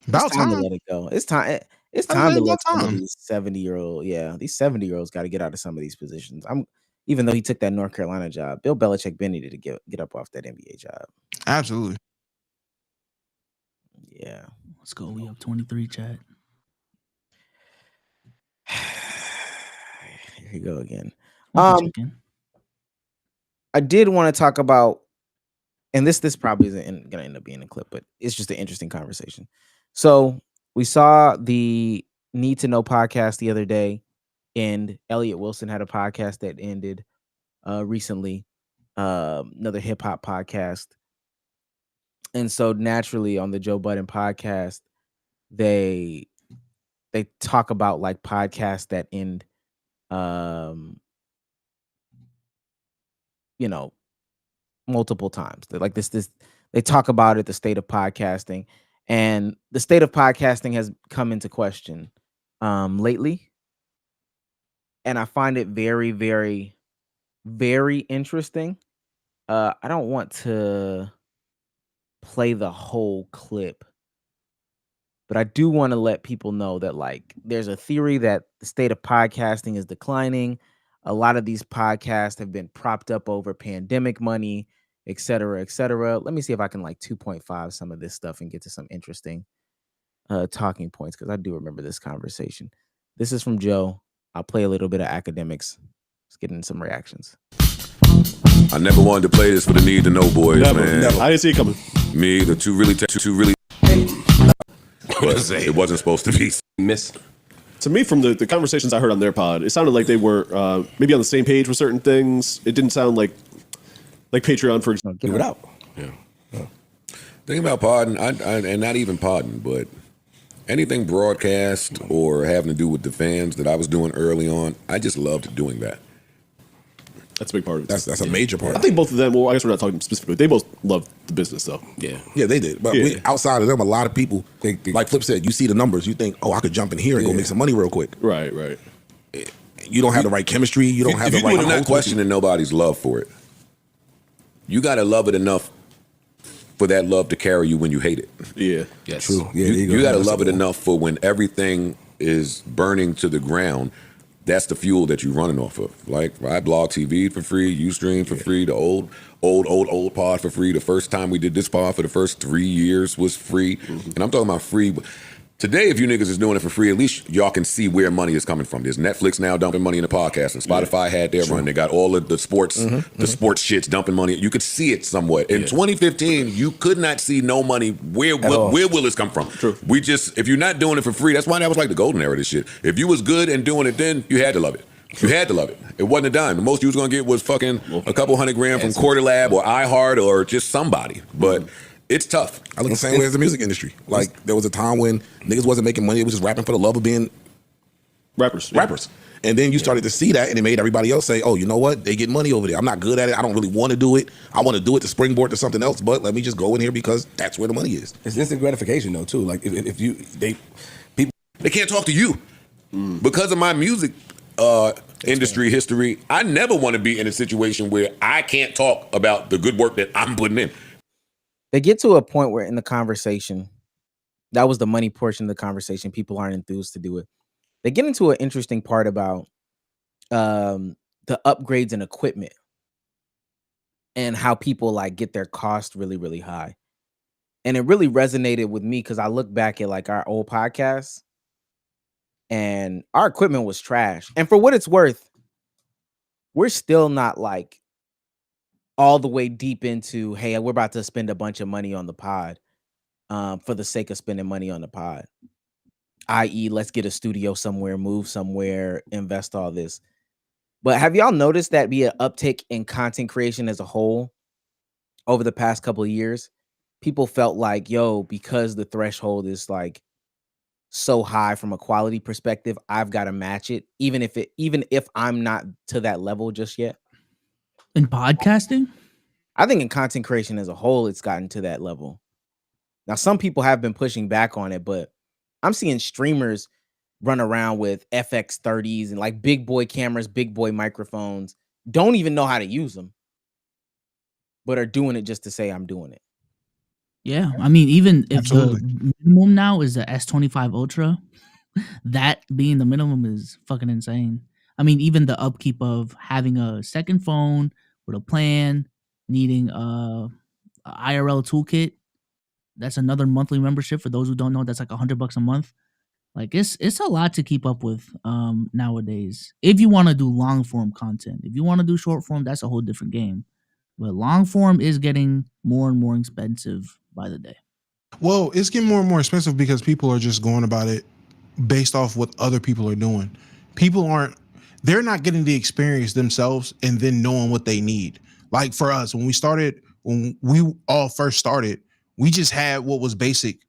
About It's time to time. let it go. It's time. It's I time say to let about some of time. these 70-year-old, these 70-year-olds got to get out of some of these positions. Even though he took that North Carolina job, Bill Belichick been needed to get up off that NBA job. Absolutely. Yeah. Let's go. We have 23, chat. Here you go again. Okay, I did want to talk about, and this probably isn't gonna end up being a clip, but it's just an interesting conversation. So we saw the Need to Know podcast the other day, and Elliot Wilson had a podcast that ended recently, another hip hop podcast. And so naturally on the Joe Budden podcast, they talk about like podcasts that end, multiple times. They're like this they talk about it, the state of podcasting, and the state of podcasting has come into question lately. And I find it very, very, very interesting. I don't want to play the whole clip, but I do want to let people know that like there's a theory that the state of podcasting is declining. A lot of these podcasts have been propped up over pandemic money, et cetera, et cetera. Let me see if I can like 2.5 some of this stuff and get to some interesting talking points, because I do remember this conversation. This is from Joe. I'll play a little bit of academics. Let's get into some reactions. I never wanted to play this for the Need to Know boys, man. Never. I didn't see it coming. Me either. Two really. But it wasn't supposed to be. Miss. To me, from the conversations I heard on their pod, it sounded like they were maybe on the same page with certain things. It didn't sound like Patreon, for example. Give it out. Yeah. Thing about podding, and not even podding, but anything broadcast or having to do with the fans that I was doing early on, I just loved doing that. That's a big part of it. That's a major part. I think both of them, well, I guess we're not talking specifically, they both love the business, though. Yeah, they did. But outside of them, a lot of people, like Flip said, you see the numbers, you think, oh, I could jump in here and go make some money real quick. Right. You don't have the right chemistry. You don't have the right. I'm not questioning nobody's love for it. You got to love it enough for that love to carry you when you hate it. Yeah. Yes. True. Yeah, you got to love it enough for when everything is burning to the ground. That's the fuel that you're running off of. Like I blog TV for free, Ustream for free, the old pod for free. The first time we did this pod for the first 3 years was free. And I'm talking about free. Today, if you niggas is doing it for free, at least y'all can see where money is coming from. There's Netflix now dumping money in the podcast, and Spotify had their run. They got all of the sports, sports shits dumping money. You could see it somewhat. In 2015, you could not see no money. Where will this come from? True. If you're not doing it for free, that's why that was like the golden era of this shit. If you was good and doing it then, you had to love it. You had to love it. It wasn't a dime. The most you was gonna get was fucking a couple $100,000 from Quarter Lab or iHeart or just somebody. But it's tough. I look the same way as the music industry. Like there was a time when niggas wasn't making money; it was just rapping for the love of being rappers. And then you started to see that, and it made everybody else say, "Oh, you know what? They get money over there. I'm not good at it. I don't really want to do it. I want to do it to springboard to something else. But let me just go in here because that's where the money is." It's instant gratification though too. Like if people they can't talk to you because of my music industry history. I never want to be in a situation where I can't talk about the good work that I'm putting in. They get to a point where in the conversation, that was the money portion of the conversation, people aren't enthused to do it. They get into an interesting part about the upgrades in equipment and how people like get their cost really, really high. And it really resonated with me because I look back at like our old podcasts and our equipment was trash. And for what it's worth, we're still not like all the way deep into, hey, we're about to spend a bunch of money on the pod for the sake of spending money on the pod. I.e., let's get a studio somewhere, move somewhere, invest all this. But have y'all noticed that be an uptick in content creation as a whole over the past couple of years? People felt like, yo, because the threshold is like so high from a quality perspective, I've got to match it, even if I'm not to that level just yet. In podcasting? I think in content creation as a whole, it's gotten to that level. Now, some people have been pushing back on it, but I'm seeing streamers run around with FX30s and like big boy cameras, big boy microphones, don't even know how to use them, but are doing it just to say I'm doing it. Yeah, I mean, even if Absolutely. the minimum now is the S25 Ultra, that being the minimum is fucking insane. I mean, even the upkeep of having a second phone with a plan, needing a IRL toolkit, that's another monthly membership. For those who don't know, that's like $100 a month. Like it's a lot to keep up with nowadays. If you want to do long form content, if you want to do short form, that's a whole different game. But long form is getting more and more expensive by the day. Well, it's getting more and more expensive because people are just going about it based off what other people are doing. They're not getting the experience themselves and then knowing what they need. Like for us, when we all first started, we just had what was basic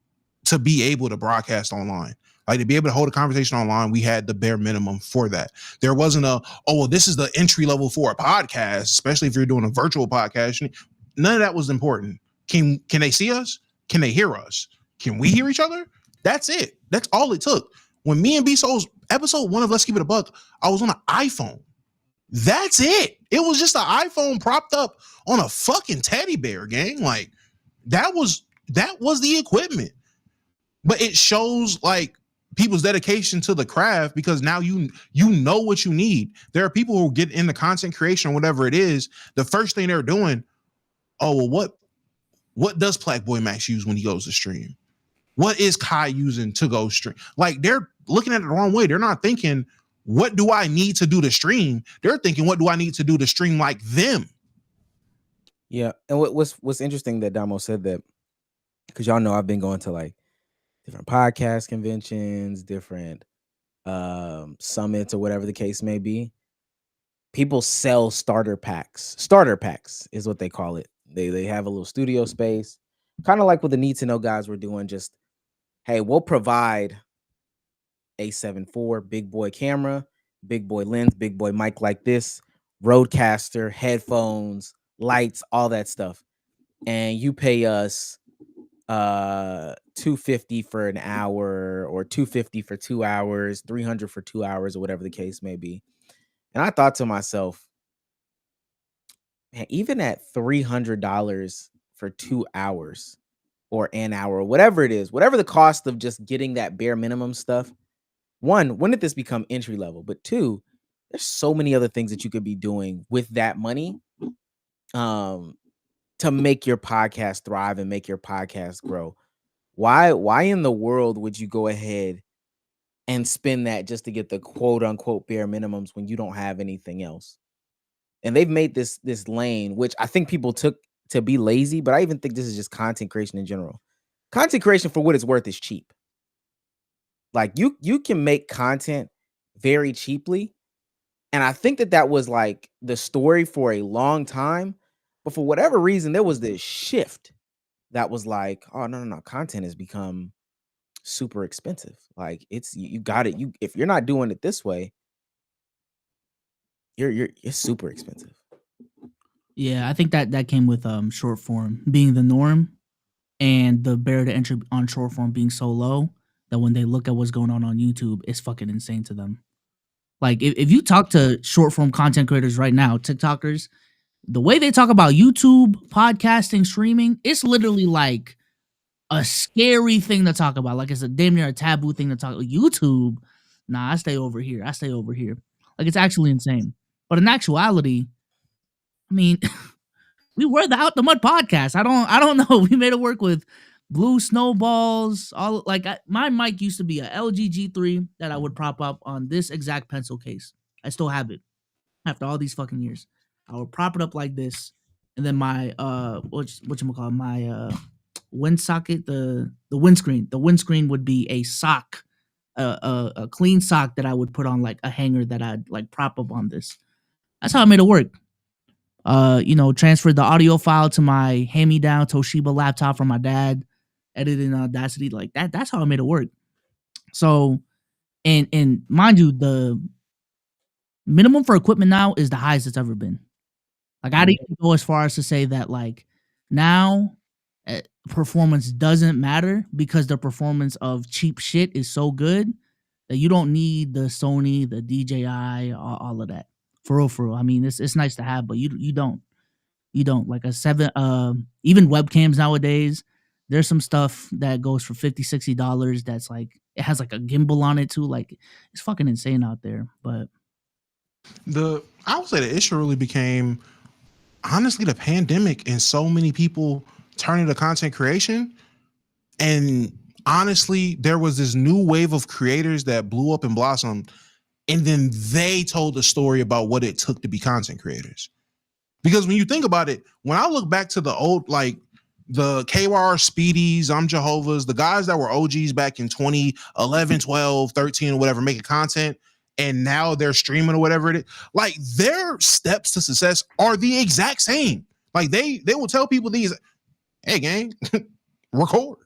to be able to broadcast online. Like to be able to hold a conversation online, we had the bare minimum for that. There wasn't this is the entry level for a podcast, especially if you're doing a virtual podcast. None of that was important. Can they see us? Can they hear us? Can we hear each other? That's it. That's all it took. When me and B-Soul's episode 1 of Let's Keep It a Buck, I was on an iPhone. That's it. It was just an iPhone propped up on a fucking teddy bear, gang. Like that was the equipment. But it shows like people's dedication to the craft because now you know what you need. There are people who get into content creation or whatever it is. The first thing they're doing, what does Plaque Boy Max use when he goes to stream? What is Kai using to go stream? Like they're looking at it the wrong way. They're not thinking, what do I need to do to stream? They're thinking, what do I need to do to stream like them? Yeah. And what's interesting that Damo said that, because y'all know I've been going to like different podcast conventions, different summits or whatever the case may be. People sell starter packs. Starter packs is what they call it. They have a little studio space, kind of like what the Need to Know guys were doing. Just, hey, we'll provide a 7.4 big boy camera, big boy lens, big boy mic like this, Rodecaster, headphones, lights, all that stuff. And you pay us $250 for an hour or $250 for 2 hours, $300 for 2 hours, or whatever the case may be. And I thought to myself, man, even at $300 for 2 hours or an hour, or whatever it is, whatever the cost of just getting that bare minimum stuff, one, when did this become entry level? But two, there's so many other things that you could be doing with that money to make your podcast thrive and make your podcast grow. Why in the world would you go ahead and spend that just to get the quote unquote bare minimums when you don't have anything else? And they've made this lane, which I think people took to be lazy, but I even think this is just content creation in general. Content creation, for what it's worth, is cheap. Like you can make content very cheaply. And I think that was like the story for a long time. But for whatever reason, there was this shift that was like, oh, no. Content has become super expensive. Like you got it. If you're not doing it this way, it's super expensive. Yeah, I think that came with short form being the norm and the barrier to entry on short form being so low that when they look at what's going on YouTube, it's fucking insane to them. Like if you talk to short form content creators right now, TikTokers, the way they talk about YouTube, podcasting, streaming, it's literally like a scary thing to talk about. Like it's a damn near a taboo thing to talk about. YouTube, nah, I stay over here. Like it's actually insane. But in actuality, I mean, we were the Out the Mud podcast. I don't know. We made it work with blue snowballs. All like my mic used to be a LG G3 that I would prop up on this exact pencil case. I still have it after all these fucking years. I would prop it up like this, and then my whatchamacallit, my wind socket, the windscreen. The windscreen would be a sock, a clean sock that I would put on like a hanger that I'd like prop up on this. That's how I made it work. Transferred the audio file to my hand-me-down Toshiba laptop from my dad, edited in Audacity like that. That's how I made it work. So, and mind you, the minimum for equipment now is the highest it's ever been. Like I'd even go as far as to say that like now performance doesn't matter because the performance of cheap shit is so good that you don't need the Sony, the DJI, all of that. For real. I mean, it's nice to have, but you don't like a 7 even webcams nowadays. There's some stuff that goes for $50-$60 that's like it has like a gimbal on it too. Like it's fucking insane out there. But I would say the issue really became honestly the pandemic and so many people turning to content creation. And honestly, there was this new wave of creators that blew up and blossomed, and then they told the story about what it took to be content creators. Because when you think about it, when I look back to the old, like the KYR Speedies, I'm Jehovah's, the guys that were OGs back in 2011, 12, 13, or whatever, making content, and now they're streaming or whatever it is, like their steps to success are the exact same. Like they will tell people these, hey gang, record.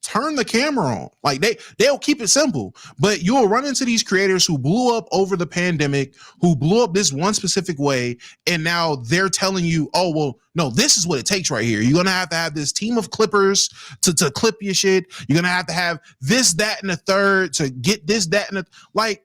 Turn the camera on. Like they'll keep it simple, but you'll run into these creators who blew up over the pandemic, who blew up this one specific way, and now they're telling you, oh well, no, this is what it takes right here. You're gonna have to have this team of clippers to clip your shit. You're gonna have to have this, that, and the third to get this, that, and the like.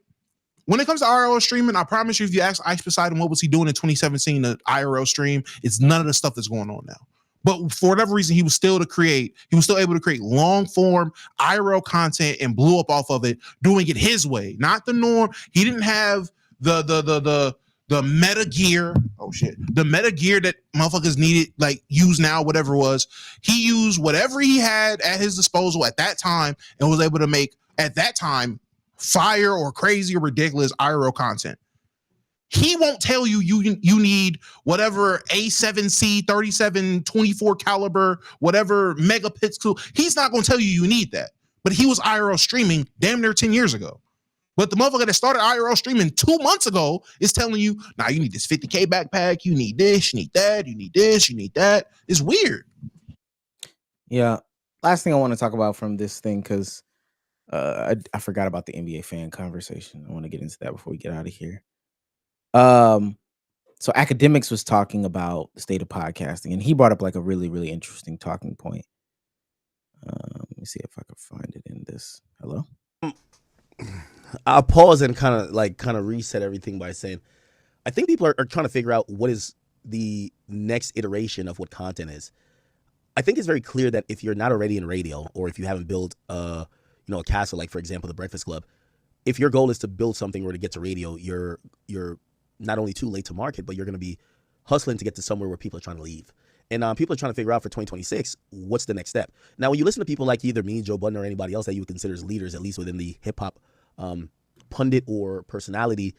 When it comes to IRL streaming, I promise you, if you ask Ice Poseidon what was he doing in 2017, the IRL stream, it's none of the stuff that's going on now. But for whatever reason, he was still able to create long form IRL content and blew up off of it, doing it his way, not the norm. He didn't have the meta gear. Oh shit. The meta gear that motherfuckers needed, like use now, whatever it was. He used whatever he had at his disposal at that time and was able to make at that time fire or crazy or ridiculous IRL content. He won't tell you you need whatever A7C 37 24 caliber, whatever megapixel. He's not going to tell you need that. But he was IRL streaming damn near 10 years ago. But the motherfucker that started IRL streaming 2 months ago is telling you, nah, you need this 50K backpack, you need this, you need that, you need this, you need that. It's weird. Yeah. Last thing I want to talk about from this thing, because I forgot about the NBA fan conversation. I want to get into that before we get out of here. So Academics was talking about the state of podcasting, and he brought up like a really, really interesting talking point. Let me see if I can find it in this. Hello? I'll pause and kind of reset everything by saying, I think people are trying to figure out what is the next iteration of what content is. I think it's very clear that if you're not already in radio, or if you haven't built a castle, like for example, the Breakfast Club, if your goal is to build something or to get to radio, you're not only too late to market, but you're going to be hustling to get to somewhere where people are trying to leave. And people are trying to figure out for 2026, what's the next step? Now, when you listen to people like either me, Joe Budden, or anybody else that you would consider as leaders, at least within the hip-hop pundit or personality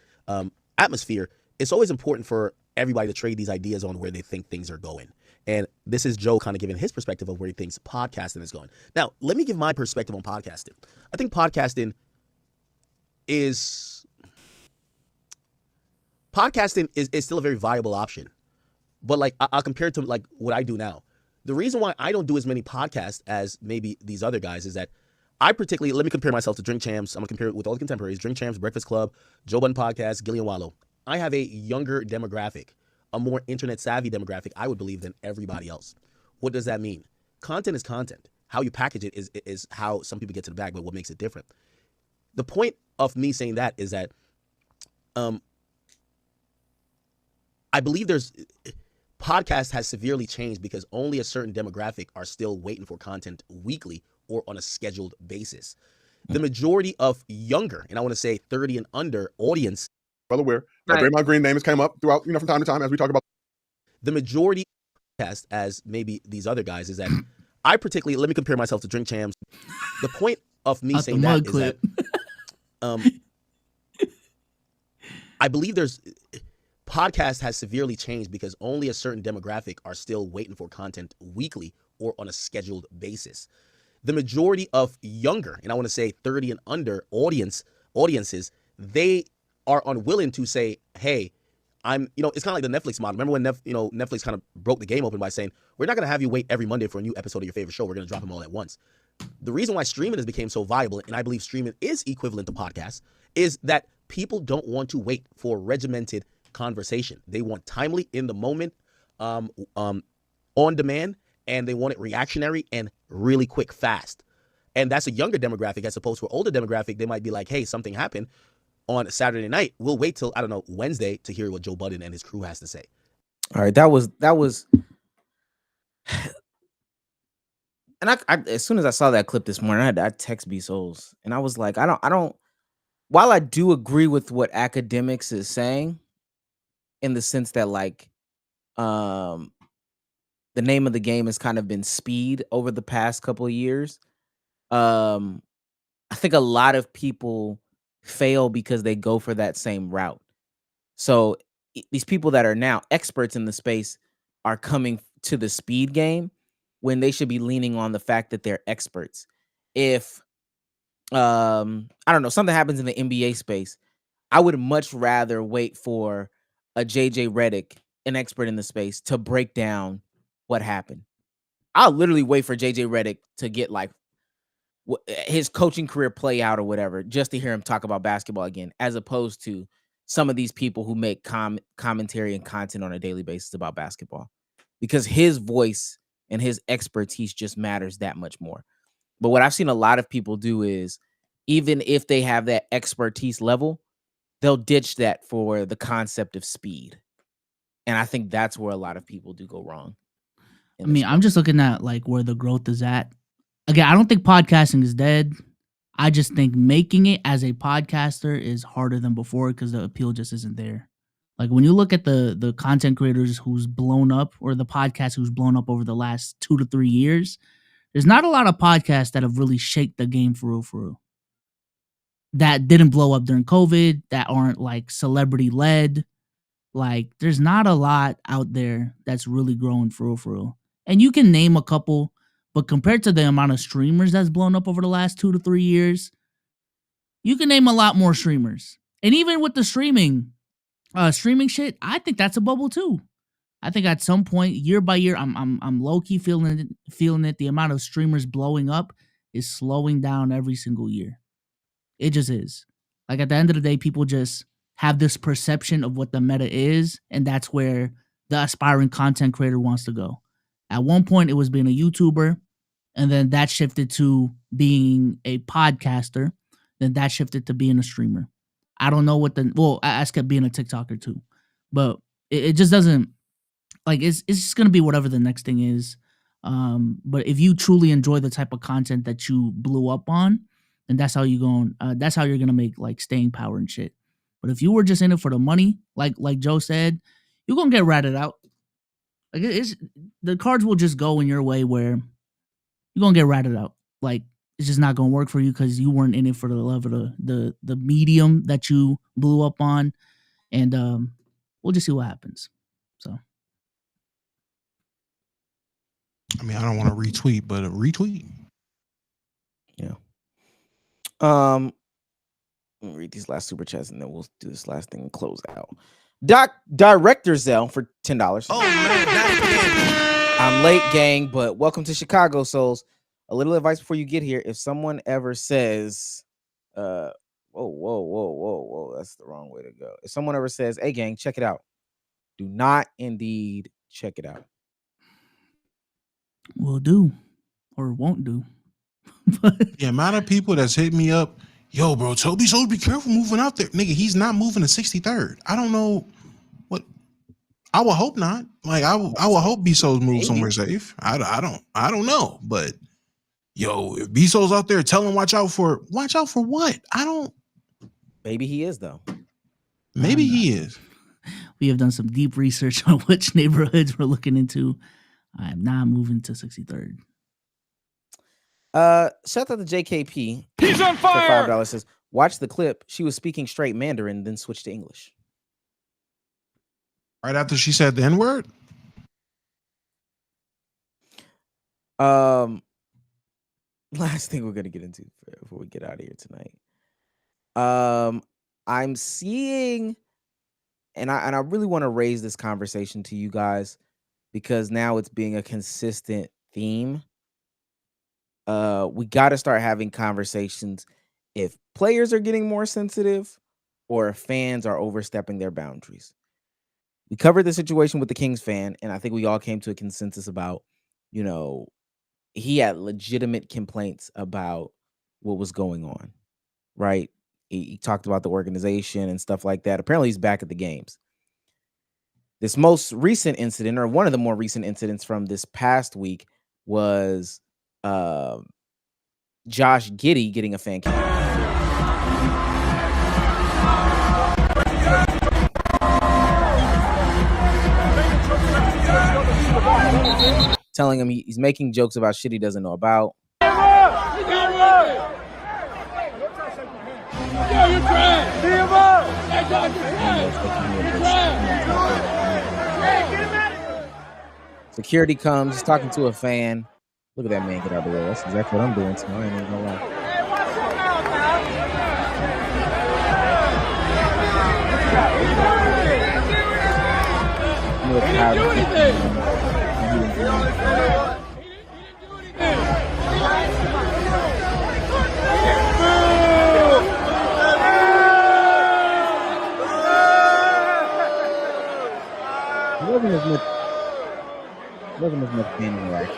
atmosphere, it's always important for everybody to trade these ideas on where they think things are going. And this is Joe kind of giving his perspective of where he thinks podcasting is going. Now, let me give my perspective on podcasting. I think podcasting is still a very viable option. But like I'll compare it to like what I do now. The reason why I don't do as many podcasts as maybe these other guys is that let me compare myself to Drink Champs. I'm going to compare it with all the contemporaries, Drink Champs, Breakfast Club, Joe Budden Podcast, Gillian Wallow. I have a younger demographic, a more internet savvy demographic, I would believe, than everybody else. What does that mean? Content is content. How you package it is how some people get to the bag, but what makes it different. The point of me saying that is that I believe podcast has severely changed because only a certain demographic are still waiting for content weekly or on a scheduled basis. The majority of younger, and I want to say 30 and under audience. Well aware. Draymond Green name has come up throughout, from time to time as we talk about. The majority of podcast, as maybe these other guys, is that let me compare myself to Drink Champs. The point of me saying that is that I believe podcast has severely changed because only a certain demographic are still waiting for content weekly or on a scheduled basis. The majority of younger, and I want to say 30 and under audiences, they are unwilling to say, hey, it's kind of like the Netflix model. Remember when Netflix kind of broke the game open by saying, we're not going to have you wait every Monday for a new episode of your favorite show. We're going to drop them all at once. The reason why streaming has become so viable, and I believe streaming is equivalent to podcasts, is that people don't want to wait for regimented conversation. They want timely, in the moment, on demand, and they want it reactionary and really quick, fast. And that's a younger demographic as opposed to an older demographic. They might be like, hey, something happened. on Saturday night. We'll wait till, I don't know, Wednesday to hear what Joe Budden and his crew has to say. All right, that was and I as soon as I saw that clip this morning, I text B Souls and I was like, I don't while I do agree with what academics is saying in the sense that like the name of the game has kind of been speed over the past couple of years. I think a lot of people fail because they go for that same route. So these people that are now experts in the space are coming to the speed game when they should be leaning on the fact that they're experts. If I don't know, something happens in the NBA space, I would much rather wait for a JJ Redick, an expert in the space, to break down what happened. I'll literally wait for JJ Redick to get like his coaching career play out or whatever, just to hear him talk about basketball again, as opposed to some of these people who make commentary and content on a daily basis about basketball, because his voice and his expertise just matters that much more. But what I've seen a lot of people do is, even if they have that expertise level, they'll ditch that for the concept of speed. And I think that's where a lot of people do go wrong. I mean, I'm just looking at like where the growth is at. Again, I don't think podcasting is dead. I just think making it as a podcaster is harder than before because the appeal just isn't there. Like when you look at the content creators who's blown up, or the podcast who's blown up over the last 2 to 3 years, there's not a lot of podcasts that have really shaked the game for real. That didn't blow up during COVID, that aren't like celebrity led. Like there's not a lot out there that's really growing for real. And you can name a couple, but compared to the amount of streamers that's blown up over the last 2 to 3 years, you can name a lot more streamers. And even with the streaming shit, I think that's a bubble too. I think at some point, year by year, I'm low key feeling it. The amount of streamers blowing up is slowing down every single year. It just is. Like at the end of the day, people just have this perception of what the meta is, and that's where the aspiring content creator wants to go. At one point, it was being a YouTuber, and then that shifted to being a podcaster. Then that shifted to being a streamer. I don't know what I kept being a TikToker too, but it just doesn't, like, it's just going to be whatever the next thing is. But if you truly enjoy the type of content that you blew up on, and that's how you're going to make like staying power and shit. But if you were just in it for the money, like Joe said, you're going to get ratted out. Like the cards will just go in your way where you're going to get ratted out. Like it's just not going to work for you because you weren't in it for the love of the medium that you blew up on. And we'll just see what happens. So. I mean, I don't want to retweet, but a retweet. Yeah. Let me read these last super chats and then we'll do this last thing and close out. Director Zell for $10. Oh man, I'm late, gang, but welcome to Chicago, Souls. A little advice before you get here. If someone ever says, whoa, that's the wrong way to go. If someone ever says, hey, gang, check it out, do not indeed check it out. Will do or won't do. The amount of people that's hit me up, yo, bro, Toby, so be careful moving out there. Nigga, he's not moving to 63rd. I don't know what. I would hope not. Like, I would hope B-Souls move somewhere safe. I don't know. But, yo, if B-Souls out there, tell him watch out for what? Maybe he is, though. Maybe he is. We have done some deep research on which neighborhoods we're looking into. I am not moving to 63rd. Shout out to JKP. He's on fire. For $5 says, watch the clip. She was speaking straight Mandarin, then switched to English. Right after she said the N-word? Last thing we're gonna get into before we get out of here tonight. I'm seeing, and I really want to raise this conversation to you guys because now it's being a consistent theme. We got to start having conversations if players are getting more sensitive or if fans are overstepping their boundaries. We covered the situation with the Kings fan, and I think we all came to a consensus about, he had legitimate complaints about what was going on, right? He talked about the organization and stuff like that. Apparently, he's back at the games. This most recent incident, or one of the more recent incidents from this past week, was Josh Giddey getting a fan cam. Telling him he's making jokes about shit he doesn't know about. Security comes, he's talking to a fan. Look at that man get out of the way. That's exactly what I'm doing too. I ain't even gonna lie. Wasn't as much fan interaction.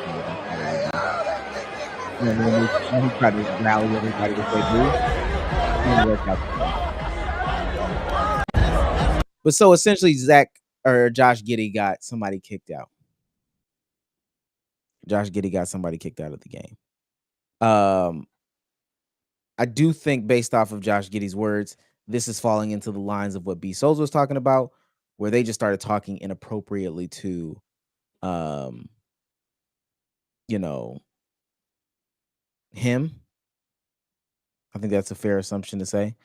When he tried to rally everybody to say boo. But so essentially, Josh Giddey got somebody kicked out. Josh Giddey got somebody kicked out of the game. I do think, based off of Josh Giddey's words, this is falling into the lines of what B. Souls was talking about, where they just started talking inappropriately to, him. I think that's a fair assumption to say.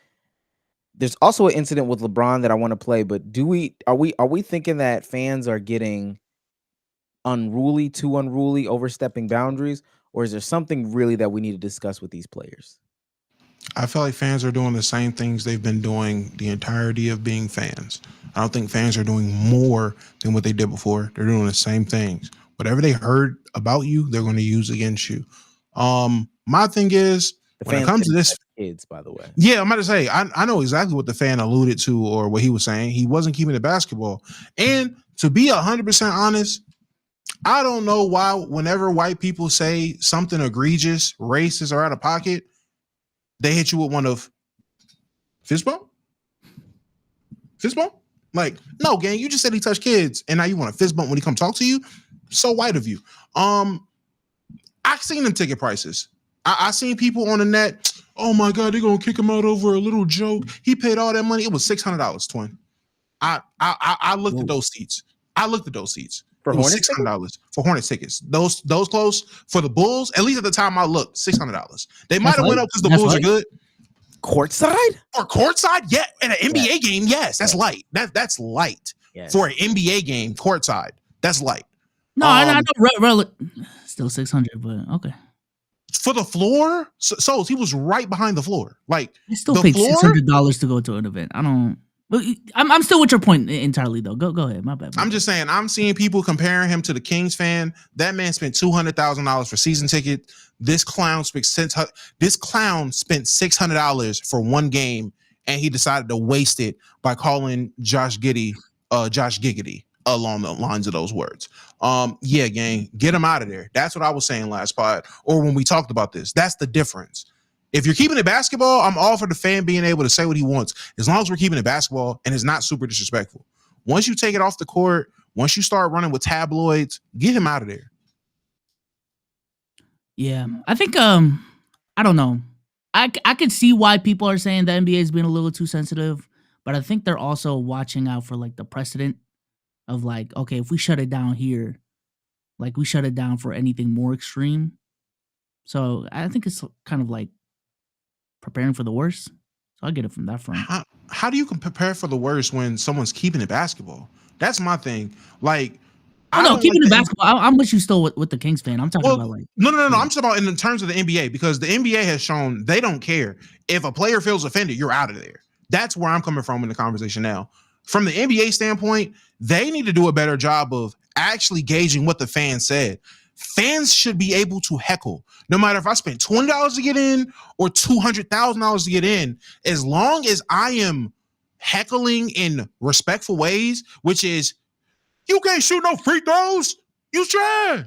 There's also an incident with LeBron that I want to play, but are we thinking that fans are getting too unruly, overstepping boundaries, or is there something really that we need to discuss with these players? I feel like fans are doing the same things they've been doing the entirety of being fans. I don't think fans are doing more than what they did before. They're doing the same things. Whatever they heard about you, they're going to use against you. My thing is, when it comes to this, kids, by the way. Yeah, I'm about to say, I know exactly what the fan alluded to or what he was saying. He wasn't keeping the basketball. And to be 100% honest, I don't know why whenever white people say something egregious, racist, or out of pocket, they hit you with one of fist bump? Fist bump? Like, no, gang, you just said he touched kids, and now you want a fist bump when he come talk to you? So white of you. I've seen them ticket prices. I seen people on the net, oh my God, they're gonna kick him out over a little joke. He paid all that money. It was $600, twin. I looked at those seats. For Hornets $600 for Hornets tickets. Those close for the Bulls. At least at the time I looked, $600. They might have went up because the Bulls are good. Courtside or courtside? Yeah, in an NBA game, yes, that's light. That's light for an NBA game. Courtside, that's light. No, I know. Still 600, but okay. For the floor, so he was right behind the floor. Like I still paid $600 to go to an event. I'm still with your point entirely though. Go ahead. My bad. I'm just saying. I'm seeing people comparing him to the Kings fan. That man spent $200,000 for season ticket. This clown spent $600 for one game, and he decided to waste it by calling Josh Giddey, Josh Giggity, along the lines of those words. Yeah, gang, get him out of there. That's what I was saying last pod, or when we talked about this. That's the difference. If you're keeping it basketball, I'm all for the fan being able to say what he wants, as long as we're keeping it basketball and it's not super disrespectful. Once you take it off the court, once you start running with tabloids, get him out of there. Yeah, I think I don't know. I could see why people are saying the NBA is being a little too sensitive, but I think they're also watching out for like the precedent of like, okay, if we shut it down here, like we shut it down for anything more extreme. So I think it's kind of like preparing for the worst. So I get it from that front. How do you prepare for the worst when someone's keeping it basketball? That's my thing. Like, keeping it basketball. I'm with you still with the Kings fan. I'm talking about like no. I'm talking about in terms of the NBA, because the NBA has shown they don't care if a player feels offended. You're out of there. That's where I'm coming from in the conversation now. From the NBA standpoint, they need to do a better job of actually gauging what the fans said. Fans should be able to heckle, no matter if I spent $20 to get in or $200,000 to get in, as long as I am heckling in respectful ways, which is, you can't shoot no free throws, you trash.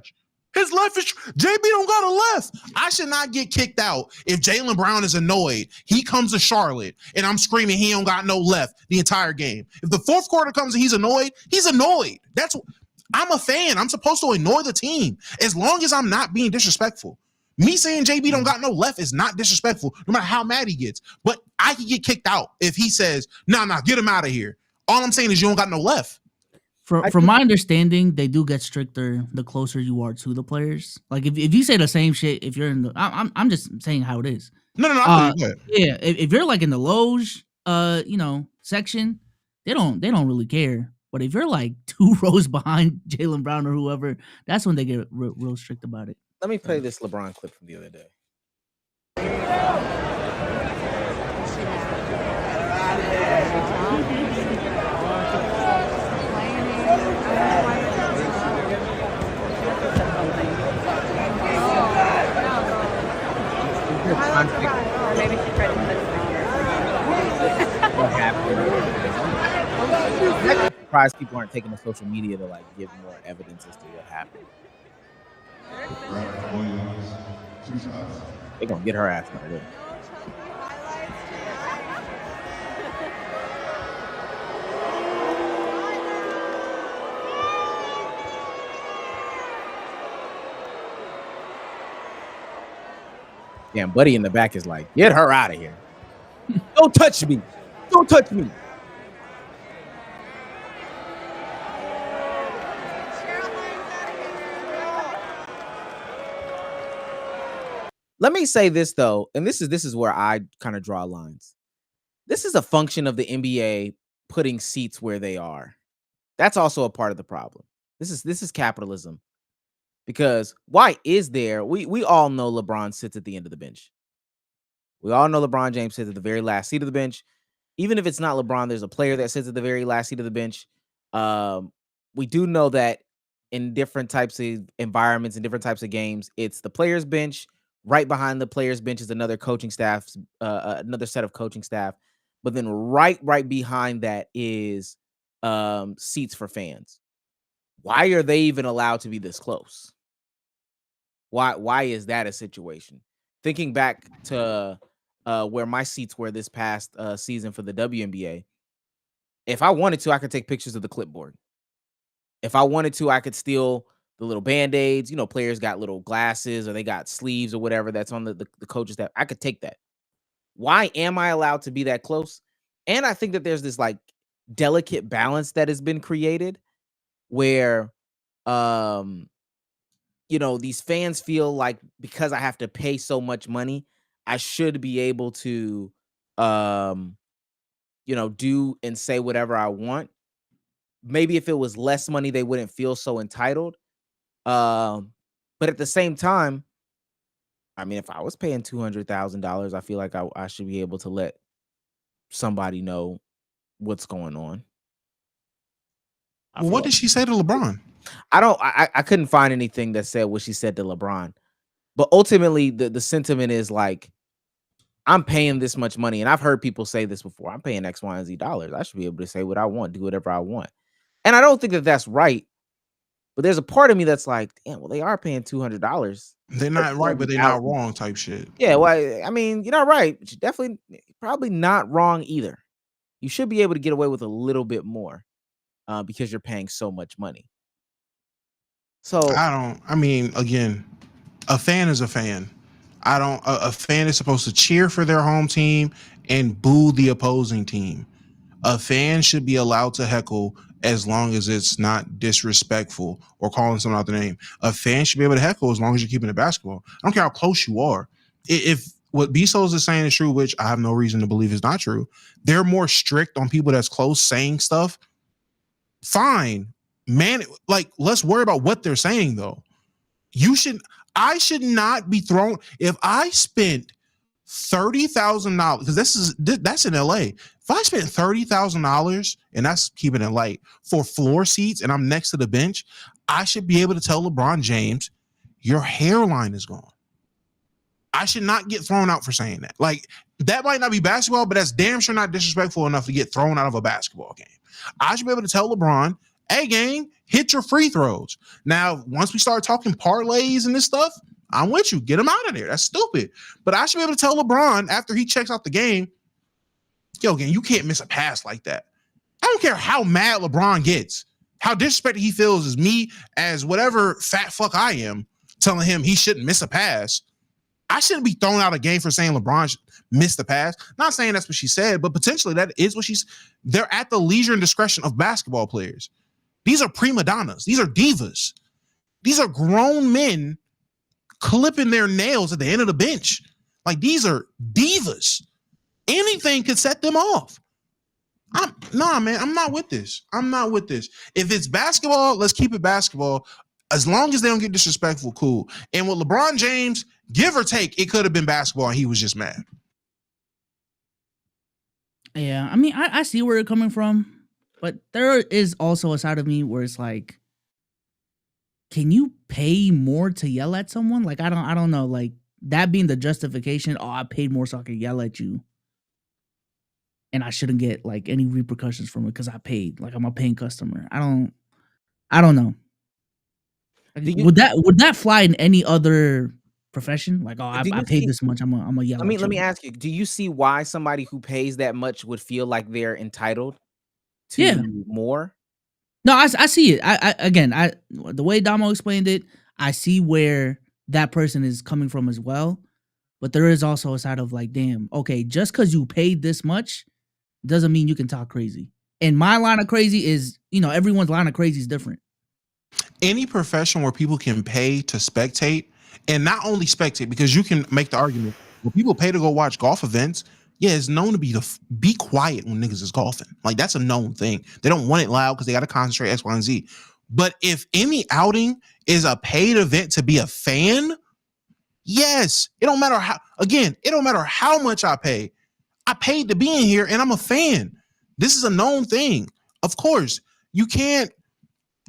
His left is JB don't got a left. I should not get kicked out if Jaylen Brown is annoyed. He comes to Charlotte and I'm screaming he don't got no left the entire game. If the fourth quarter comes and he's annoyed, he's annoyed. I'm a fan. I'm supposed to annoy the team as long as I'm not being disrespectful. Me saying JB don't got no left is not disrespectful, no matter how mad he gets. But I can get kicked out if he says, nah, get him out of here. All I'm saying is you don't got no left. From my understanding, they do get stricter the closer you are to the players. Like if you say the same shit, if you're in the, I'm just saying how it is. No. Yeah, if you're like in the loge, section, they don't really care. But if you're like 2 rows behind Jaylen Brown or whoever, that's when they get real strict about it. Let me play this LeBron clip from the other day. Maybe she tried to put it What happened? I'm surprised people aren't taking to social media to like give more evidence as to what happened. They're gonna get her ass out of there. Damn, Buddy in the back is like, get her out of here. Don't touch me. Don't touch me. Let me say this though, and this is where I kind of draw lines. This is a function of the NBA putting seats where they are. That's also a part of the problem. This is capitalism. Because why is there? We all know LeBron sits at the end of the bench. We all know LeBron James sits at the very last seat of the bench. Even if it's not LeBron, there's a player that sits at the very last seat of the bench. We do know that in different types of environments, in different types of games, it's the player's bench. Right behind the player's bench is another coaching staff, another set of coaching staff. But then right behind that is seats for fans. Why are they even allowed to be this close? Why is that a situation? Thinking back to where my seats were this past season for the WNBA, if I wanted to, I could take pictures of the clipboard. If I wanted to, I could steal the little Band-Aids. You know, players got little glasses or they got sleeves or whatever that's on the coach's staff. I could take that. Why am I allowed to be that close? And I think that there's this like delicate balance that has been created where these fans feel like because I have to pay so much money, I should be able to do and say whatever I want. Maybe if it was less money, they wouldn't feel so entitled. But at the same time, I mean, if I was paying $200,000, I feel like I should be able to let somebody know what's going on. Well, what did she say to LeBron? I couldn't find anything that said what she said to LeBron. But ultimately, the sentiment is like, I'm paying this much money. And I've heard people say this before. I'm paying X, Y, and Z dollars. I should be able to say what I want, do whatever I want. And I don't think that that's right. But there's a part of me that's like, damn, well, they are paying $200. They're not right, but they're not wrong type shit. Yeah, well, I mean, you're not right, but you're definitely probably not wrong either. You should be able to get away with a little bit more because you're paying so much money. So again, a fan is a fan. A fan is supposed to cheer for their home team and boo the opposing team. A fan should be allowed to heckle as long as it's not disrespectful or calling someone out the name. A fan should be able to heckle as long as you're keeping it basketball. I don't care how close you are. If what Bezos is saying is true, which I have no reason to believe is not true, they're more strict on people that's close saying stuff. Fine, man. Like, let's worry about what they're saying though. I should not be thrown. If I spent $30,000, because that's in LA. If I spent $30,000, and that's keeping it light, for floor seats and I'm next to the bench, I should be able to tell LeBron James, your hairline is gone. I should not get thrown out for saying that. Like, that might not be basketball, but that's damn sure not disrespectful enough to get thrown out of a basketball game. I should be able to tell LeBron, Hey, gang, hit your free throws. Now, once we start talking parlays and this stuff, I'm with you. Get him out of there. That's stupid. But I should be able to tell LeBron after he checks out the game, yo, gang, you can't miss a pass like that. I don't care how mad LeBron gets, how disrespected he feels as me, as whatever fat fuck I am, telling him he shouldn't miss a pass. I shouldn't be thrown out of game for saying LeBron missed the pass. Not saying that's what she said, but potentially that is what they're at the leisure and discretion of basketball players. These are prima donnas. These are divas. These are grown men clipping their nails at the end of the bench. Like, these are divas. Anything could set them off. Nah, man, I'm not with this. I'm not with this. If it's basketball, let's keep it basketball. As long as they don't get disrespectful, cool. And with LeBron James, give or take, it could have been basketball and he was just mad. Yeah, I mean, I see where you're coming from, but there is also a side of me where it's like, can you pay more to yell at someone? Like, I don't know, like that being the justification. Oh, I paid more so I can yell at you, and I shouldn't get like any repercussions from it because I paid. Like, I'm a paying customer. I don't know. Would that fly in any other profession? Like, oh, I paid this much. I'm a yell. Let me ask you. Do you see why somebody who pays that much would feel like they're entitled to more? No, I see it. I the way Damo explained it, I see where that person is coming from as well. But there is also a side of like, damn, okay, just because you paid this much doesn't mean you can talk crazy. And my line of crazy is, everyone's line of crazy is different. Any profession where people can pay to spectate, and not only spectate, because you can make the argument when people pay to go watch golf events, it's known to be quiet when niggas is golfing. Like, that's a known thing. They don't want it loud because they got to concentrate X, Y, and Z. But if any outing is a paid event to be a fan, yes, it don't matter how much I pay. I paid to be in here and I'm a fan. This is a known thing. Of course, you can't.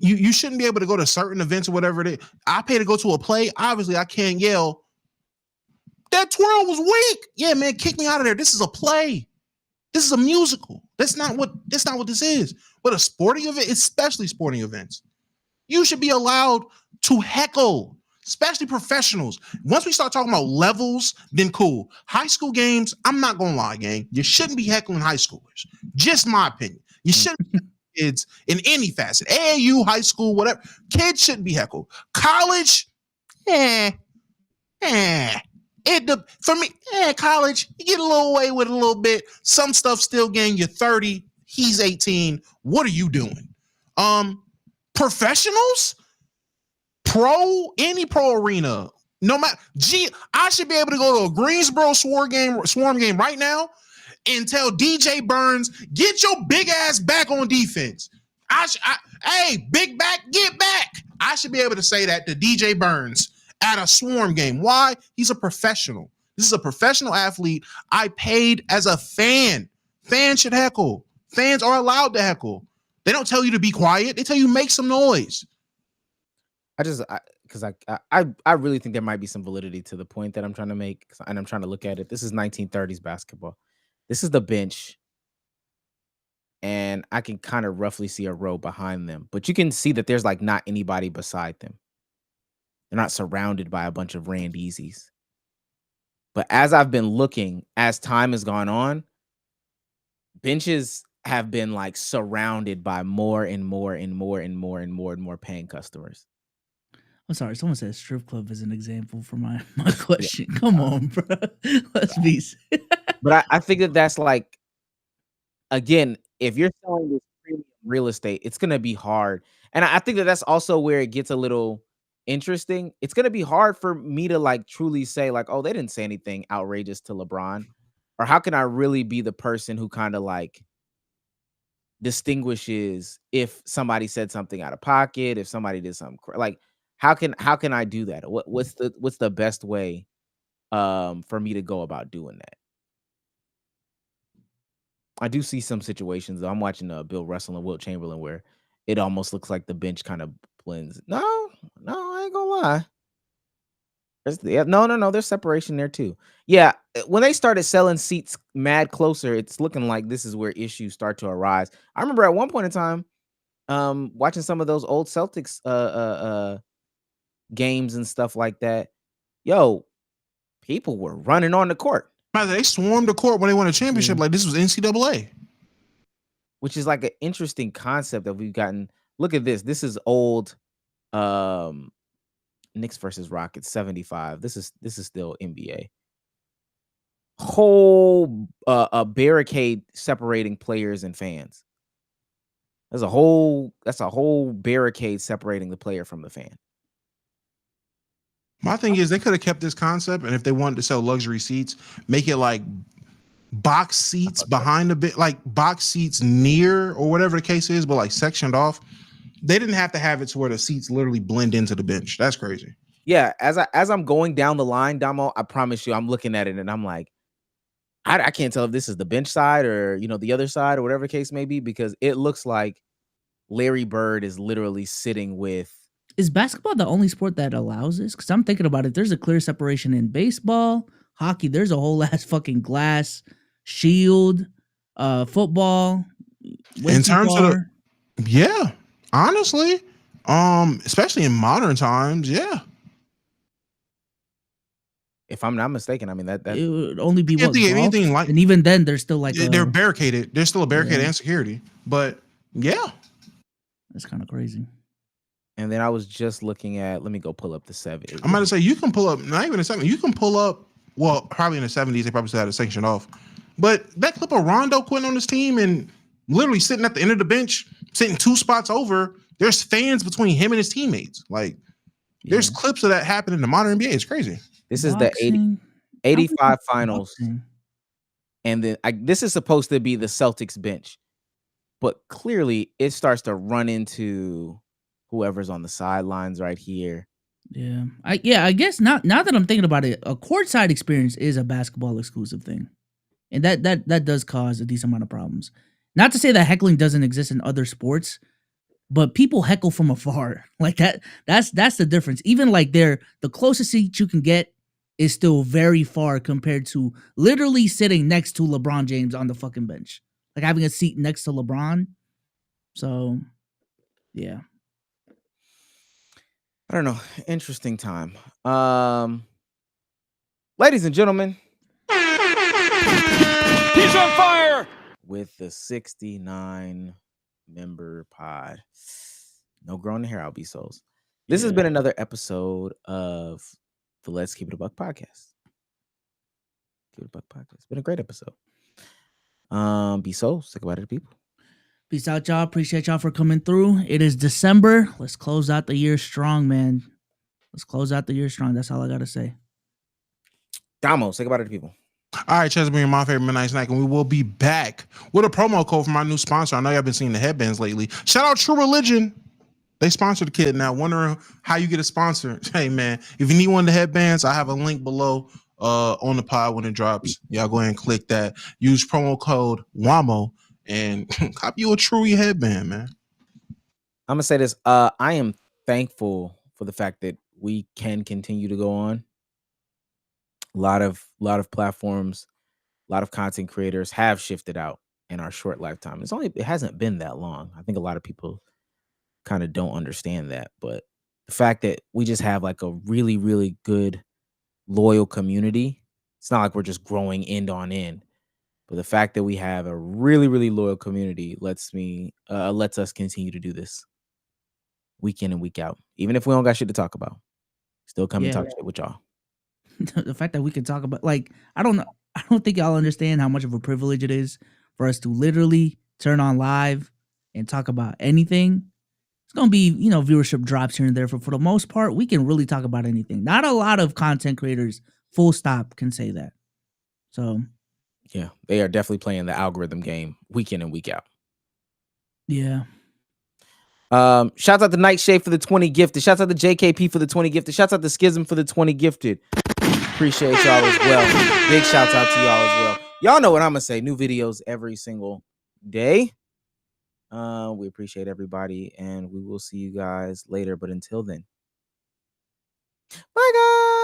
You shouldn't be able to go to certain events or whatever it is. I pay to go to a play. Obviously, I can't yell, that twirl was weak. Yeah, man, kick me out of there. This is a play. This is a musical. That's not what this is. But a sporting event, especially sporting events, you should be allowed to heckle, especially professionals. Once we start talking about levels, then cool. High school games, I'm not gonna lie, gang. You shouldn't be heckling high schoolers. Just my opinion. You shouldn't be kids in any facet. AAU, high school, whatever. Kids shouldn't be heckled. College, for me, college, you get a little away with a little bit. Some stuff still getting you 30. He's 18. What are you doing? Professionals, any pro arena, no matter. I should be able to go to a Greensboro Swarm game right now and tell DJ Burns, get your big ass back on defense. Hey, big back, get back. I should be able to say that to DJ Burns at a Swarm game. Why? He's a professional. This is a professional athlete. I paid as a fan. Fans should heckle. Fans are allowed to heckle. They don't tell you to be quiet. They tell you make some noise. I really think there might be some validity to the point that I'm trying to make, and I'm trying to look at it. This is 1930s basketball. This is the bench, and I can kind of roughly see a row behind them, but you can see that there's like not anybody beside them. They're not surrounded by a bunch of Randeezys. But as I've been looking, as time has gone on, benches have been like surrounded by more and more and more and more and more and more paying customers. I'm sorry, someone said strip club is an example for my question. Yeah. Come on, bro. Let's be. But I think that's like, again, if you're selling this premium real estate, it's going to be hard. And I think that's also where it gets a little interesting. It's going to be hard for me to like truly say like, oh, they didn't say anything outrageous to LeBron. Or how can I really be the person who kind of like distinguishes if somebody said something out of pocket, if somebody did something like, how can I do that? What's the best way for me to go about doing that? I do see some situations though. I'm watching Bill Russell and Wilt Chamberlain where it almost looks like the bench kind of blends. No, I ain't gonna lie. No, there's separation there too. Yeah, when they started selling seats mad closer, it's looking like this is where issues start to arise. I remember at one point in time, watching some of those old Celtics games and stuff like that. Yo, people were running on the court. They swarmed the court when they won a championship. Like this was NCAA. Which is like an interesting concept that we've gotten. Look at this. This is old Knicks versus Rockets 75. This is still NBA. Whole a barricade separating players and fans. That's a whole barricade separating the player from the fan. My thing is they could have kept this concept, and if they wanted to sell luxury seats, make it like box seats behind a bit, like box seats near or whatever the case is, but like sectioned off. They didn't have to have it to where the seats literally blend into the bench. That's crazy. Yeah, as I'm going down the line, Damo, I promise you, I'm looking at it and I'm like, I can't tell if this is the bench side or the other side or whatever the case may be, because it looks like Larry Bird is literally sitting with. Is basketball the only sport that allows this? Because I'm thinking about it. There's a clear separation in baseball, hockey. There's a whole ass fucking glass shield, football. In terms of honestly, especially in modern times, yeah. If I'm not mistaken, I mean that it would only be anything like, and even then, there's still like they're barricaded. There's still a barricade and security, but yeah, that's kind of crazy. And then I was just looking at. Let me go pull up the 70s. I'm about to say you can pull up. Not even the 70s. You can pull up. Well, probably in the 70s, they probably still had it sanctioned off. But that clip of Rondo quitting on his team and literally sitting at the end of the bench, sitting 2 spots over. There's fans between him and his teammates. Like, there's clips of that happening in the modern NBA. It's crazy. This is the 85 finals. And then this is supposed to be the Celtics bench. But clearly, it starts to run into whoever's on the sidelines right here. Yeah. I guess now that I'm thinking about it, a courtside experience is a basketball exclusive thing. And that does cause a decent amount of problems. Not to say that heckling doesn't exist in other sports, but people heckle from afar. Like that's the difference. Even like the closest seat you can get is still very far compared to literally sitting next to LeBron James on the fucking bench. Like having a seat next to LeBron. So, yeah. I don't know. Interesting time. Ladies and gentlemen. He's on fire! With the 69 member pod. No growing hair, I'll be souls. This has been another episode of the Let's Keep It a Buck podcast. Keep It a Buck podcast. It's been a great episode. Be souls. Think about it, people. Peace out, y'all. Appreciate y'all for coming through. It is December. Let's close out the year strong, man. Let's close out the year strong. That's all I got to say. Damo, say goodbye to the people. All right, Chesby, my favorite midnight snack, and we will be back with a promo code from our new sponsor. I know y'all been seeing the headbands lately. Shout out True Religion. They sponsored the kid. Now, wondering how you get a sponsor. Hey, man, if you need one of the headbands, I have a link below on the pod when it drops. Y'all go ahead and click that. Use promo code WAMO and copy you a True headband, man. I'm going to say this. I am thankful for the fact that we can continue to go on. A lot of platforms, a lot of content creators have shifted out in our short lifetime. It hasn't been that long. I think a lot of people kind of don't understand that, but the fact that we just have like a really, really good, loyal community. It's not like we're just growing end on end, but the fact that we have a really, really loyal community lets us continue to do this week in and week out, even if we don't got shit to talk about. Still come and talk shit with y'all. The fact that we can talk about, like, I don't think y'all understand how much of a privilege it is for us to literally turn on live and talk about anything. It's gonna be, viewership drops here and there, for the most part, we can really talk about anything. Not a lot of content creators, full stop, can say that. So yeah, they are definitely playing the algorithm game week in and week out. Yeah. Shouts out to Nightshade for the 20 gifted. Shouts out to JKP for the 20 gifted. Shouts out to Schism for the 20 gifted. Appreciate y'all as well. Big shouts out to y'all as well. Y'all know what I'm gonna say. New videos every single day. We appreciate everybody, and we will see you guys later. But until then, bye guys.